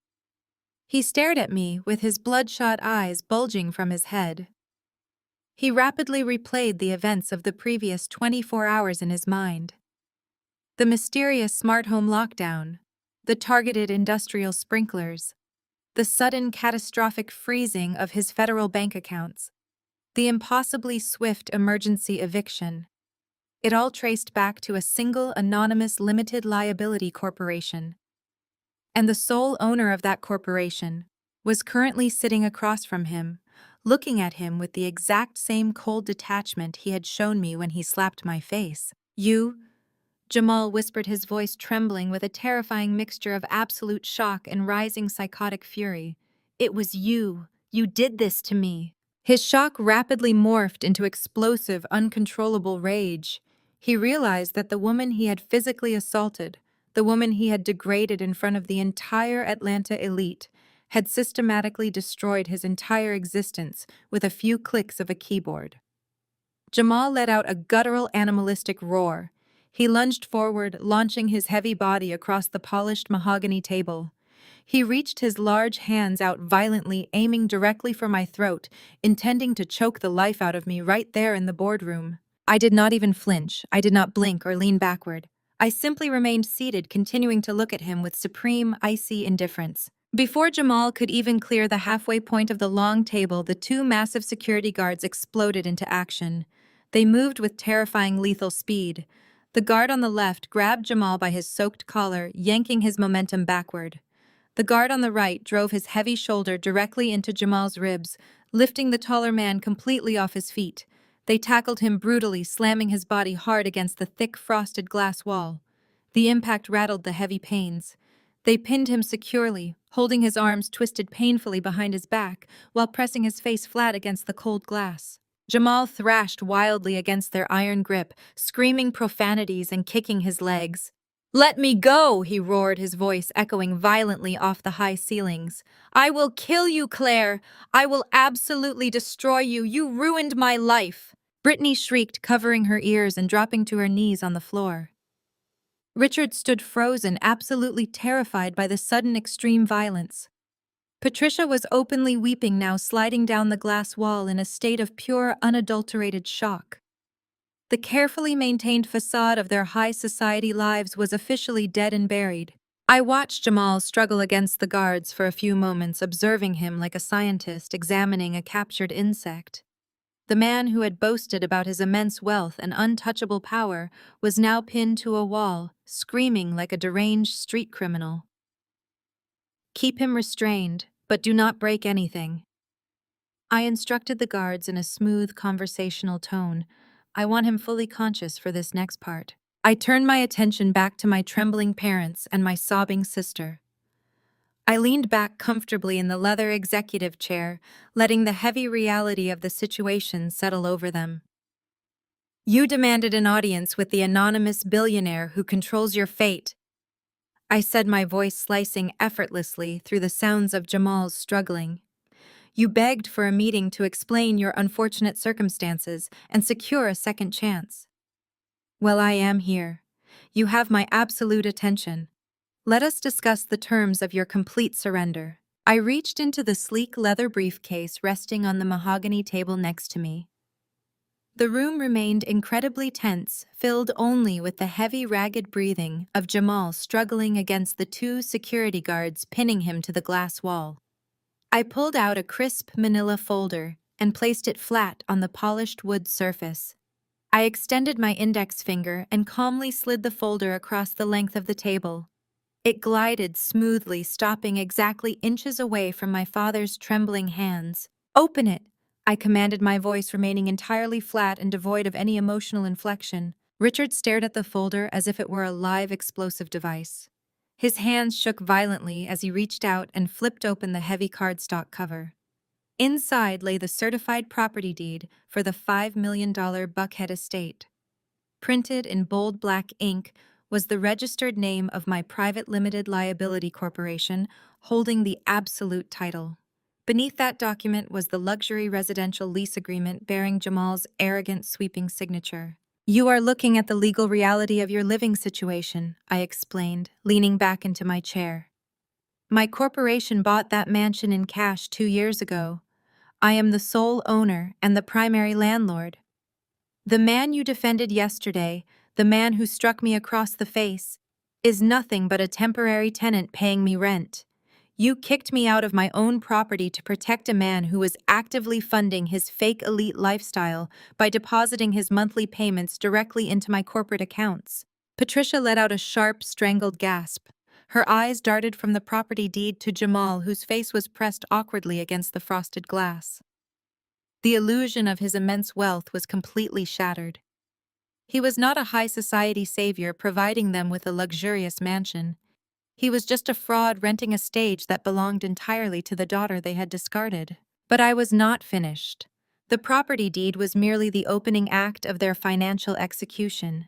He stared at me with his bloodshot eyes bulging from his head. He rapidly replayed the events of the previous 24 hours in his mind. The mysterious smart home lockdown, the targeted industrial sprinklers, the sudden catastrophic freezing of his federal bank accounts, the impossibly swift emergency eviction. It all traced back to a single anonymous limited liability corporation. And the sole owner of that corporation was currently sitting across from him, looking at him with the exact same cold detachment he had shown me when he slapped my face. "You," Jamal whispered, his voice trembling with a terrifying mixture of absolute shock and rising psychotic fury. "It was you. You did this to me." His shock rapidly morphed into explosive, uncontrollable rage. He realized that the woman he had physically assaulted, the woman he had degraded in front of the entire Atlanta elite, had systematically destroyed his entire existence with a few clicks of a keyboard. Jamal let out a guttural, animalistic roar. He lunged forward, launching his heavy body across the polished mahogany table. He reached his large hands out violently, aiming directly for my throat, intending to choke the life out of me right there in the boardroom. I did not even flinch. I did not blink or lean backward. I simply remained seated, continuing to look at him with supreme, icy indifference. Before Jamal could even clear the halfway point of the long table, the two massive security guards exploded into action. They moved with terrifying, lethal speed. The guard on the left grabbed Jamal by his soaked collar, yanking his momentum backward. The guard on the right drove his heavy shoulder directly into Jamal's ribs, lifting the taller man completely off his feet. They tackled him brutally, slamming his body hard against the thick, frosted glass wall. The impact rattled the heavy panes. They pinned him securely, holding his arms twisted painfully behind his back while pressing his face flat against the cold glass. Jamal thrashed wildly against their iron grip, screaming profanities and kicking his legs. "Let me go!" he roared, his voice echoing violently off the high ceilings. "I will kill you, Claire! I will absolutely destroy you! You ruined my life!" Brittany shrieked, covering her ears and dropping to her knees on the floor. Richard stood frozen, absolutely terrified by the sudden extreme violence. Patricia was openly weeping now, sliding down the glass wall in a state of pure, unadulterated shock. The carefully maintained facade of their high society lives was officially dead and buried. I watched Jamal struggle against the guards for a few moments, observing him like a scientist examining a captured insect. The man who had boasted about his immense wealth and untouchable power was now pinned to a wall, screaming like a deranged street criminal. "Keep him restrained, but do not break anything," I instructed the guards in a smooth, conversational tone. "I want him fully conscious for this next part." I turned my attention back to my trembling parents and my sobbing sister. I leaned back comfortably in the leather executive chair, letting the heavy reality of the situation settle over them. "You demanded an audience with the anonymous billionaire who controls your fate," I said, my voice slicing effortlessly through the sounds of Jamal's struggling. "You begged for a meeting to explain your unfortunate circumstances and secure a second chance. Well, I am here. You have my absolute attention. Let us discuss the terms of your complete surrender." I reached into the sleek leather briefcase resting on the mahogany table next to me. The room remained incredibly tense, filled only with the heavy, ragged breathing of Jamal struggling against the two security guards pinning him to the glass wall. I pulled out a crisp manila folder, and placed it flat on the polished wood surface. I extended my index finger and calmly slid the folder across the length of the table. It glided smoothly, stopping exactly inches away from my father's trembling hands. "Open it!" I commanded, my voice remaining entirely flat and devoid of any emotional inflection. Richard stared at the folder as if it were a live explosive device. His hands shook violently as he reached out and flipped open the heavy cardstock cover. Inside lay the certified property deed for the $5 million Buckhead estate. Printed in bold black ink was the registered name of my private limited liability corporation, holding the absolute title. Beneath that document was the luxury residential lease agreement bearing Jamal's arrogant, sweeping signature. "You are looking at the legal reality of your living situation," I explained, leaning back into my chair. "My corporation bought that mansion in cash 2 years ago. I am the sole owner and the primary landlord. The man you defended yesterday, the man who struck me across the face, is nothing but a temporary tenant paying me rent. You kicked me out of my own property to protect a man who was actively funding his fake elite lifestyle by depositing his monthly payments directly into my corporate accounts." Patricia let out a sharp, strangled gasp. Her eyes darted from the property deed to Jamal, whose face was pressed awkwardly against the frosted glass. The illusion of his immense wealth was completely shattered. He was not a high society savior providing them with a luxurious mansion. He was just a fraud renting a stage that belonged entirely to the daughter they had discarded. But I was not finished. The property deed was merely the opening act of their financial execution.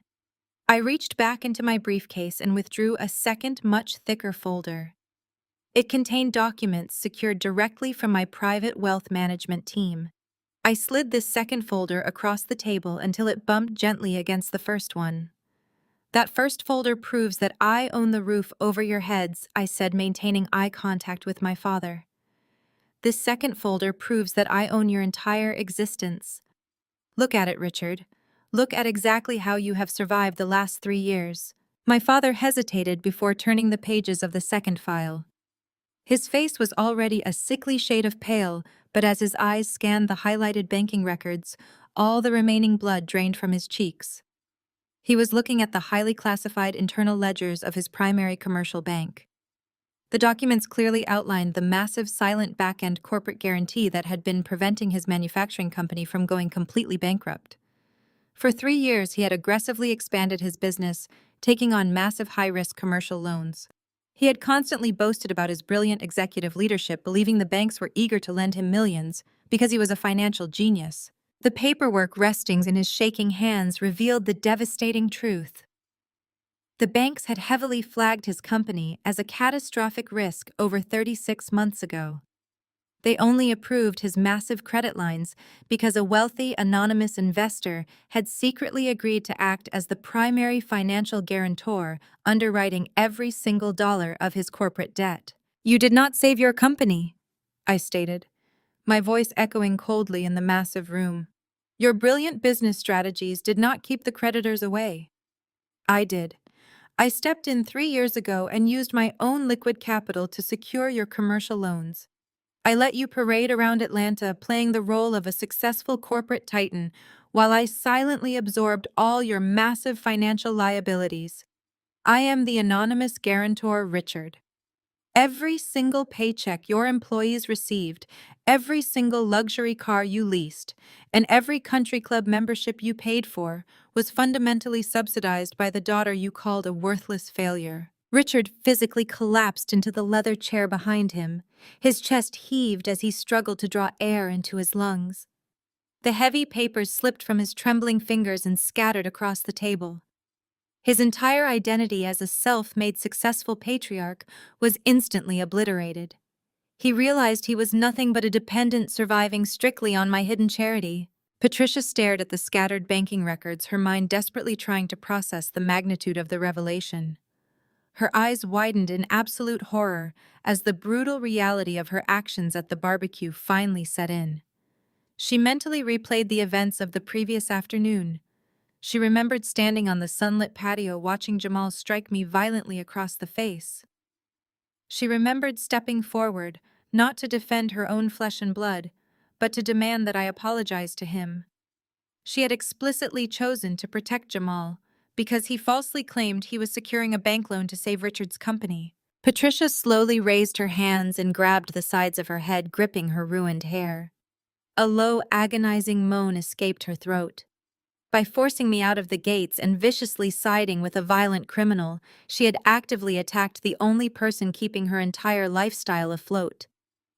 I reached back into my briefcase and withdrew a second, much thicker folder. It contained documents secured directly from my private wealth management team. I slid this second folder across the table until it bumped gently against the first one. "That first folder proves that I own the roof over your heads," I said, maintaining eye contact with my father. "This second folder proves that I own your entire existence. Look at it, Richard. Look at exactly how you have survived the last 3 years." My father hesitated before turning the pages of the second file. His face was already a sickly shade of pale, but as his eyes scanned the highlighted banking records, all the remaining blood drained from his cheeks. He was looking at the highly classified internal ledgers of his primary commercial bank. The documents clearly outlined the massive silent back-end corporate guarantee that had been preventing his manufacturing company from going completely bankrupt. For 3 years, he had aggressively expanded his business, taking on massive high-risk commercial loans. He had constantly boasted about his brilliant executive leadership, believing the banks were eager to lend him millions because he was a financial genius. The paperwork resting in his shaking hands revealed the devastating truth. The banks had heavily flagged his company as a catastrophic risk over 36 months ago. They only approved his massive credit lines because a wealthy, anonymous investor had secretly agreed to act as the primary financial guarantor, underwriting every single dollar of his corporate debt. "You did not save your company," I stated, my voice echoing coldly in the massive room. "Your brilliant business strategies did not keep the creditors away. I did. I stepped in 3 years ago and used my own liquid capital to secure your commercial loans. I let you parade around Atlanta playing the role of a successful corporate titan while I silently absorbed all your massive financial liabilities. I am the anonymous guarantor, Richard. Every single paycheck your employees received, every single luxury car you leased, and every country club membership you paid for was fundamentally subsidized by the daughter you called a worthless failure." Richard physically collapsed into the leather chair behind him. His chest heaved as he struggled to draw air into his lungs. The heavy papers slipped from his trembling fingers and scattered across the table. His entire identity as a self-made successful patriarch was instantly obliterated. He realized he was nothing but a dependent surviving strictly on my hidden charity. Patricia stared at the scattered banking records, her mind desperately trying to process the magnitude of the revelation. Her eyes widened in absolute horror as the brutal reality of her actions at the barbecue finally set in. She mentally replayed the events of the previous afternoon. She remembered standing on the sunlit patio watching Jamal strike me violently across the face. She remembered stepping forward, not to defend her own flesh and blood, but to demand that I apologize to him. She had explicitly chosen to protect Jamal because he falsely claimed he was securing a bank loan to save Richard's company. Patricia slowly raised her hands and grabbed the sides of her head, gripping her ruined hair. A low, agonizing moan escaped her throat. By forcing me out of the gates and viciously siding with a violent criminal, she had actively attacked the only person keeping her entire lifestyle afloat.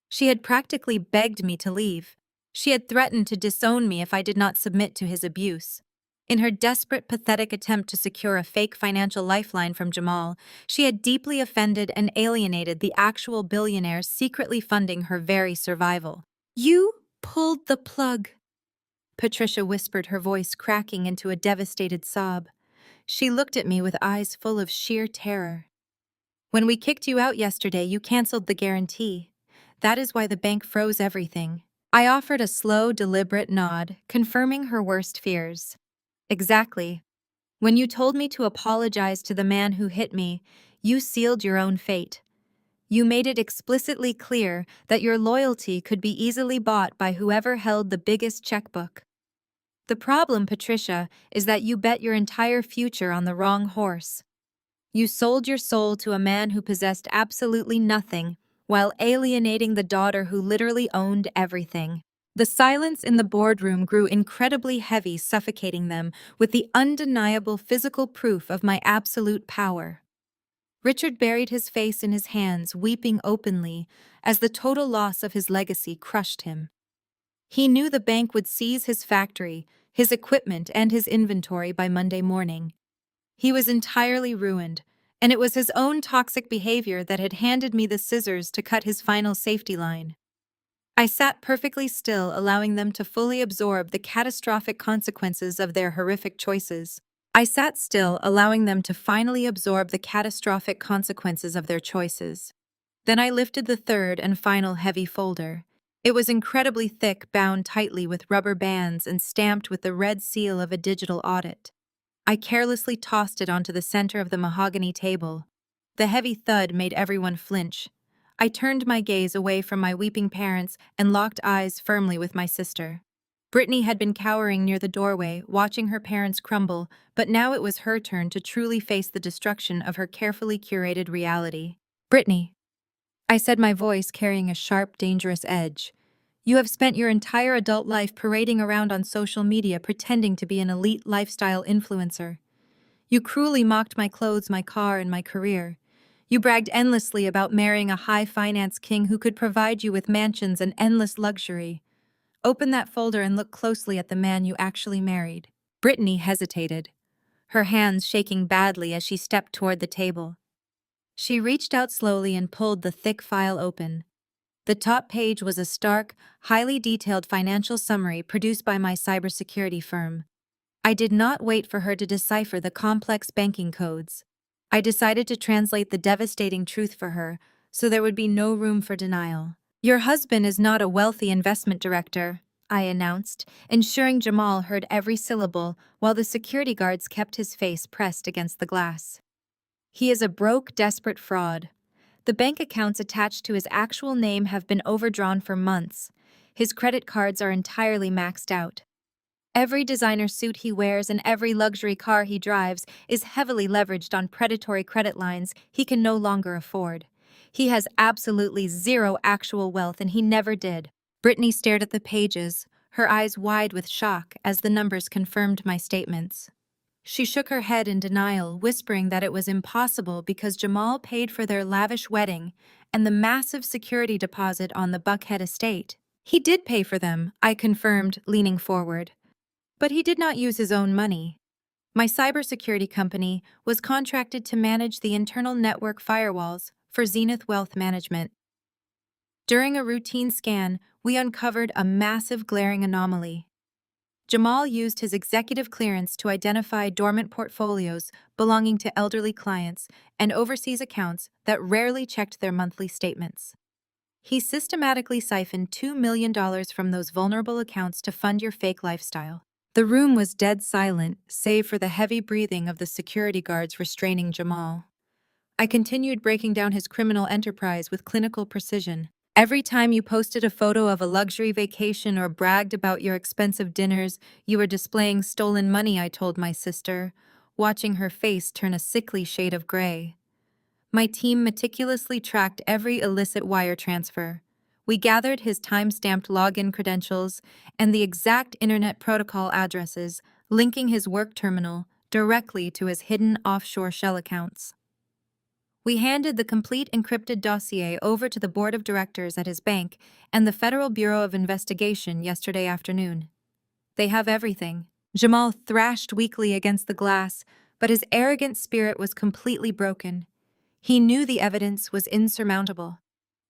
She had practically begged me to leave. She had threatened to disown me if I did not submit to his abuse. In her desperate, pathetic attempt to secure a fake financial lifeline from Jamal, she had deeply offended and alienated the actual billionaire secretly funding her very survival. "You pulled the plug," Patricia whispered, her voice cracking into a devastated sob. She looked at me with eyes full of sheer terror. "When we kicked you out yesterday, you canceled the guarantee. That is why the bank froze everything." I offered a slow, deliberate nod, confirming her worst fears. "Exactly. When you told me to apologize to the man who hit me, you sealed your own fate. You made it explicitly clear that your loyalty could be easily bought by whoever held the biggest checkbook. The problem, Patricia, is that you bet your entire future on the wrong horse. You sold your soul to a man who possessed absolutely nothing, while alienating the daughter who literally owned everything." The silence in the boardroom grew incredibly heavy, suffocating them with the undeniable physical proof of my absolute power. Richard buried his face in his hands, weeping openly, as the total loss of his legacy crushed him. He knew the bank would seize his factory, his equipment, and his inventory by Monday morning. He was entirely ruined, and it was his own toxic behavior that had handed me the scissors to cut his final safety line. I sat perfectly still, allowing them to fully absorb the catastrophic consequences of their horrific choices. I sat still, allowing them to finally absorb the catastrophic consequences of their choices. Then I lifted the third and final heavy folder. It was incredibly thick, bound tightly with rubber bands and stamped with the red seal of a digital audit. I carelessly tossed it onto the center of the mahogany table. The heavy thud made everyone flinch. I turned my gaze away from my weeping parents and locked eyes firmly with my sister. Brittany had been cowering near the doorway, watching her parents crumble, but now it was her turn to truly face the destruction of her carefully curated reality. "Brittany," I said, my voice carrying a sharp, dangerous edge, "you have spent your entire adult life parading around on social media pretending to be an elite lifestyle influencer. You cruelly mocked my clothes, my car, and my career. You bragged endlessly about marrying a high-finance king who could provide you with mansions and endless luxury. Open that folder and look closely at the man you actually married." Brittany hesitated, her hands shaking badly as she stepped toward the table. She reached out slowly and pulled the thick file open. The top page was a stark, highly detailed financial summary produced by my cybersecurity firm. I did not wait for her to decipher the complex banking codes. I decided to translate the devastating truth for her, so there would be no room for denial. "Your husband is not a wealthy investment director," I announced, ensuring Jamal heard every syllable while the security guards kept his face pressed against the glass. "He is a broke, desperate fraud. The bank accounts attached to his actual name have been overdrawn for months. His credit cards are entirely maxed out. Every designer suit he wears and every luxury car he drives is heavily leveraged on predatory credit lines he can no longer afford. He has absolutely zero actual wealth, and he never did." Brittany stared at the pages, her eyes wide with shock as the numbers confirmed my statements. She shook her head in denial, whispering that it was impossible because Jamal paid for their lavish wedding and the massive security deposit on the Buckhead estate. "He did pay for them," I confirmed, leaning forward. "But he did not use his own money. My cybersecurity company was contracted to manage the internal network firewalls for Zenith Wealth Management. During a routine scan, we uncovered a massive glaring anomaly. Jamal used his executive clearance to identify dormant portfolios belonging to elderly clients and overseas accounts that rarely checked their monthly statements. He systematically siphoned $2 million from those vulnerable accounts to fund your fake lifestyle." The room was dead silent, save for the heavy breathing of the security guards restraining Jamal. I continued breaking down his criminal enterprise with clinical precision. Every time you posted a photo of a luxury vacation or bragged about your expensive dinners, you were displaying stolen money, I told my sister, watching her face turn a sickly shade of gray. My team meticulously tracked every illicit wire transfer. We gathered his time-stamped login credentials and the exact internet protocol addresses, linking his work terminal directly to his hidden offshore shell accounts. We handed the complete encrypted dossier over to the board of directors at his bank and the Federal Bureau of Investigation yesterday afternoon. They have everything. Jamal thrashed weakly against the glass, but his arrogant spirit was completely broken. He knew the evidence was insurmountable.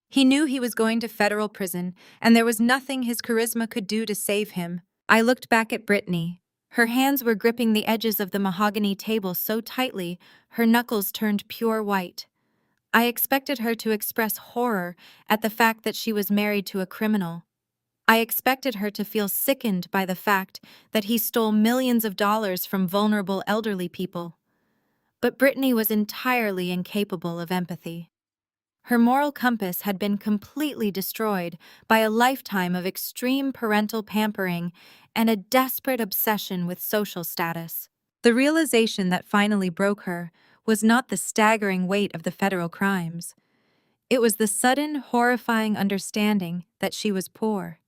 He knew he was going to federal prison, and there was nothing his charisma could do to save him. I looked back at Brittany. Her hands were gripping the edges of the mahogany table so tightly, her knuckles turned pure white. I expected her to express horror at the fact that she was married to a criminal. I expected her to feel sickened by the fact that he stole millions of dollars from vulnerable elderly people. But Brittany was entirely incapable of empathy. Her moral compass had been completely destroyed by a lifetime of extreme parental pampering and a desperate obsession with social status. The realization that finally broke her was not the staggering weight of the federal crimes. It was the sudden, horrifying understanding that she was poor.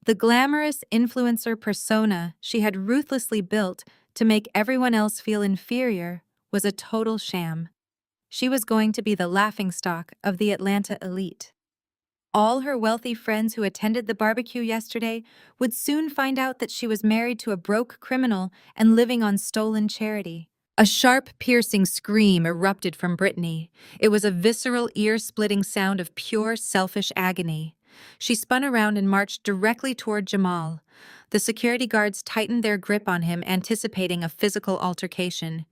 The glamorous influencer persona she had ruthlessly built to make everyone else feel inferior was a total sham. She was going to be the laughingstock of the Atlanta elite. All her wealthy friends who attended the barbecue yesterday would soon find out that she was married to a broke criminal and living on stolen charity. A sharp, piercing scream erupted from Brittany. It was a visceral, ear-splitting sound of pure, selfish agony. She spun around and marched directly toward Jamal. The security guards tightened their grip on him, anticipating a physical altercation.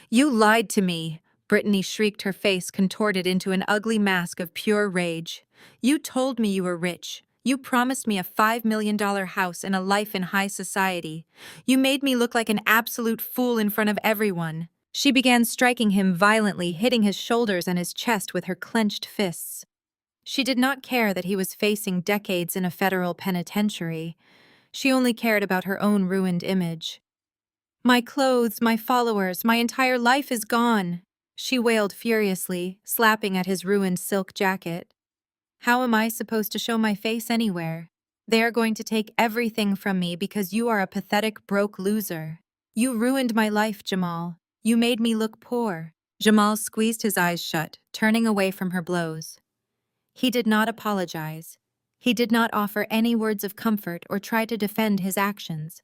"You lied to me!" Brittany shrieked, her face contorted into an ugly mask of pure rage. "You told me you were rich. You promised me a $5 million house and a life in high society. You made me look like an absolute fool in front of everyone." She began striking him violently, hitting his shoulders and his chest with her clenched fists. She did not care that he was facing decades in a federal penitentiary. She only cared about her own ruined image. "My clothes, my followers, my entire life is gone," she wailed furiously, slapping at his ruined silk jacket. "How am I supposed to show my face anywhere? They are going to take everything from me because you are a pathetic, broke loser. You ruined my life, Jamal. You made me look poor." Jamal squeezed his eyes shut, turning away from her blows. He did not apologize. He did not offer any words of comfort or try to defend his actions.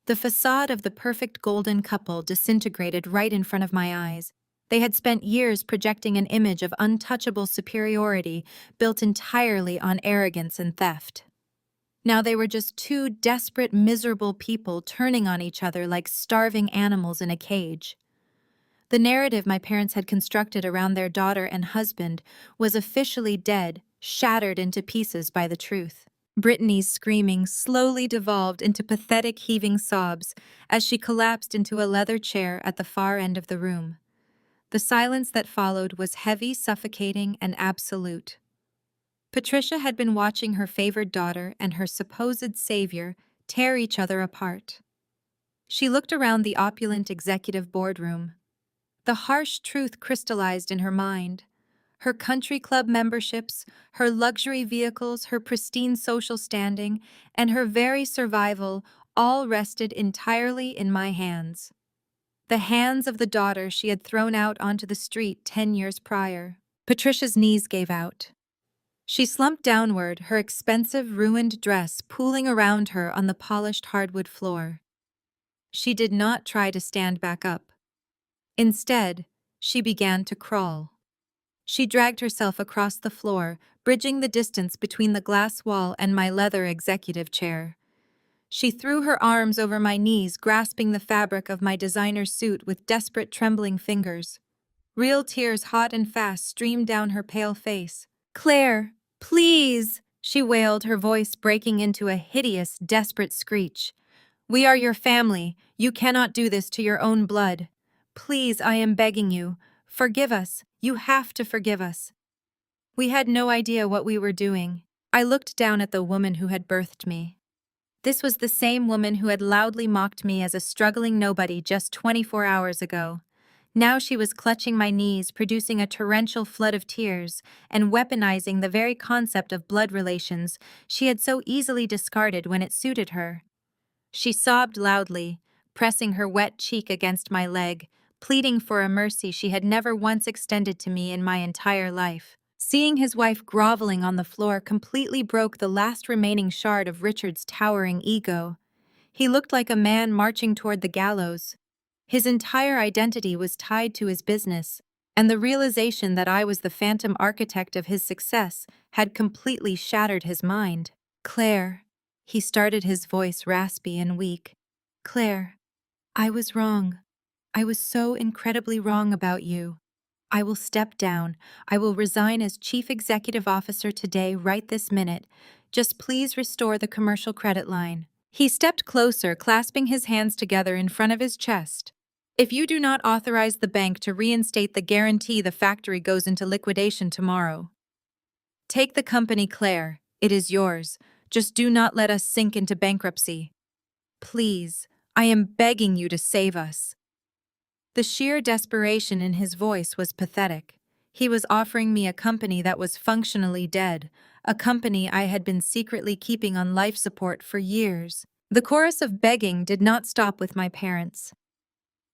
The facade of the perfect golden couple disintegrated right in front of my eyes. They had spent years projecting an image of untouchable superiority built entirely on arrogance and theft. Now they were just two desperate, miserable people turning on each other like starving animals in a cage. The narrative my parents had constructed around their daughter and husband was officially dead, shattered into pieces by the truth. Brittany's screaming slowly devolved into pathetic heaving sobs as she collapsed into a leather chair at the far end of the room. The silence that followed was heavy, suffocating, and absolute. Patricia had been watching her favored daughter and her supposed savior tear each other apart. She looked around the opulent executive boardroom. The harsh truth crystallized in her mind. Her country club memberships, her luxury vehicles, her pristine social standing, and her very survival all rested entirely in my hands. The hands of the daughter she had thrown out onto the street 10 years prior. Patricia's knees gave out. She slumped downward, her expensive, ruined dress pooling around her on the polished hardwood floor. She did not try to stand back up. Instead, she began to crawl. She dragged herself across the floor, bridging the distance between the glass wall and my leather executive chair. She threw her arms over my knees, grasping the fabric of my designer suit with desperate, trembling fingers. Real tears, hot and fast, streamed down her pale face. "Claire, please!" she wailed, her voice breaking into a hideous, desperate screech. "We are your family. You cannot do this to your own blood. Please, I am begging you. Forgive us. You have to forgive us." We had no idea what we were doing. I looked down at the woman who had birthed me. This was the same woman who had loudly mocked me as a struggling nobody just 24 hours ago. Now she was clutching my knees, producing a torrential flood of tears, and weaponizing the very concept of blood relations she had so easily discarded when it suited her. She sobbed loudly, pressing her wet cheek against my leg, pleading for a mercy she had never once extended to me in my entire life. Seeing his wife groveling on the floor completely broke the last remaining shard of Richard's towering ego. He looked like a man marching toward the gallows. His entire identity was tied to his business, and the realization that I was the phantom architect of his success had completely shattered his mind. Claire, he started, his voice raspy and weak. Claire, I was wrong. I was so incredibly wrong about you. I will step down. I will resign as Chief Executive Officer today, right this minute. Just please restore the commercial credit line. He stepped closer, clasping his hands together in front of his chest. If you do not authorize the bank to reinstate the guarantee, the factory goes into liquidation tomorrow. Take the company, Claire. It is yours. Just do not let us sink into bankruptcy. Please, I am begging you to save us. The sheer desperation in his voice was pathetic. He was offering me a company that was functionally dead, a company I had been secretly keeping on life support for years. The chorus of begging did not stop with my parents.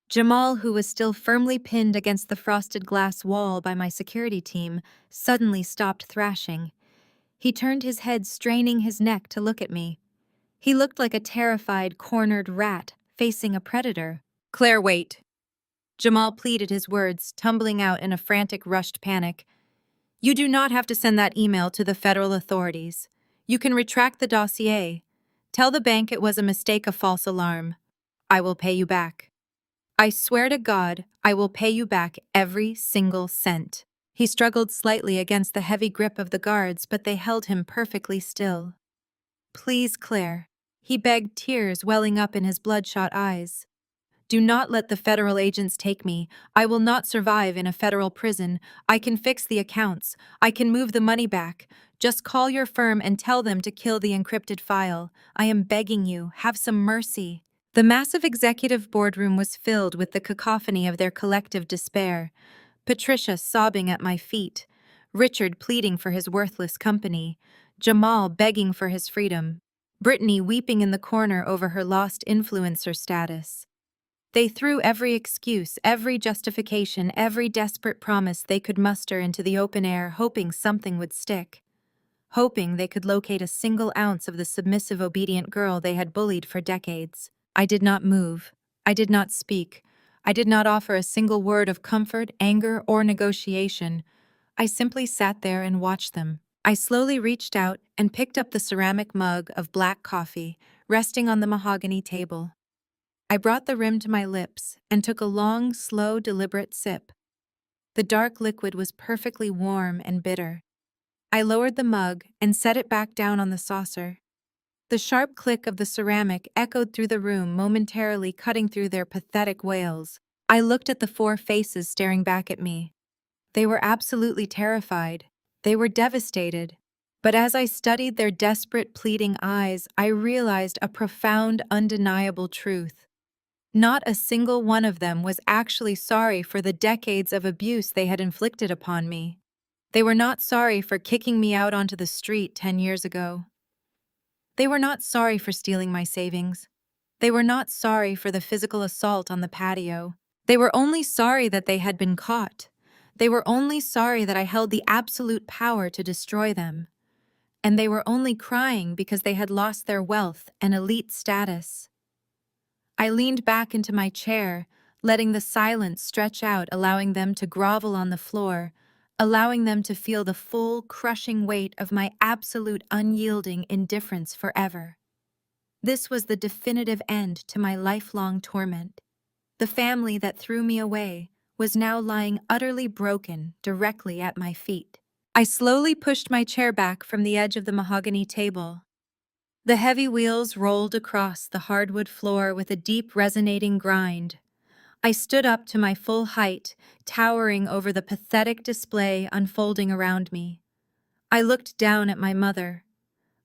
Jamal, who was still firmly pinned against the frosted glass wall by my security team, suddenly stopped thrashing. He turned his head, straining his neck to look at me. He looked like a terrified, cornered rat facing a predator. Claire, wait. Jamal pleaded, his words tumbling out in a frantic, rushed panic. You do not have to send that email to the federal authorities. You can retract the dossier. Tell the bank it was a mistake, a false alarm. I will pay you back. I swear to God, I will pay you back every single cent. He struggled slightly against the heavy grip of the guards, but they held him perfectly still. Please, Claire, he begged, tears welling up in his bloodshot eyes. Do not let the federal agents take me. I will not survive in a federal prison. I can fix the accounts. I can move the money back. Just call your firm and tell them to kill the encrypted file. I am begging you, have some mercy. The massive executive boardroom was filled with the cacophony of their collective despair. Patricia sobbing at my feet, Richard pleading for his worthless company, Jamal begging for his freedom, Brittany weeping in the corner over her lost influencer status. They threw every excuse, every justification, every desperate promise they could muster into the open air, hoping something would stick. Hoping they could locate a single ounce of the submissive, obedient girl they had bullied for decades. I did not move. I did not speak. I did not offer a single word of comfort, anger, or negotiation. I simply sat there and watched them. I slowly reached out and picked up the ceramic mug of black coffee, resting on the mahogany table. I brought the rim to my lips and took a long, slow, deliberate sip. The dark liquid was perfectly warm and bitter. I lowered the mug and set it back down on the saucer. The sharp click of the ceramic echoed through the room, momentarily cutting through their pathetic wails. I looked at the four faces staring back at me. They were absolutely terrified. They were devastated. But as I studied their desperate, pleading eyes, I realized a profound, undeniable truth. Not a single one of them was actually sorry for the decades of abuse they had inflicted upon me. They were not sorry for kicking me out onto the street 10 years ago. They were not sorry for stealing my savings. They were not sorry for the physical assault on the patio. They were only sorry that they had been caught. They were only sorry that I held the absolute power to destroy them. And they were only crying because they had lost their wealth and elite status. I leaned back into my chair, letting the silence stretch out, allowing them to grovel on the floor, allowing them to feel the full, crushing weight of my absolute, unyielding indifference forever. This was the definitive end to my lifelong torment. The family that threw me away was now lying utterly broken directly at my feet. I slowly pushed my chair back from the edge of the mahogany table. The heavy wheels rolled across the hardwood floor with a deep, resonating grind. I stood up to my full height, towering over the pathetic display unfolding around me. I looked down at my mother.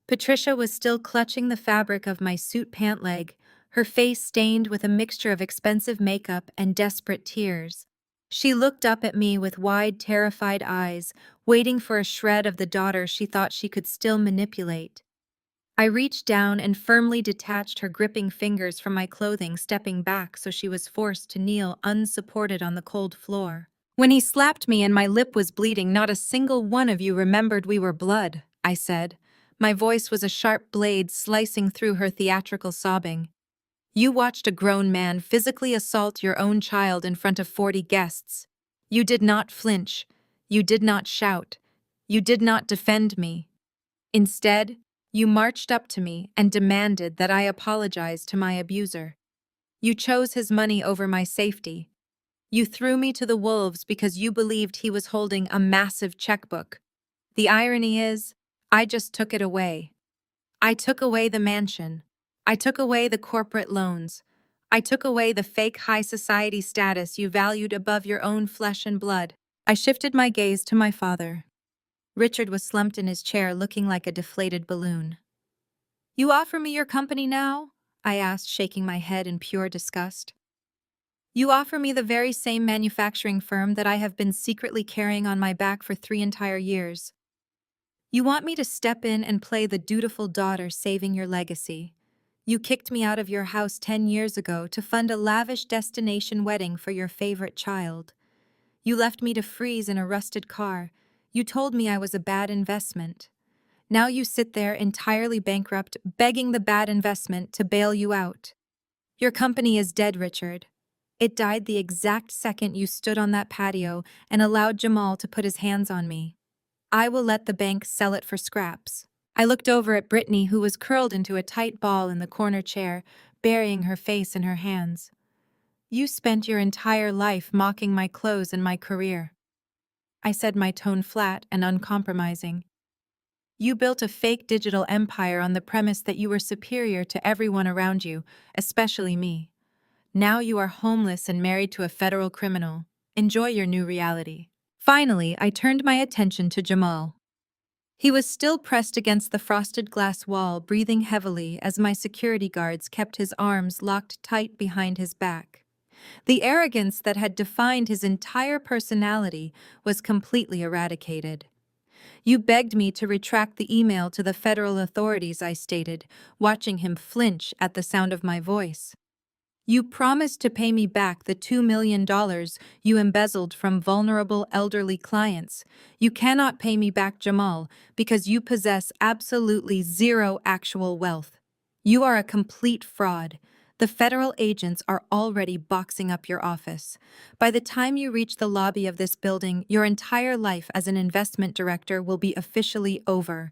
Patricia was still clutching the fabric of my suit pant leg, her face stained with a mixture of expensive makeup and desperate tears. She looked up at me with wide, terrified eyes, waiting for a shred of the daughter she thought she could still manipulate. I reached down and firmly detached her gripping fingers from my clothing, stepping back so she was forced to kneel unsupported on the cold floor. When he slapped me and my lip was bleeding, not a single one of you remembered we were blood, I said. My voice was a sharp blade slicing through her theatrical sobbing. You watched a grown man physically assault your own child in front of 40 guests. You did not flinch. You did not shout. You did not defend me. Instead, you marched up to me and demanded that I apologize to my abuser. You chose his money over my safety. You threw me to the wolves because you believed he was holding a massive checkbook. The irony is, I just took it away. I took away the mansion. I took away the corporate loans. I took away the fake high society status you valued above your own flesh and blood. I shifted my gaze to my father. Richard was slumped in his chair looking like a deflated balloon. You offer me your company now? I asked, shaking my head in pure disgust. You offer me the very same manufacturing firm that I have been secretly carrying on my back for 3 entire years. You want me to step in and play the dutiful daughter saving your legacy. You kicked me out of your house 10 years ago to fund a lavish destination wedding for your favorite child. You left me to freeze in a rusted car. You told me I was a bad investment. Now you sit there entirely bankrupt, begging the bad investment to bail you out. Your company is dead, Richard. It died the exact second you stood on that patio and allowed Jamal to put his hands on me. I will let the bank sell it for scraps. I looked over at Brittany, who was curled into a tight ball in the corner chair, burying her face in her hands. You spent your entire life mocking my clothes and my career. I said, my tone flat and uncompromising. You built a fake digital empire on the premise that you were superior to everyone around you, especially me. Now you are homeless and married to a federal criminal. Enjoy your new reality. Finally, I turned my attention to Jamal. He was still pressed against the frosted glass wall, breathing heavily as my security guards kept his arms locked tight behind his back. The arrogance that had defined his entire personality was completely eradicated. You begged me to retract the email to the federal authorities, I stated, watching him flinch at the sound of my voice. You promised to pay me back the $2 million you embezzled from vulnerable elderly clients. You cannot pay me back, Jamal, because you possess absolutely zero actual wealth. You are a complete fraud. The federal agents are already boxing up your office. By the time you reach the lobby of this building, your entire life as an investment director will be officially over.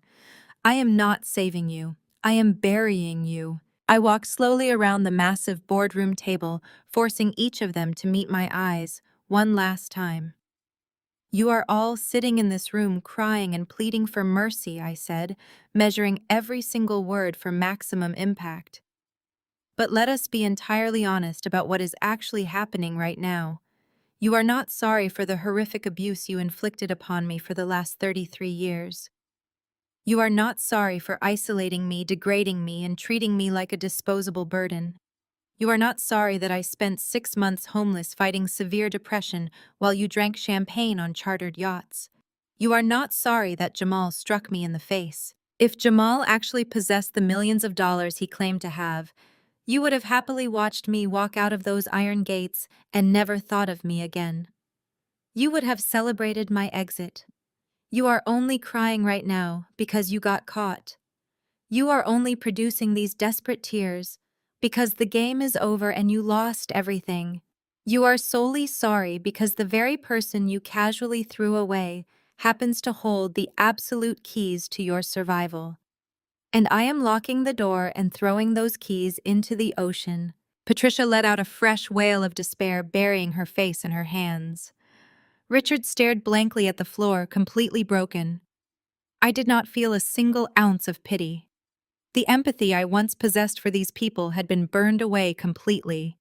I am not saving you. I am burying you. I walked slowly around the massive boardroom table, forcing each of them to meet my eyes one last time. You are all sitting in this room crying and pleading for mercy, I said, measuring every single word for maximum impact. But let us be entirely honest about what is actually happening right now. You are not sorry for the horrific abuse you inflicted upon me for the last 33 years. You are not sorry for isolating me, degrading me, and treating me like a disposable burden. You are not sorry that I spent 6 months homeless fighting severe depression while you drank champagne on chartered yachts. You are not sorry that Jamal struck me in the face. If Jamal actually possessed the millions of dollars he claimed to have, you would have happily watched me walk out of those iron gates and never thought of me again. You would have celebrated my exit. You are only crying right now because you got caught. You are only producing these desperate tears because the game is over and you lost everything. You are solely sorry because the very person you casually threw away happens to hold the absolute keys to your survival. And I am locking the door and throwing those keys into the ocean. Patricia let out a fresh wail of despair, burying her face in her hands. Richard stared blankly at the floor, completely broken. I did not feel a single ounce of pity. The empathy I once possessed for these people had been burned away completely.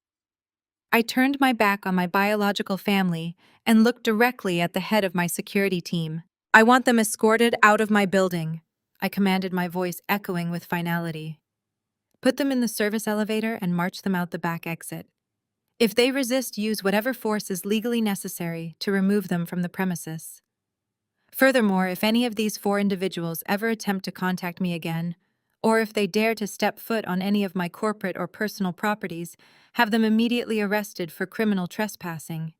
I turned my back on my biological family and looked directly at the head of my security team. I want them escorted out of my building, I commanded, my voice echoing with finality. Put them in the service elevator and march them out the back exit. If they resist, use whatever force is legally necessary to remove them from the premises. Furthermore, if any of these 4 individuals ever attempt to contact me again, or if they dare to step foot on any of my corporate or personal properties, have them immediately arrested for criminal trespassing.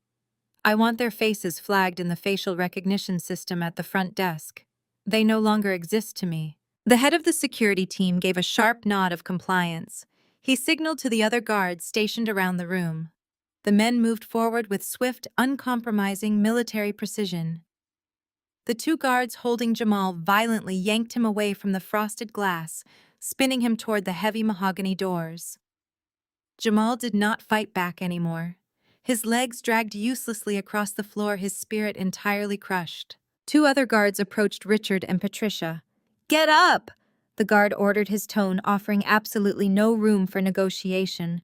I want their faces flagged in the facial recognition system at the front desk. They no longer exist to me. The head of the security team gave a sharp nod of compliance. He signaled to the other guards stationed around the room. The men moved forward with swift, uncompromising military precision. The 2 guards holding Jamal violently yanked him away from the frosted glass, spinning him toward the heavy mahogany doors. Jamal did not fight back anymore. His legs dragged uselessly across the floor, his spirit entirely crushed. 2 other guards approached Richard and Patricia. "Get up!" the guard ordered, his tone offering absolutely no room for negotiation.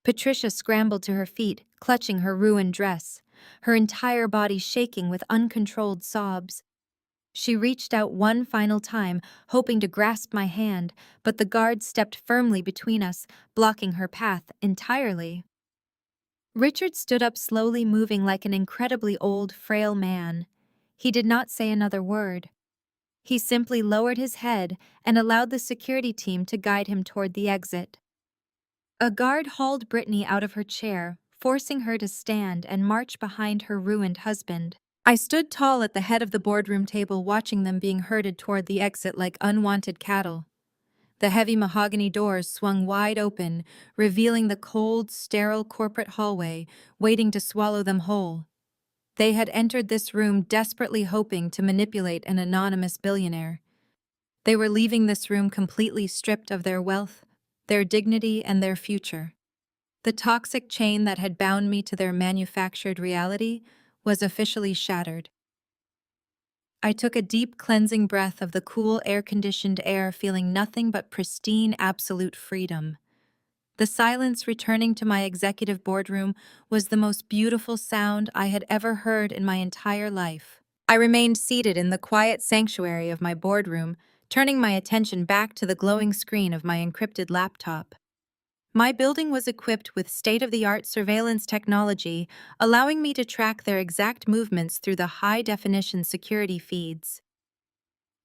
Patricia scrambled to her feet, clutching her ruined dress, her entire body shaking with uncontrolled sobs. She reached out one final time, hoping to grasp my hand, but the guard stepped firmly between us, blocking her path entirely. Richard stood up slowly, moving like an incredibly old, frail man. He did not say another word. He simply lowered his head and allowed the security team to guide him toward the exit. A guard hauled Brittany out of her chair, forcing her to stand and march behind her ruined husband. I stood tall at the head of the boardroom table, watching them being herded toward the exit like unwanted cattle. The heavy mahogany doors swung wide open, revealing the cold, sterile corporate hallway, waiting to swallow them whole. They had entered this room desperately hoping to manipulate an anonymous billionaire. They were leaving this room completely stripped of their wealth, their dignity, and their future. The toxic chain that had bound me to their manufactured reality was officially shattered. I took a deep cleansing breath of the cool, air-conditioned air, feeling nothing but pristine, absolute freedom. The silence returning to my executive boardroom was the most beautiful sound I had ever heard in my entire life. I remained seated in the quiet sanctuary of my boardroom, turning my attention back to the glowing screen of my encrypted laptop. My building was equipped with state-of-the-art surveillance technology, allowing me to track their exact movements through the high-definition security feeds.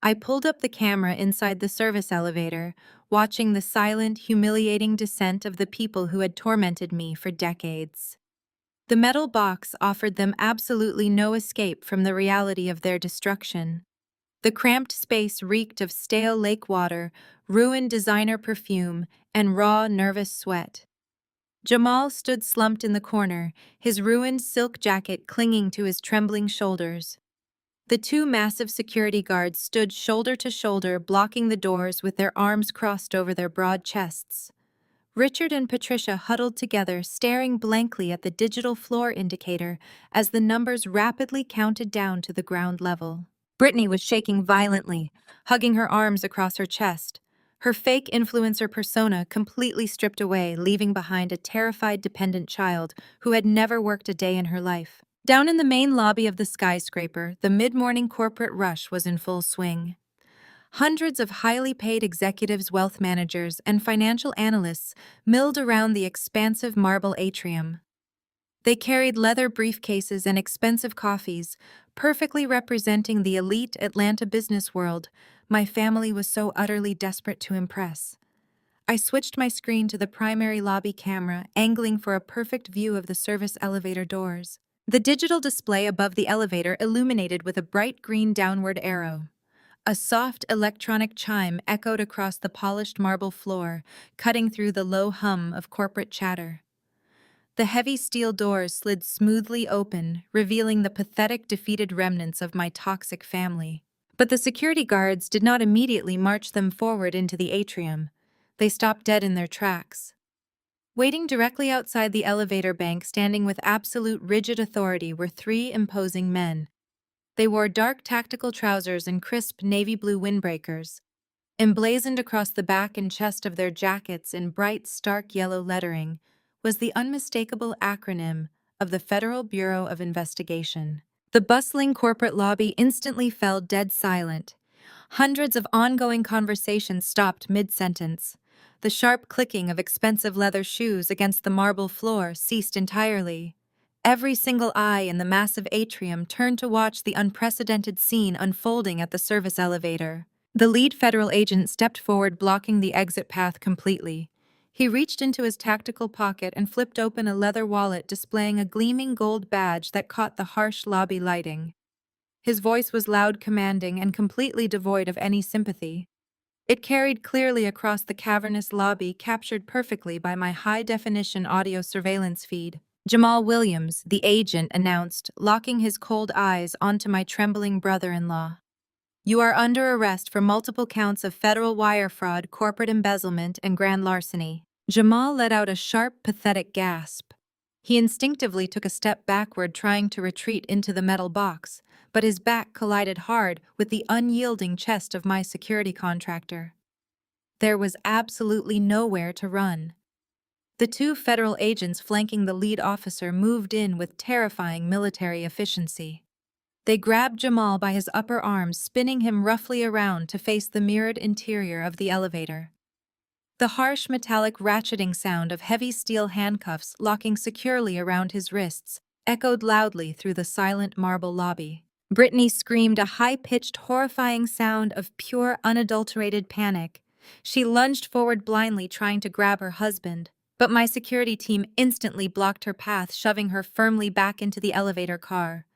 I pulled up the camera inside the service elevator, watching the silent, humiliating descent of the people who had tormented me for decades. The metal box offered them absolutely no escape from the reality of their destruction. The cramped space reeked of stale lake water, ruined designer perfume, and raw, nervous sweat. Jamal stood slumped in the corner, his ruined silk jacket clinging to his trembling shoulders. The 2 massive security guards stood shoulder to shoulder, blocking the doors with their arms crossed over their broad chests. Richard and Patricia huddled together, staring blankly at the digital floor indicator as the numbers rapidly counted down to the ground level. Brittany was shaking violently, hugging her arms across her chest, her fake influencer persona completely stripped away, leaving behind a terrified dependent child who had never worked a day in her life. Down in the main lobby of the skyscraper, the mid-morning corporate rush was in full swing. Hundreds of highly paid executives, wealth managers, and financial analysts milled around the expansive marble atrium. They carried leather briefcases and expensive coffees, perfectly representing the elite Atlanta business world my family was so utterly desperate to impress. I switched my screen to the primary lobby camera, angling for a perfect view of the service elevator doors. The digital display above the elevator illuminated with a bright green downward arrow. A soft electronic chime echoed across the polished marble floor, cutting through the low hum of corporate chatter. The heavy steel doors slid smoothly open, revealing the pathetic, defeated remnants of my toxic family. But the security guards did not immediately march them forward into the atrium. They stopped dead in their tracks. Waiting directly outside the elevator bank, standing with absolute rigid authority, were 3 imposing men. They wore dark tactical trousers and crisp navy blue windbreakers. Emblazoned across the back and chest of their jackets in bright, stark yellow lettering was the unmistakable acronym of the Federal Bureau of Investigation. The bustling corporate lobby instantly fell dead silent. Hundreds of ongoing conversations stopped mid-sentence. The sharp clicking of expensive leather shoes against the marble floor ceased entirely. Every single eye in the massive atrium turned to watch the unprecedented scene unfolding at the service elevator. The lead federal agent stepped forward, blocking the exit path completely. He reached into his tactical pocket and flipped open a leather wallet displaying a gleaming gold badge that caught the harsh lobby lighting. His voice was loud, commanding, and completely devoid of any sympathy. It carried clearly across the cavernous lobby, captured perfectly by my high-definition audio surveillance feed. "Jamal Williams," the agent announced, locking his cold eyes onto my trembling brother-in-law. "You are under arrest for multiple counts of federal wire fraud, corporate embezzlement, and grand larceny." Jamal let out a sharp, pathetic gasp. He instinctively took a step backward, trying to retreat into the metal box, but his back collided hard with the unyielding chest of my security contractor. There was absolutely nowhere to run. The two federal agents flanking the lead officer moved in with terrifying military efficiency. They grabbed Jamal by his upper arms, spinning him roughly around to face the mirrored interior of the elevator. The harsh metallic ratcheting sound of heavy steel handcuffs locking securely around his wrists echoed loudly through the silent marble lobby. Brittany screamed, a high-pitched, horrifying sound of pure, unadulterated panic. She lunged forward blindly, trying to grab her husband, but my security team instantly blocked her path, shoving her firmly back into the elevator car.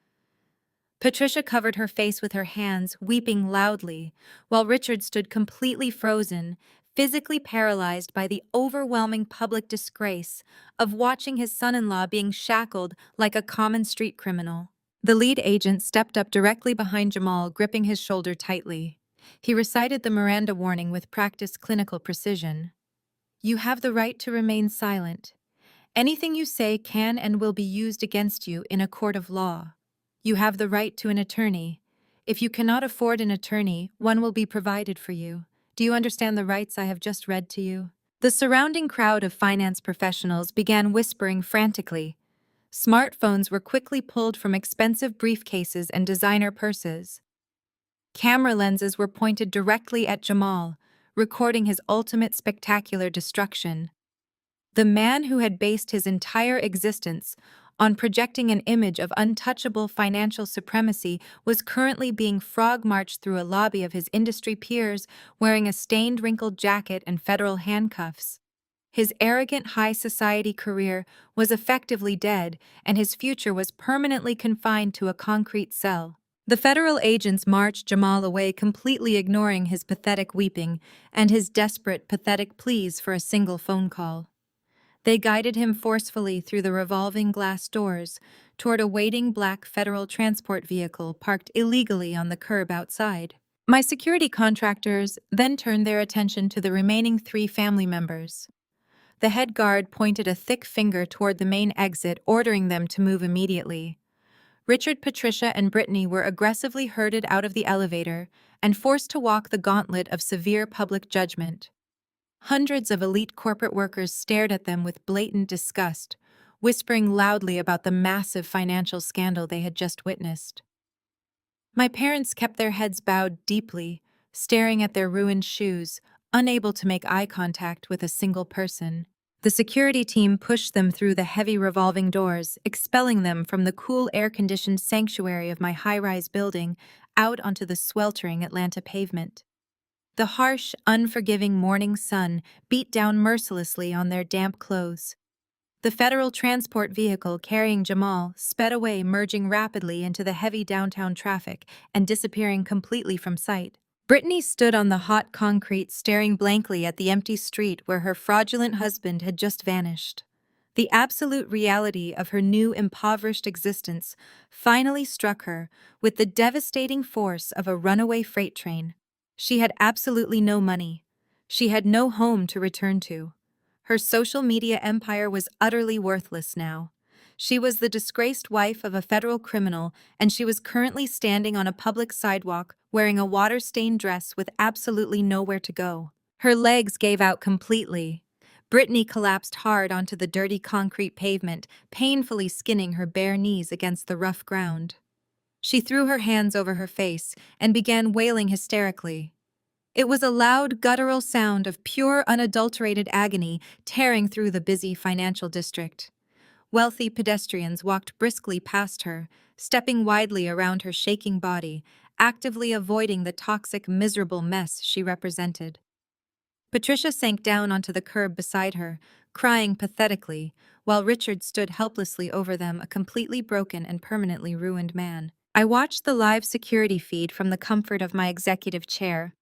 Patricia covered her face with her hands, weeping loudly, while Richard stood completely frozen, physically paralyzed by the overwhelming public disgrace of watching his son-in-law being shackled like a common street criminal. The lead agent stepped up directly behind Jamal, gripping his shoulder tightly. He recited the Miranda warning with practiced clinical precision. "You have the right to remain silent. Anything you say can and will be used against you in a court of law. You have the right to an attorney. If you cannot afford an attorney, one will be provided for you. Do you understand the rights I have just read to you?" The surrounding crowd of finance professionals began whispering frantically. Smartphones were quickly pulled from expensive briefcases and designer purses. Camera lenses were pointed directly at Jamal, recording his ultimate spectacular destruction. The man who had based his entire existence on projecting an image of untouchable financial supremacy was currently being frog-marched through a lobby of his industry peers wearing a stained, wrinkled jacket and federal handcuffs. His arrogant high society career was effectively dead, and his future was permanently confined to a concrete cell. The federal agents marched Jamal away, completely ignoring his pathetic weeping and his desperate, pathetic pleas for a single phone call. They guided him forcefully through the revolving glass doors toward a waiting black federal transport vehicle parked illegally on the curb outside. My security contractors then turned their attention to the remaining 3 family members. The head guard pointed a thick finger toward the main exit, ordering them to move immediately. Richard, Patricia, and Brittany were aggressively herded out of the elevator and forced to walk the gauntlet of severe public judgment. Hundreds of elite corporate workers stared at them with blatant disgust, whispering loudly about the massive financial scandal they had just witnessed. My parents kept their heads bowed deeply, staring at their ruined shoes, unable to make eye contact with a single person. The security team pushed them through the heavy revolving doors, expelling them from the cool, air-conditioned sanctuary of my high-rise building out onto the sweltering Atlanta pavement. The harsh, unforgiving morning sun beat down mercilessly on their damp clothes. The federal transport vehicle carrying Jamal sped away, merging rapidly into the heavy downtown traffic and disappearing completely from sight. Brittany stood on the hot concrete, staring blankly at the empty street where her fraudulent husband had just vanished. The absolute reality of her new, impoverished existence finally struck her with the devastating force of a runaway freight train. She had absolutely no money. She had no home to return to. Her social media empire was utterly worthless now. She was the disgraced wife of a federal criminal, and she was currently standing on a public sidewalk wearing a water-stained dress with absolutely nowhere to go. Her legs gave out completely. Brittany collapsed hard onto the dirty concrete pavement, painfully skinning her bare knees against the rough ground. She threw her hands over her face and began wailing hysterically. It was a loud, guttural sound of pure, unadulterated agony tearing through the busy financial district. Wealthy pedestrians walked briskly past her, stepping widely around her shaking body, actively avoiding the toxic, miserable mess she represented. Patricia sank down onto the curb beside her, crying pathetically, while Richard stood helplessly over them, a completely broken and permanently ruined man. I watched the live security feed from the comfort of my executive chair.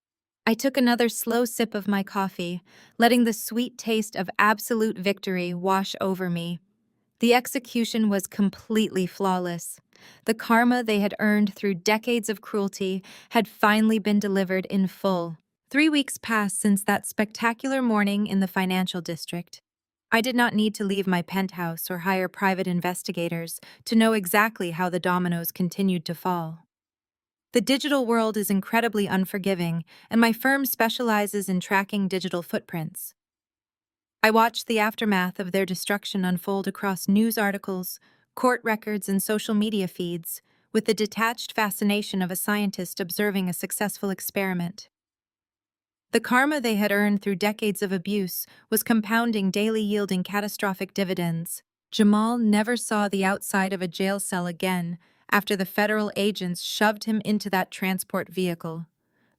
I took another slow sip of my coffee, letting the sweet taste of absolute victory wash over me. The execution was completely flawless. The karma they had earned through decades of cruelty had finally been delivered in full. 3 weeks passed since that spectacular morning in the financial district. I did not need to leave my penthouse or hire private investigators to know exactly how the dominoes continued to fall. The digital world is incredibly unforgiving, and my firm specializes in tracking digital footprints. I watched the aftermath of their destruction unfold across news articles, court records, and social media feeds, with the detached fascination of a scientist observing a successful experiment. The karma they had earned through decades of abuse was compounding, daily, yielding catastrophic dividends. Jamal never saw the outside of a jail cell again after the federal agents shoved him into that transport vehicle.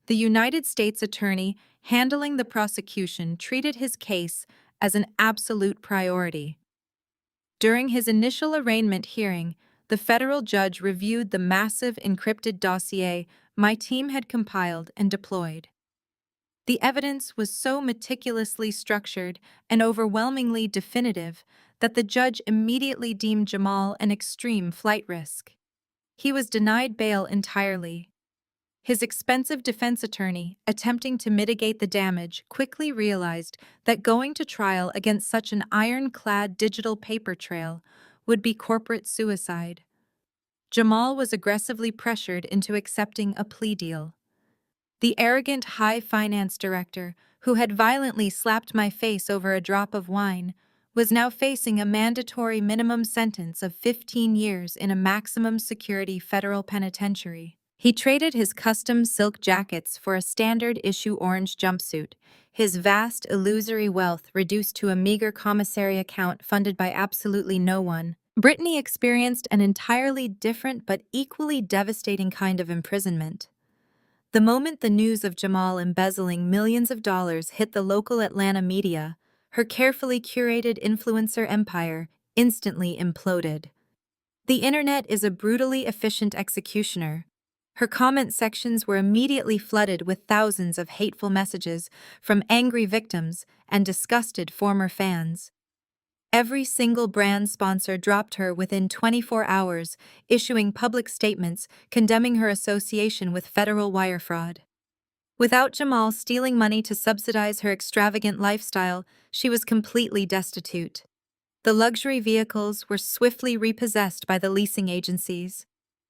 The United States attorney handling the prosecution treated his case as an absolute priority. During his initial arraignment hearing, the federal judge reviewed the massive encrypted dossier my team had compiled and deployed. The evidence was so meticulously structured and overwhelmingly definitive that the judge immediately deemed Jamal an extreme flight risk. He was denied bail entirely. His expensive defense attorney, attempting to mitigate the damage, quickly realized that going to trial against such an ironclad digital paper trail would be corporate suicide. Jamal was aggressively pressured into accepting a plea deal. The arrogant high finance director, who had violently slapped my face over a drop of wine, was now facing a mandatory minimum sentence of 15 years in a maximum security federal penitentiary. He traded his custom silk jackets for a standard issue orange jumpsuit, his vast, illusory wealth reduced to a meager commissary account funded by absolutely no one. Brittany experienced an entirely different but equally devastating kind of imprisonment. The moment the news of Jamal embezzling millions of dollars hit the local Atlanta media, her carefully curated influencer empire instantly imploded. The internet is a brutally efficient executioner. Her comment sections were immediately flooded with thousands of hateful messages from angry victims and disgusted former fans. Every single brand sponsor dropped her within 24 hours, issuing public statements condemning her association with federal wire fraud. Without Jamal stealing money to subsidize her extravagant lifestyle, she was completely destitute. The luxury vehicles were swiftly repossessed by the leasing agencies.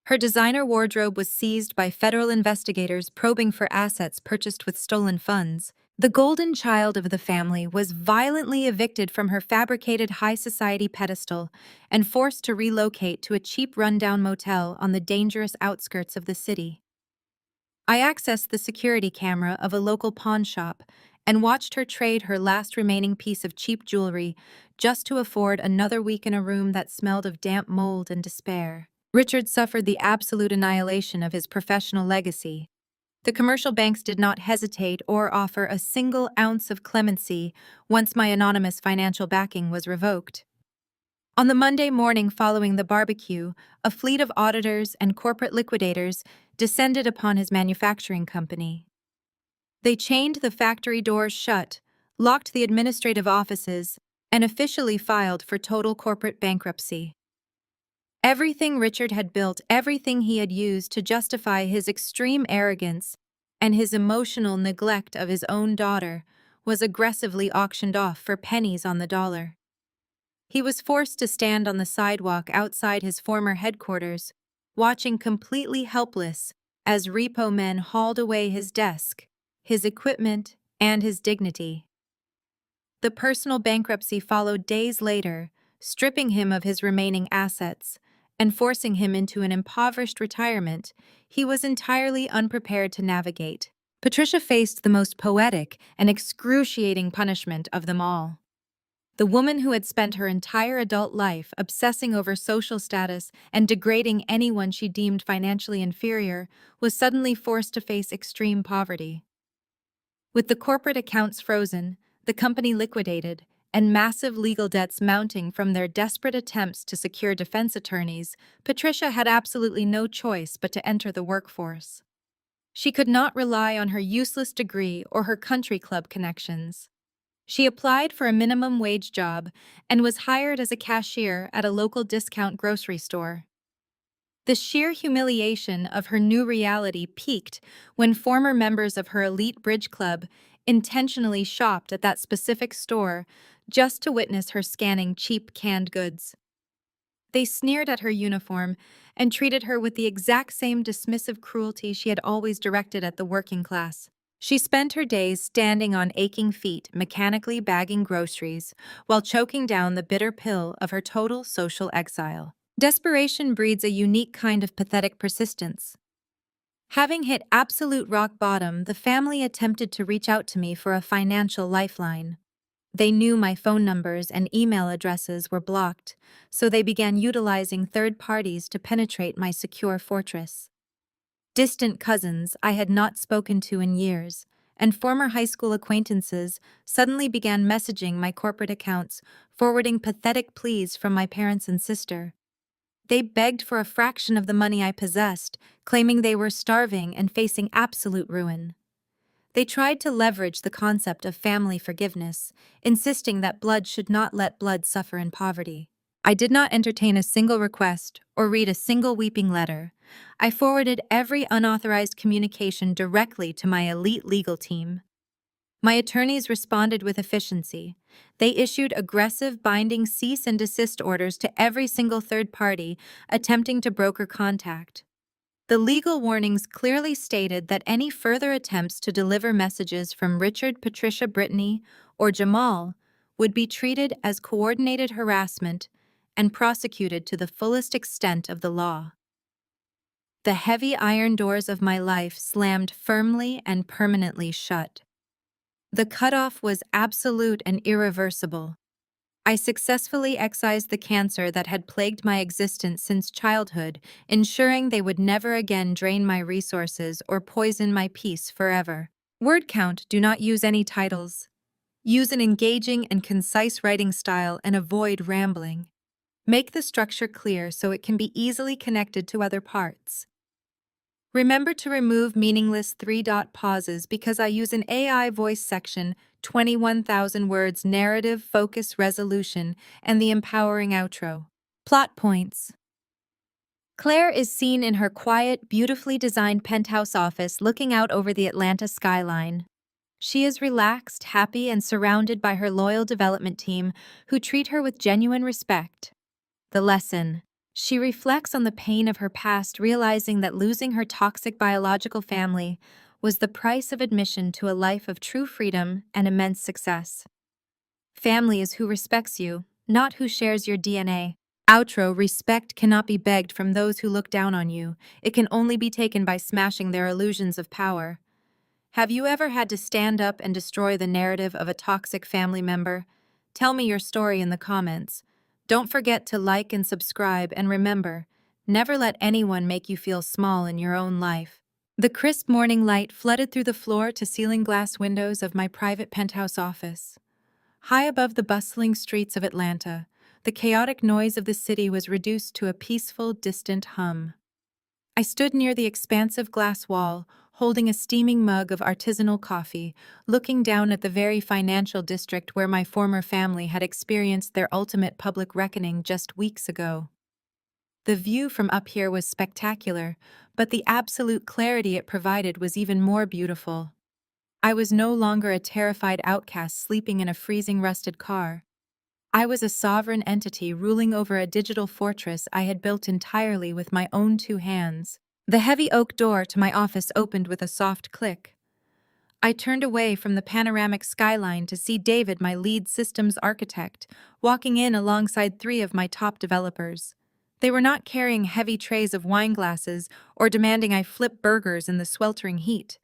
Her designer wardrobe was seized by federal investigators probing for assets purchased with stolen funds. The golden child of the family was violently evicted from her fabricated high society pedestal and forced to relocate to a cheap rundown motel on the dangerous outskirts of the city. I accessed the security camera of a local pawn shop and watched her trade her last remaining piece of cheap jewelry just to afford another week in a room that smelled of damp mold and despair. Richard suffered the absolute annihilation of his professional legacy. The commercial banks did not hesitate or offer a single ounce of clemency once my anonymous financial backing was revoked. On the Monday morning following the barbecue, a fleet of auditors and corporate liquidators descended upon his manufacturing company. They chained the factory doors shut, locked the administrative offices, and officially filed for total corporate bankruptcy. Everything Richard had built, everything he had used to justify his extreme arrogance and his emotional neglect of his own daughter, was aggressively auctioned off for pennies on the dollar. He was forced to stand on the sidewalk outside his former headquarters, watching completely helpless as repo men hauled away his desk, his equipment, and his dignity. The personal bankruptcy followed days later, stripping him of his remaining assets and forcing him into an impoverished retirement he was entirely unprepared to navigate. Patricia faced the most poetic and excruciating punishment of them all. The woman who had spent her entire adult life obsessing over social status and degrading anyone she deemed financially inferior was suddenly forced to face extreme poverty. With the corporate accounts frozen, the company liquidated, and massive legal debts mounting from their desperate attempts to secure defense attorneys, Patricia had absolutely no choice but to enter the workforce. She could not rely on her useless degree or her country club connections. She applied for a minimum wage job and was hired as a cashier at a local discount grocery store. The sheer humiliation of her new reality peaked when former members of her elite bridge club intentionally shopped at that specific store just to witness her scanning cheap canned goods. They sneered at her uniform and treated her with the exact same dismissive cruelty she had always directed at the working class. She spent her days standing on aching feet, mechanically bagging groceries, while choking down the bitter pill of her total social exile. Desperation breeds a unique kind of pathetic persistence. Having hit absolute rock bottom, the family attempted to reach out to me for a financial lifeline. They knew my phone numbers and email addresses were blocked, so they began utilizing third parties to penetrate my secure fortress. Distant cousins I had not spoken to in years, and former high school acquaintances suddenly began messaging my corporate accounts, forwarding pathetic pleas from my parents and sister. They begged for a fraction of the money I possessed, claiming they were starving and facing absolute ruin. They tried to leverage the concept of family forgiveness, insisting that blood should not let blood suffer in poverty. I did not entertain a single request or read a single weeping letter. I forwarded every unauthorized communication directly to my elite legal team. My attorneys responded with efficiency. They issued aggressive, binding cease and desist orders to every single third party attempting to broker contact. The legal warnings clearly stated that any further attempts to deliver messages from Richard, Patricia, Brittany, or Jamal would be treated as coordinated harassment and prosecuted to the fullest extent of the law. The heavy iron doors of my life slammed firmly and permanently shut. The cutoff was absolute and irreversible. I successfully excised the cancer that had plagued my existence since childhood, ensuring they would never again drain my resources or poison my peace forever. Word count: do not use any titles. Use an engaging and concise writing style and avoid rambling. Make the structure clear so it can be easily connected to other parts. Remember to remove meaningless three-dot pauses because I use an AI voice section, 21,000 words narrative, focus, resolution, and the empowering outro. Plot points. Claire is seen in her quiet, beautifully designed penthouse office looking out over the Atlanta skyline. She is relaxed, happy, and surrounded by her loyal development team who treat her with genuine respect. The lesson. She reflects on the pain of her past, realizing that losing her toxic biological family was the price of admission to a life of true freedom and immense success. Family is who respects you, not who shares your DNA. Outro: respect cannot be begged from those who look down on you. It can only be taken by smashing their illusions of power. Have you ever had to stand up and destroy the narrative of a toxic family member? Tell me your story in the comments. Don't forget to like and subscribe, and remember, never let anyone make you feel small in your own life. The crisp morning light flooded through the floor-to-ceiling glass windows of my private penthouse office. High above the bustling streets of Atlanta, the chaotic noise of the city was reduced to a peaceful, distant hum. I stood near the expansive glass wall, holding a steaming mug of artisanal coffee, looking down at the very financial district where my former family had experienced their ultimate public reckoning just weeks ago. The view from up here was spectacular, but the absolute clarity it provided was even more beautiful. I was no longer a terrified outcast sleeping in a freezing rusted car. I was a sovereign entity ruling over a digital fortress I had built entirely with my own two hands. The heavy oak door to my office opened with a soft click. I turned away from the panoramic skyline to see David, my lead systems architect, walking in alongside three of my top developers. They were not carrying heavy trays of wine glasses or demanding I flip burgers in the sweltering heat.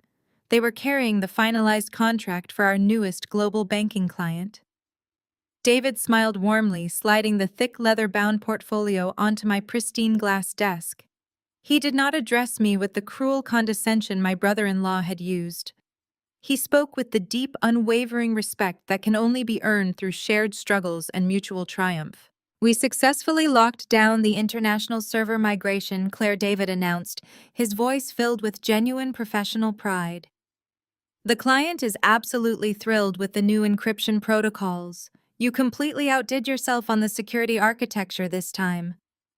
They were carrying the finalized contract for our newest global banking client. David smiled warmly, sliding the thick leather-bound portfolio onto my pristine glass desk. He did not address me with the cruel condescension my brother-in-law had used. He spoke with the deep, unwavering respect that can only be earned through shared struggles and mutual triumph. We successfully locked down the international server migration, Claire David announced, his voice filled with genuine professional pride. The client is absolutely thrilled with the new encryption protocols. You completely outdid yourself on the security architecture this time.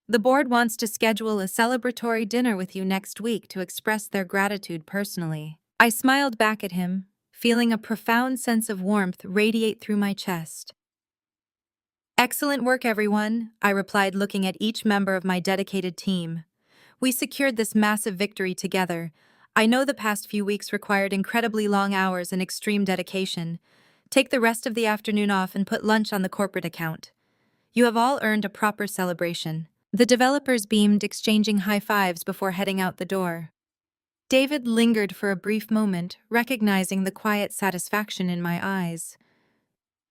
The board wants to schedule a celebratory dinner with you next week to express their gratitude personally. I smiled back at him, feeling a profound sense of warmth radiate through my chest. Excellent work, everyone, I replied, looking at each member of my dedicated team. We secured this massive victory together. I know the past few weeks required incredibly long hours and extreme dedication. Take the rest of the afternoon off and put lunch on the corporate account. You have all earned a proper celebration. The developers beamed, exchanging high fives before heading out the door. David lingered for a brief moment, recognizing the quiet satisfaction in my eyes.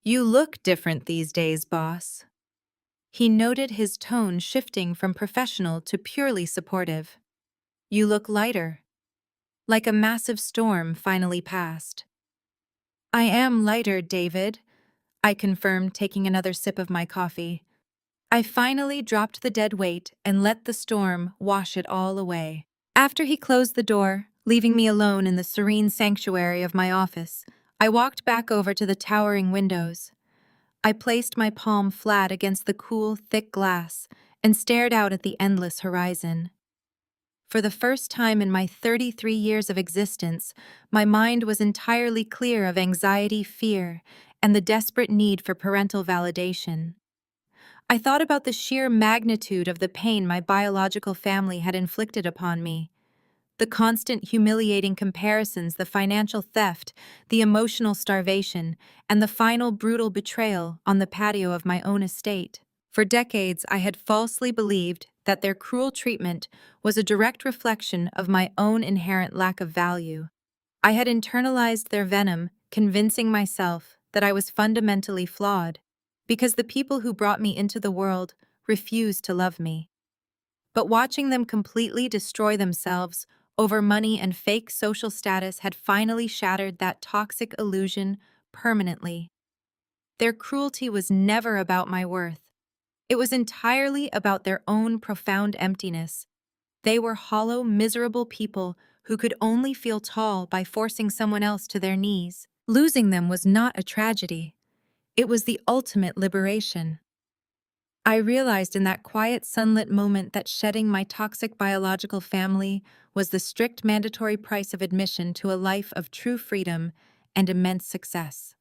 You look different these days, boss. He noted, his tone shifting from professional to purely supportive. You look lighter. Like a massive storm finally passed. I am lighter, David, I confirmed, taking another sip of my coffee. I finally dropped the dead weight and let the storm wash it all away. After he closed the door, leaving me alone in the serene sanctuary of my office, I walked back over to the towering windows. I placed my palm flat against the cool, thick glass and stared out at the endless horizon. For the first time in my 33 years of existence, my mind was entirely clear of anxiety, fear, and the desperate need for parental validation. I thought about the sheer magnitude of the pain my biological family had inflicted upon me. The constant humiliating comparisons, the financial theft, the emotional starvation, and the final brutal betrayal on the patio of my own estate. For decades, I had falsely believed that their cruel treatment was a direct reflection of my own inherent lack of value. I had internalized their venom, convincing myself that I was fundamentally flawed, because the people who brought me into the world refused to love me. But watching them completely destroy themselves over money and fake social status had finally shattered that toxic illusion permanently. Their cruelty was never about my worth. It was entirely about their own profound emptiness. They were hollow, miserable people who could only feel tall by forcing someone else to their knees. Losing them was not a tragedy. It was the ultimate liberation. I realized in that quiet, sunlit moment that shedding my toxic biological family was the strict mandatory price of admission to a life of true freedom and immense success.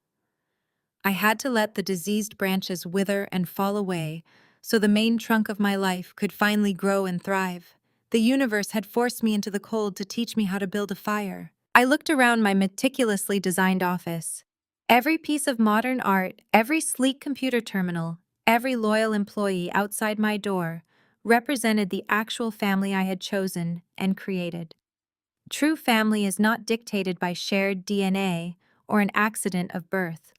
I had to let the diseased branches wither and fall away so the main trunk of my life could finally grow and thrive. The universe had forced me into the cold to teach me how to build a fire. I looked around my meticulously designed office. Every piece of modern art, every sleek computer terminal, every loyal employee outside my door represented the actual family I had chosen and created. True family is not dictated by shared DNA or an accident of birth.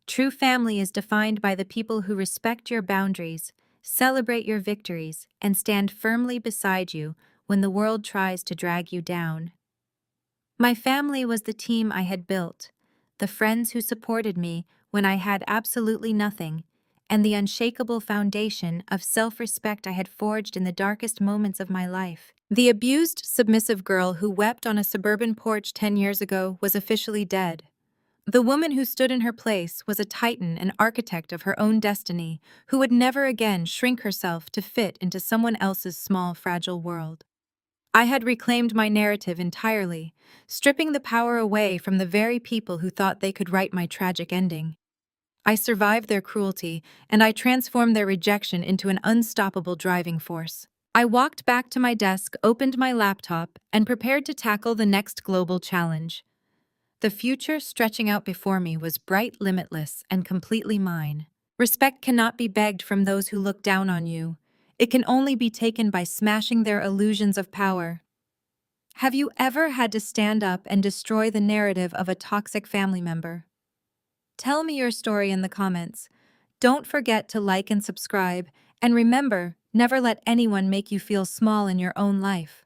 True family is defined by the people who respect your boundaries, celebrate your victories, and stand firmly beside you when the world tries to drag you down. My family was the team I had built, the friends who supported me when I had absolutely nothing, and the unshakable foundation of self-respect I had forged in the darkest moments of my life. The abused, submissive girl who wept on a suburban porch 10 years ago was officially dead. The woman who stood in her place was a titan, an architect of her own destiny, who would never again shrink herself to fit into someone else's small, fragile world. I had reclaimed my narrative entirely, stripping the power away from the very people who thought they could write my tragic ending. I survived their cruelty, and I transformed their rejection into an unstoppable driving force. I walked back to my desk, opened my laptop, and prepared to tackle the next global challenge. The future stretching out before me was bright, limitless, and completely mine. Respect cannot be begged from those who look down on you. It can only be taken by smashing their illusions of power. Have you ever had to stand up and destroy the narrative of a toxic family member? Tell me your story in the comments. Don't forget to like and subscribe, and remember, never let anyone make you feel small in your own life.